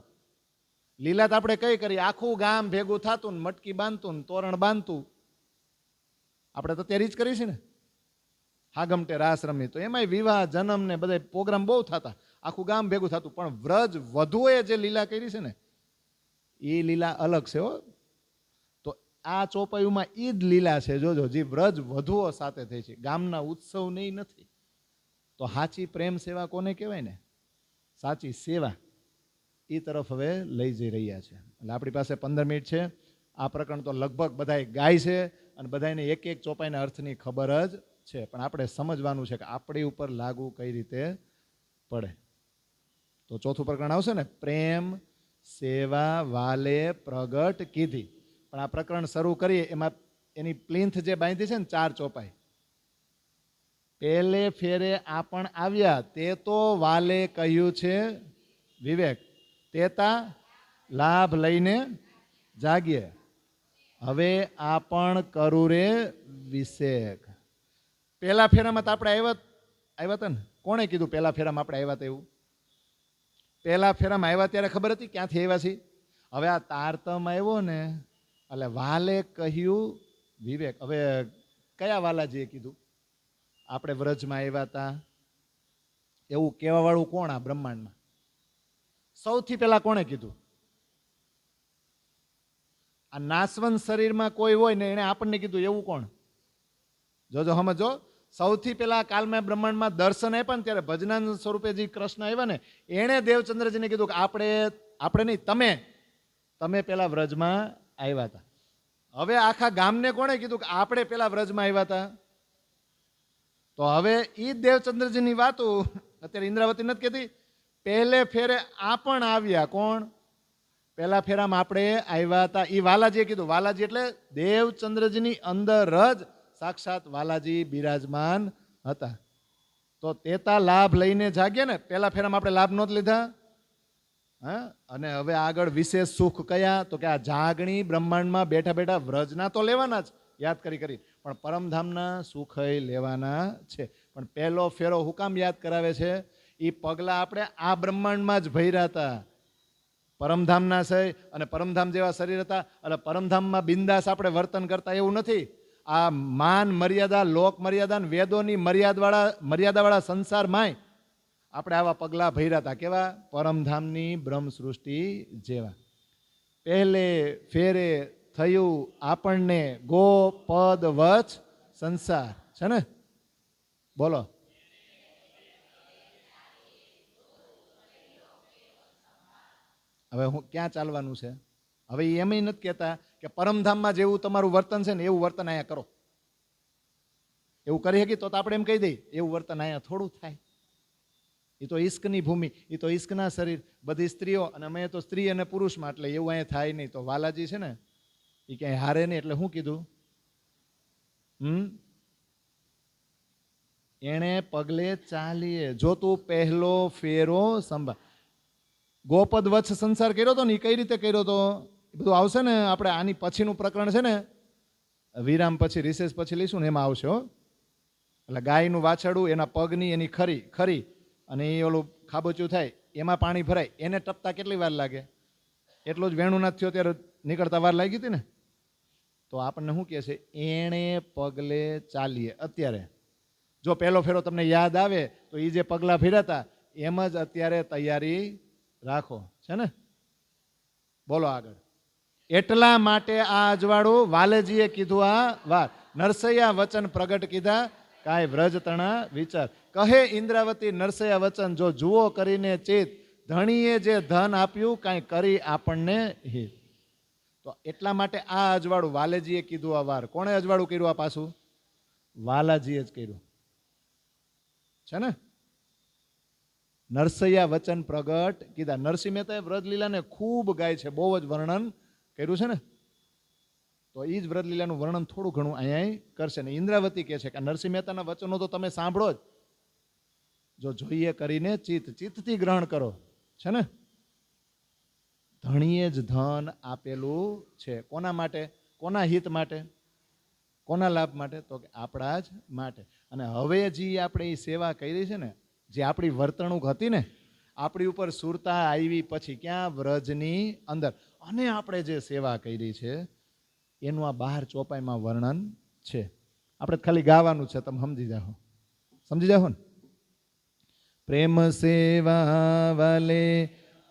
લીલા તો આપણે કઈ કરી? આખું ગામ ભેગું થતું ને મટકી બાંધતું ને તોરણ બાંધતું. આપણે તો ત્યારે જ કરીશું ને. હાગમટે રાસ રમી, તો એમાંય વિવાહ જન્મ ને બધા પ્રોગ્રામ બહુ થતા, આખું ગામ ભેગું થતું. પણ વ્રજ વધુએ જે લીલા કરી છે ને, એ લીલા અલગ છે. તો આ ચોપાઈમાં એ જ લીલા છે. જોજો, જે વ્રજ વધુઓ સાથે થઈ છે, ગામના ઉત્સવ નહીં નથી. તો સાચી પ્રેમ સેવા કોને કહેવાય ને? સાચી સેવા. એ તરફ હવે લઈ જઈ રહ્યા છે. એટલે આપણી પાસે 15 મિનિટ છે. આ પ્રકરણ તો લગભગ બધાય ગાય છે અને બધાને એક એક ચોપાઈના અર્થની ખબર જ છે. પણ આપણે સમજવાનું છે કે આપણી ઉપર લાગુ કઈ રીતે પડે. તો ચોથું પ્રકરણ આવશે ને, પ્રેમ સેવા વાલે પ્રગટ કીધી. પણ આ પ્રકરણ શરૂ કરીએ એમાં એની પ્લિન્થ જે બાંધી છે ને, 4 ચોપાઈ. પહેલે ફેરે આપણ આવ્યા તે તો વાલે કહ્યું છે વિવેક, તેતા લાભ લઈને જાગીએ, હવે આપણ કરું રે વિષેક. પહેલા ફેરામાં તો આપણે આવ્યા હતા ને. કોણે કીધું પહેલા ફેરામાં આપણે આવ્યા હતા એવું? પહેલા ફેરામાં આવ્યા ત્યારે ખબર હતી ક્યાંથી આવ્યા છીએ? હવે આ તારતમ આવ્યો ને, એટલે વાલે કહ્યું વિવેક. હવે કયા વાલાજીએ કીધું આપણે વ્રજમાં આવ્યા હતા? એવું કહેવા વાળું કોણ આ બ્રહ્માંડમાં? સૌથી પહેલા કોણે કીધું? આ નાશવંત શરીરમાં કોઈ હોય ને એને આપણને કીધું, એવું કોણ? જોજો સમજો. સૌથી પહેલા કાલમાં બ્રહ્માંડમાં દર્શન આપ્યા ને ત્યારે ભજનાનંદ સ્વરૂપે જે કૃષ્ણ આવ્યા ને, એણે દેવચંદ્રજીને કીધું કે આપણે નહીં, તમે પેલા વ્રજમાં આવ્યા હતા. હવે આખા ગામને કોણે કીધું કે આપણે પેલા વ્રજમાં આવ્યા હતા? તો હવે એ દેવચંદ્રજીની વાતો અત્યારે ઇન્દ્રાવતી નથી કહેતી. પહેલે ફેરે આપણ આવ્યા. કોણ? પહેલા ફેરામાં આપણે આવ્યા હતા. એ વાલાજીએ કીધું. વાલાજી એટલે દેવચંદ્રજીની અંદર જ સાક્ષાત વાલાજી બિરાજમાન હતા. તો તેતા લાભ લઈને જાગ્યા ને. પહેલા ફેરામાં આપણે લાભ નહોત લીધા. હા, અને હવે આગળ વિશેષ સુખ કયા? તો કે આ જાગણી બ્રહ્માંડમાં બેઠા બેઠા વ્રજના તો લેવાના જ, યાદ કરી, પણ પરમધામના સુખ લેવાના છે. પણ પહેલો ફેરો હું કામ યાદ કરાવે છે? એ પગલા આપણે આ બ્રહ્માંડમાં જ ભર્યા હતા. પરમધામના છે અને પરમધામ જેવા શરીર હતા. એટલે પરમધામમાં બિંદાસ આપણે વર્તન કરતા એવું નથી. આ માન મર્યાદા, લોક મર્યાદા, વેદોની મર્યાદાવાળા સંસારમાંય આપણે આવા પગલા ભર્યા હતા. કેવા? પરમધામની બ્રહ્મ સૃષ્ટિ જેવા. પહેલે ફેરે થયું આપણને ગો પદ વચ સંસાર છે ને. બોલો. હવે હું ક્યાં ચાલવાનું છે? હવે એ એમ નથી કહેતા કે પરમધામમાં જેવું તમારું વર્તન છે ને એવું વર્તન અહીંયા કરો. એવું કરી શકી તો આપણે એમ કહી દઈએ એવું વર્તન અહીંયા થોડું થાય. એ તો ઈશ્કની ભૂમિ, એ તો ઈશ્કના શરીર, બધી સ્ત્રીઓ, અને અમે તો સ્ત્રી અને પુરુષમાં, એટલે એવું અહીંયા થાય નહીં. તો વાલાજી છે ને એ ક્યાંય હારે નહીં. એટલે શું કીધું? એણે પગલે ચાલીએ. જો તું પહેલો ફેરો સંભાળ. ગોપદ વત્સ સંસાર કર્યો હતો ને એ કઈ રીતે કર્યો હતો એ બધું આવશે ને. આપણે આની પછીનું પ્રકરણ છે ને, વિરામ પછી, રિસેસ પછી લઈશું ને, એમાં આવશે હો. એટલે ગાયનું વાછરડું, એના પગની એની ખરી અને એ ઓલું ખાબોચિયું થાય, એમાં પાણી ભરાય, એને ટપતા કેટલી વાર લાગે? એટલો જ વેણુનાથ થયો ત્યારે નીકળતા વાર લાગી હતી ને. તો આપણને શું કહે છે? એણે પગલે ચાલીએ. અત્યારે જો પહેલો ફેરો તમને યાદ આવે તો એ જે પગલા ફેરાતા એમ જ અત્યારે તૈયારી રાખો, છે ને? બોલો આગળ. એટલા માટે આ અજવાળું વાલેજીએ કીધું આ વાર. નરસૈયા વચન પ્રગટ કીધા, કાંઈ વ્રજ તણા વિચાર. કહે ઇન્દ્રાવતી નરસૈયા વચન, જો જુઓ કરીને ચેત, ધણીએ જે ધન આપ્યું કાંઈ કરી આપણને હિત. તો એટલા માટે આ અજવાળું વાલેજીએ કીધું આ વાર. કોણે અજવાળું કર્યું આ પાછું? વાલાજીએ જ કર્યું, છે ને? નરસૈયા વચન પ્રગટ કીધા. નરસિંહ મહેતાએ વ્રજલીલાને ખૂબ ગાય છે, બહુ જ વર્ણન કર્યું છે ને. તો એ જ વ્રજલીલાનું વર્ણન થોડું ઘણું અહીંયા કરશે ને. ઇન્દ્રાવતી કહે છે કે નરસિંહ મહેતાના વચનો તો તમે સાંભળો જ. જો જોઈએ કરીને ચિત્તથી ગ્રહણ કરો, છે ને? ધણીએ જ ધન આપેલું છે. કોના માટે? કોના હિત માટે? કોના લાભ માટે? તો કે આપણા જ માટે. અને હવે જે આપણે એ સેવા કરી છે ને, જે આપણી વર્તણૂક હતી ને, આપણી ઉપર સુરતા આવી પછી ક્યાં? વ્રજની અંદર. અને આપણે જે સેવા કરી છે એનું આ બહાર ચોપાઈમાં વર્ણન છે. આપણે ખાલી ગાવાનું છે, તમે સમજી જાઓ ને. પ્રેમ સેવા વાલે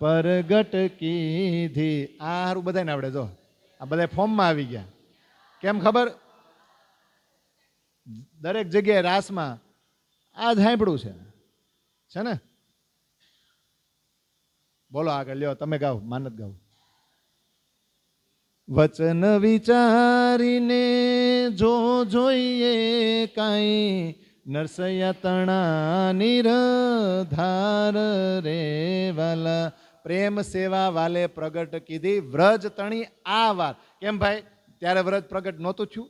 પરગટ કીધી. આ હારું બધાને આવડે. જો આ બધા ફોર્મમાં આવી ગયા. કેમ ખબર? દરેક જગ્યાએ રાસમાં આ જ સાંભળ્યું છે ને? બોલો આગળ, લ્યો તમે ગાઓ, માનત ગાઓ. વચન વિચારીને જો જોઈએ કાંઈ, નરસૈયા તણા નિરધાર રે વાલા. પ્રેમ સેવા વાલે પ્રગટ કીધી, વ્રજ તણી આ વાર. કેમ ભાઈ? ત્યારે વ્રજ પ્રગટ નહોતું થયું,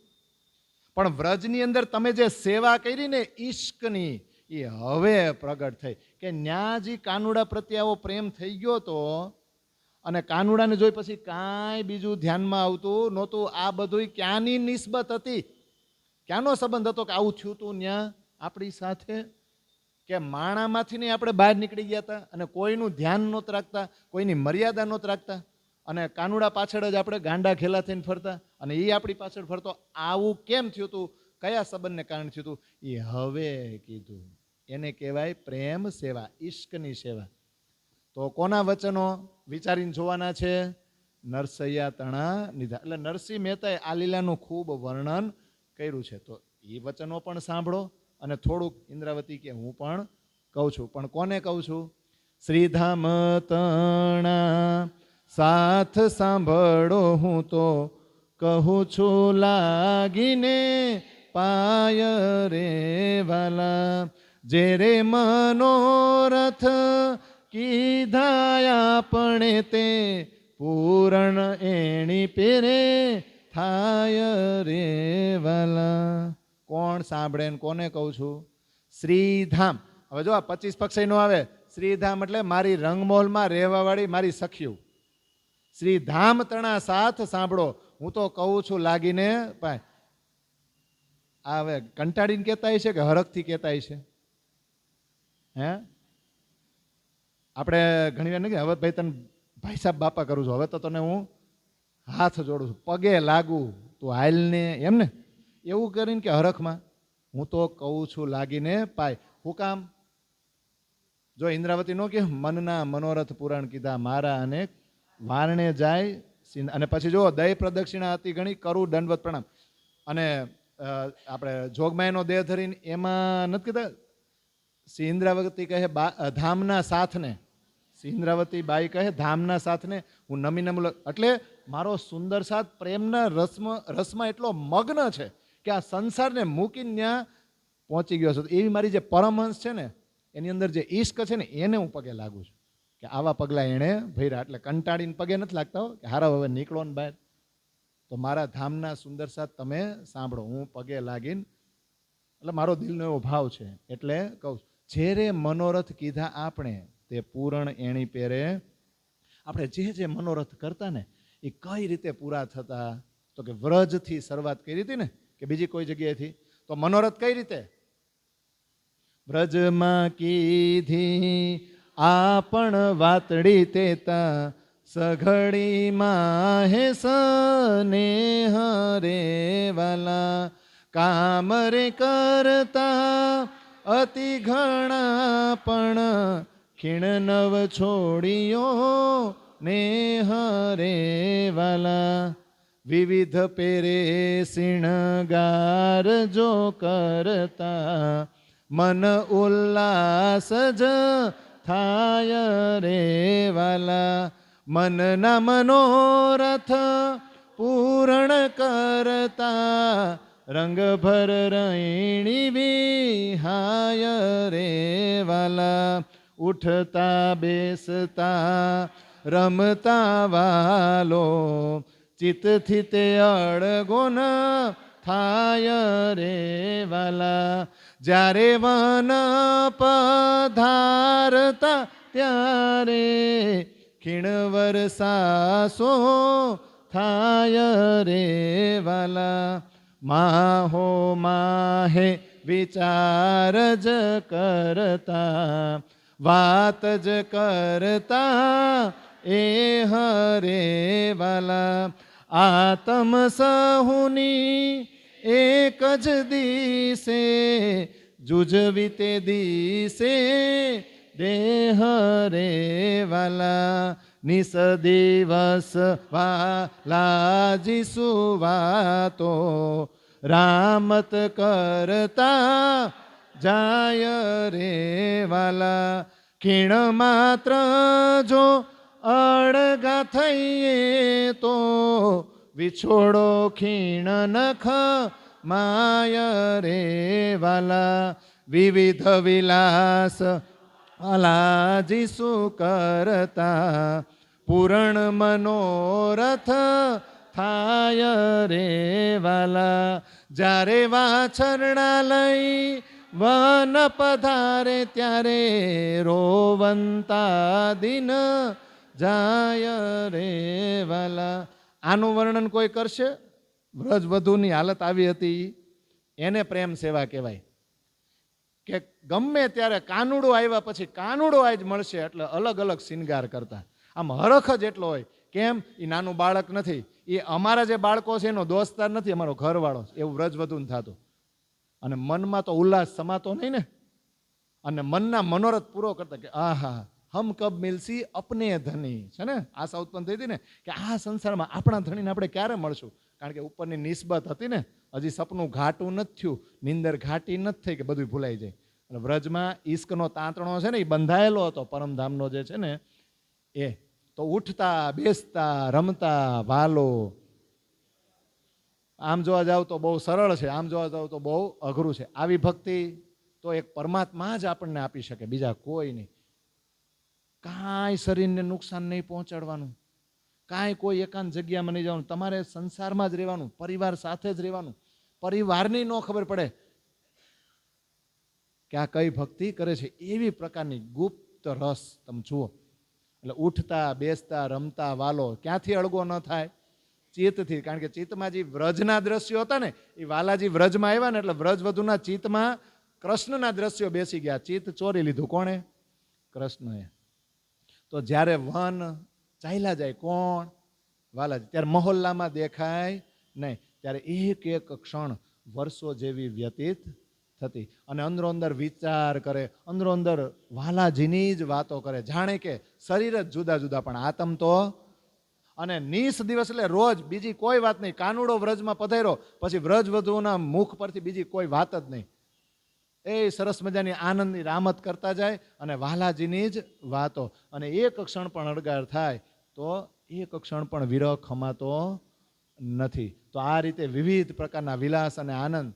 પણ વ્રજની અંદર તમે જે સેવા કરી ને ઈશ્કની, એ હવે પ્રગટ થઈ. કે ન્યાજી કાનુડા પ્રત્યે આવો પ્રેમ થઈ ગયો તો, અને કાનુડાને જોઈ પછી કાંઈ બીજું ધ્યાનમાં આવતું નહોતું. આ બધું ક્યાંની નિસ્બત હતી? ક્યાંનો સંબંધ હતો કે આવું થયું તું ન્યા આપણી સાથે? કે માણામાંથી નહીં આપણે બહાર નીકળી ગયા હતા અને કોઈનું ધ્યાન નહોતું રાખતા, કોઈની મર્યાદા નહોતું રાખતા, અને કાનુડા પાછળ જ આપણે ગાંડા ખેલા થઈને ફરતા, અને એ આપણી પાછળ ફરતો. આવું કેમ થયું હતું? કયા સંબંધને કારણે થયું હતું? એ હવે કીધું. એને કહેવાય પ્રેમ સેવા, ઈશ્કની સેવા. તો કોના વચનો વિચારીને જોવાના છે? નરસૈયા તણા નિધા. એટલે નરસિંહ મહેતાએ આ લીલાનું ખૂબ વર્ણન કર્યું છે. તો એ વચનો પણ સાંભળો, અને થોડુંક ઇન્દ્રાવતી કે હું પણ કહું છું. પણ કોને કહું છું? શ્રીધામ તણા સાથ સાંભળો, હું તો કહું છું લાગીને પાય રે વાલા. જે રે મનોરથ કીધા આપણે તે, પૂરણ એણી પેરે થાય રે વાલા. કોણ સાંભળે ને કોને કહું છું? શ્રીધામ. હવે જો આ 25 પક્ષી નો આવે. શ્રીધામ એટલે મારી રંગમહોલમાં રહેવાવાળી મારી સખીઓ. શ્રીધામ તણા સાથ સાંભળો, હું તો કહું છું લાગીને પાય. આ હવે કંટાળીને કહેતા છે કે હરખથી કહેતા છે? હે? આપણે ઘણી વાર નથી, હવે ભાઈ તને ભાઈ સાહેબ બાપા કરું છું, હવે તો તને હું હાથ જોડું છું, પગે લાગુ, તું હાલ ને, એમ ને? એવું કરીને કે હરખમાં હું તો કહું છું લાગીને પાય. હું કામ? જો ઇન્દ્રાવતી નો કે મનના મનોરથ પુરાણ કીધા મારા, અને વારણે જાય. અને પછી જો દય પ્રદક્ષિણા હતી ઘણી, કરું દંડવત પ્રણામ. અને આપણે જોગમાયાનો દેહ ધરીને એમાં નથી કીધા? શ્રી ઇન્દ્રાવતી કહે ધામના સાથને ઇન્દ્રાવતી બાઈ કહે ધામના સાથને હું નમીને એટલે મારો સુંદર સાથ પ્રેમના રસમાં એટલો મગ્ન છે કે આ સંસારને મૂકીને ત્યાં પહોંચી ગયો છું. એવી મારી જે પરમહંસ છે ને એની અંદર જે ઈશ્ક છે ને એને હું પગે લાગુ છું કે આવા પગલાં એણે ભર્યા. એટલે કંટાળીને પગે નથી લાગતા હો કે હારા હવે નીકળો ને બહાર. તો મારા ધામના સુંદર સાથ તમે સાંભળો, હું પગે લાગીને એટલે મારો દિલનો એવો ભાવ છે. એટલે કહું જે મનોરથ કીધા આપણે તે પૂરણ એણી પહેરે. આપણે જે મનોરથ કરતા ને એ કઈ રીતે પૂરા થતા? તો કે વ્રજથી શરૂઆત કરી હતી ને કે બીજી કોઈ જગ્યાએથી? તો મનોરથ કઈ રીતે? વ્રજમાં કીધી આપણ વાતડી તેતા સઘડીમાં હે સ્નેહ રે વાલા કામ રે કરતા અતિ ઘણા પણ ખીણ નવ છોડીયો ને હરે વાલા વિવિધ પેરે સિણગાર જો કરતા મન ઉલ્લાસ જ થાય રે વાલા મનના મનોરથ પૂર્ણ કરતા રંગ ભર રૈણી વિહાય રે વાલા ઉઠતા બેસતા રમતા વાલો ચિત્તથી તે અળગો ન થાય રે વાલા જ્યારે વન પધારતા ત્યારે ખીણ વરસાસો થાય રે વાલા માહો માહે વિચાર જ કરતા વાત જ કરતા એ હરે વાલા આતમ સહુની એક જ દિશે જુજવી તે દિશે દેહ રે વાલા નિસ દિવસ વાલાજી સુવાતો રામત કરતા જાય રે વાલા ખીણ માત્ર જો અળગા થઈએ તો વિછોડો ખીણ નખ માય રે વાલા વિવિધ વિલાસ વાલાજી શું કરતા પૂરણ મનોરથ થાય રે વાલા જ્યારે વાછરણા લઈ વન પધારે ત્યારે રોવંતા દિન જાય રે વાલા. આનું વર્ણન કોઈ કરશે? વ્રજવધુની હાલત આવી હતી એને પ્રેમ સેવા કહેવાય કે ગમે ત્યારે કાનુડો આવ્યા પછી કાનુડો આજ મળશે એટલે અલગ અલગ શિંગાર કરતા. આમ હરખ જ એટલો હોય. કેમ? એ નાનું બાળક નથી, એ અમારા જે બાળકો છે એનો દોસ્તાર નથી, અમારો ઘરવાળો. એવું વ્રજવધુને થતું. અને મનમાં તો ઉલ્લાસ સમાતો નહીં ને. અને મનના મનોરથ પૂરો કરતા કે આહા હમ કબ મિલસી અપને ધની છે ને. આશા ઉત્પન્ન થઈ હતી ને કે આ સંસારમાં આપણા ધણીને આપણે ક્યારે મળશું. કારણ કે ઉપરની નિસ્બત હતી ને, હજી સપનું ઘાટું નથી થયું, નિંદર ઘાટી નથી થઈ કે બધું ભૂલાઈ જાય. અને વ્રજમાં ઈશ્કનો તાંતણો છે ને એ બંધાયેલો હતો પરમધામનો જે છે ને એ. તો ઉઠતા બેસતા રમતા વાલો. આમ જોવા જાવ તો બહુ સરળ છે, આમ જોવા જાવ તો બહુ અઘરું છે. આવી ભક્તિ તો એક પરમાત્મા જ આપણને આપી શકે, બીજા કોઈ નહીં. કાંઈ શરીરને નુકસાન નહીં પહોંચાડવાનું, કાંઈ કોઈ એકાંત જગ્યામાં નહીં જવાનું, તમારે સંસારમાં જ રહેવાનું, પરિવાર સાથે જ રહેવાનું. પરિવારની ન ખબર પડે કે આ કઈ ભક્તિ કરે છે. એવી પ્રકારની ગુપ્ત રસ તમે જુઓ. એટલે ઉઠતા બેસતા રમતા વાલો ક્યાંથી અળગો ન થાય? ચિત્તથી. કારણ કે ચિત્તમાં જે વ્રજના દ્રશ્યો હતા ને એ વાલાજી વ્રજમાં આવ્યા ને એટલે વ્રજવધુના ચિત્તમાં કૃષ્ણના દ્રશ્યો બેસી ગયા. ચિત્ત ચોરી લીધું કોણે? કૃષ્ણએ. તો જ્યારે વન ચાલ્યા જાય કોણ? વાલાજી. ત્યારે મહોલ્લામાં દેખાય નહીં. ત્યારે એક એક ક્ષણ વર્ષો જેવી વ્યતીત થતી. અને અંદરો અંદર વિચાર કરે, અંદરો અંદર વાલાજીની જ વાતો કરે. જાણે કે શરીર જ જુદા જુદા પણ આત્મ તો. અને નિસ દિવસ એટલે રોજ, બીજી કોઈ વાત નહીં. કાનુડો વ્રજમાં પધાર્યો પછી વ્રજવધુઓના મુખ પરથી બીજી કોઈ વાત જ નહીં. એ સરસ મજાની આનંદની રામત કરતા જાય અને વાલાજીની જ વાતો, અને એક ક્ષણ પણ અળગાર થાય તો એક ક્ષણ પણ વિરહ ખમાતો નથી. તો આ રીતે વિવિધ પ્રકારના વિલાસ અને આનંદ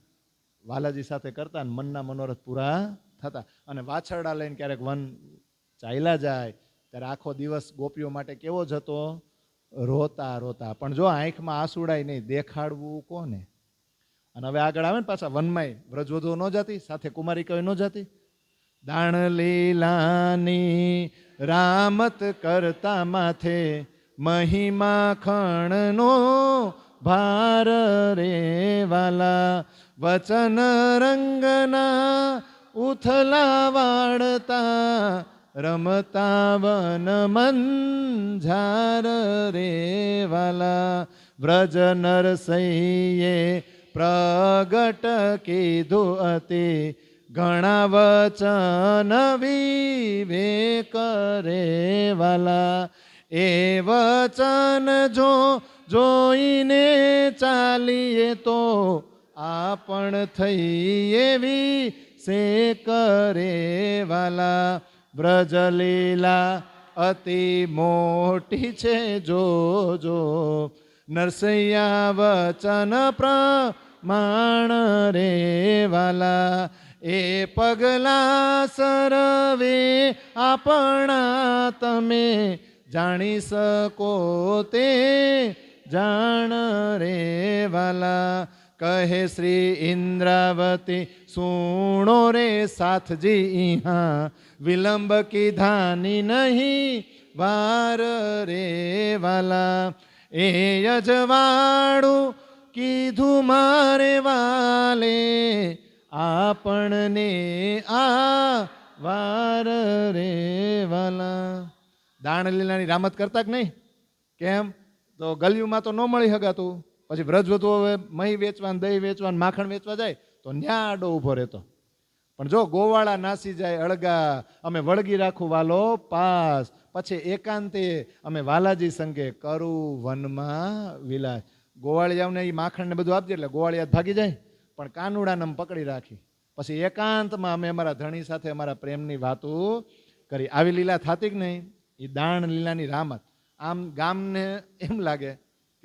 વાલાજી સાથે કરતા અને મનના મનોરથ પૂરા થતા. અને વાછરડા લઈને ક્યારેક વન ચાલ્યા જાય ત્યારે આખો દિવસ ગોપીઓ માટે કેવો જતો? રોતા રોતા. પણ જો આંખમાં આંસુડાય નહીં, દેખાડવું કોને? અને હવે આગળ આવે ને પાછા વનમાંય વ્રજવધુઓ ન જાતી, સાથે કુમારિકાઓ ન જાતી. દાણ લીલાની રામત કરતા માથે મહિમા ખણનો ભાર રે વાલા, વચન રંગના ઉથલા વાળતા રમતા વન મંઝાર રે વાલા. વ્રજ નરસૈયે પ્રગટ કીધું અતિ ઘણા વચન વિવેક રે વાલા. એ વચન જો જોઈને ચાલીએ તો આપણ થઈ એવી શેક રે વાલા. વ્રજલીલા અતિ મોટી છે જો નરસૈયા વચન પ્રમાણ રે વાલા. એ પગલા સરવે આપણા તમે જાણી શકો તે જાણ રે વાલા. કહે શ્રી ઇન્દ્રાવતી સુણો રે સાથજી ઇહા વિલંબ કીધાની નહીં વાર રે વાલા. એ અજવાળું કીધું મારે વાલે આપણને આ વાર રે વાલા. દાણ લીલાની રામત કરતા કે નહીં? કેમ? તો ગલિયુંમાં તો ન મળી હગાતું. પછી વ્રજવધુ હવે મહી વેચવાન, દહીં વેચવાન, માખણ વેચવા જાય તો ન્યા આડો ઊભો રહેતો. પણ જો ગોવાળા નાસી જાય અળગા, અમે વળગી રાખું વાલો પાસ, પછી એકાંતે અમે વાલાજી સંગે કરું વનમાં વિલાસ. ગોવાળિયાઓને એ માખણ ને બધું આપજે એટલે ગોવાળિયા ભાગી જાય, પણ કાનુડાને અમે પકડી રાખી. પછી એકાંતમાં અમે અમારા ધણી સાથે અમારા પ્રેમની વાતો કરી. આવી લીલા થતી કે નહીં? એ દાણ લીલાની રામત. આમ ગામને એમ લાગે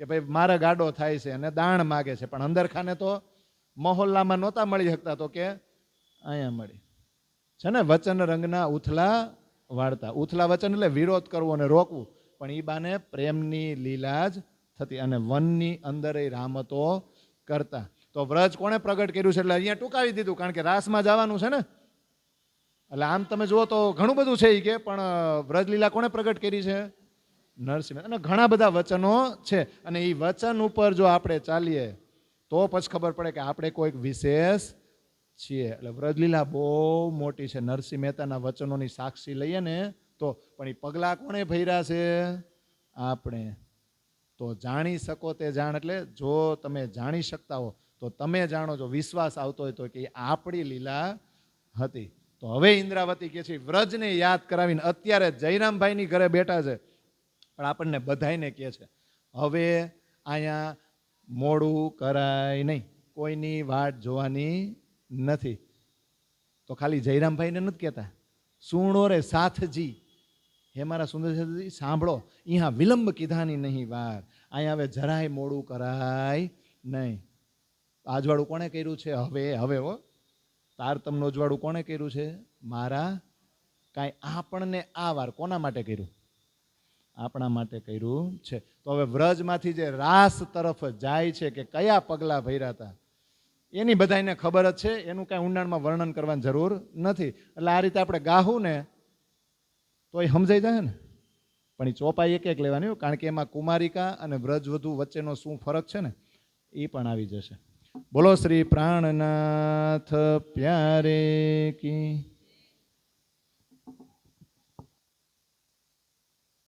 કે ભાઈ મારા ગાડો થાય છે અને દાણ માગે છે, પણ અંદર ખાને તો મહોલ્લામાં નહોતા મળી શકતા, તો કે અહીંયા મળી છે ને. વચન રંગના ઉથલા વાળતા. ઉથલા વચન એટલે વિરોધ કરવો અને રોકવું, પણ એ બાને પ્રેમની લીલા જ થતી અને વનની અંદર એ રામતો કરતા. તો વ્રજ કોણે પ્રગટ કર્યું છે? એટલે અહીંયા ટૂંકાવી દીધું, કારણ કે રાસમાં જવાનું છે ને. એટલે આમ તમે જુઓ તો ઘણું બધું છે એ કે, પણ વ્રજલીલા કોણે પ્રગટ કરી છે? નરસિંહ. અને ઘણા બધા વચનો છે, અને એ વચન ઉપર જો આપણે ચાલીએ તો પછી ખબર પડે કે આપણે કોઈક વિશેષ છીએ. એટલે વ્રજલીલા બહુ મોટી છે. નરસિંહ મહેતાના વચનોની સાક્ષી લઈએ ને તો. પણ એ પગલાં કોણે ભર્યા છે? આપણે. તો જાણી શકો તે જાણ, એટલે જો તમે જાણી શકતા હો તો તમે જાણો. જો વિશ્વાસ આવતો હોય તો કે આપણી લીલા હતી. તો હવે ઇન્દ્રાવતી કે છે વ્રજને યાદ કરાવીને અત્યારે જયરામભાઈની ઘરે બેઠા છે, પણ આપણને બધાયને કહે છે હવે અહીંયા મોડું કરાય નહીં, કોઈની વાટ જોવાની નથી. તો ખાલી જયરામભાઈને નથી કહેતા, સુણો રે સાથજી, હે મારા સુંદરજી સાંભળો, અહીંયા વિલંબ કીધાની નહીં વાર, અહીંયા હવે જરાય મોડું કરાય નહીં. આજવાળું કોણે કર્યું છે? હવે હો તારતમનું અજવાળું કોણે કર્યું છે? મારા. કાંઈ આપણને આ વાર કોના માટે કર્યું? આપણા માટે કર્યું છે. તો હવે વ્રજમાંથી જે રાસ તરફ જાય છે કે કયા પગલાં ભર્યા હતા એની બધાને ખબર જ છે, એનું કાંઈ ઊંડાણમાં વર્ણન કરવાની જરૂર નથી. એટલે આ રીતે આપણે ગાહું ને તો એ સમજાઈ જાય ને. પણ એ ચોપાઈ એક એક લેવાની, કારણ કે એમાં કુમારિકા અને વ્રજવધુ વચ્ચેનો શું ફરક છે ને એ પણ આવી જશે. બોલો શ્રી પ્રાણનાથ પ્યારે કી.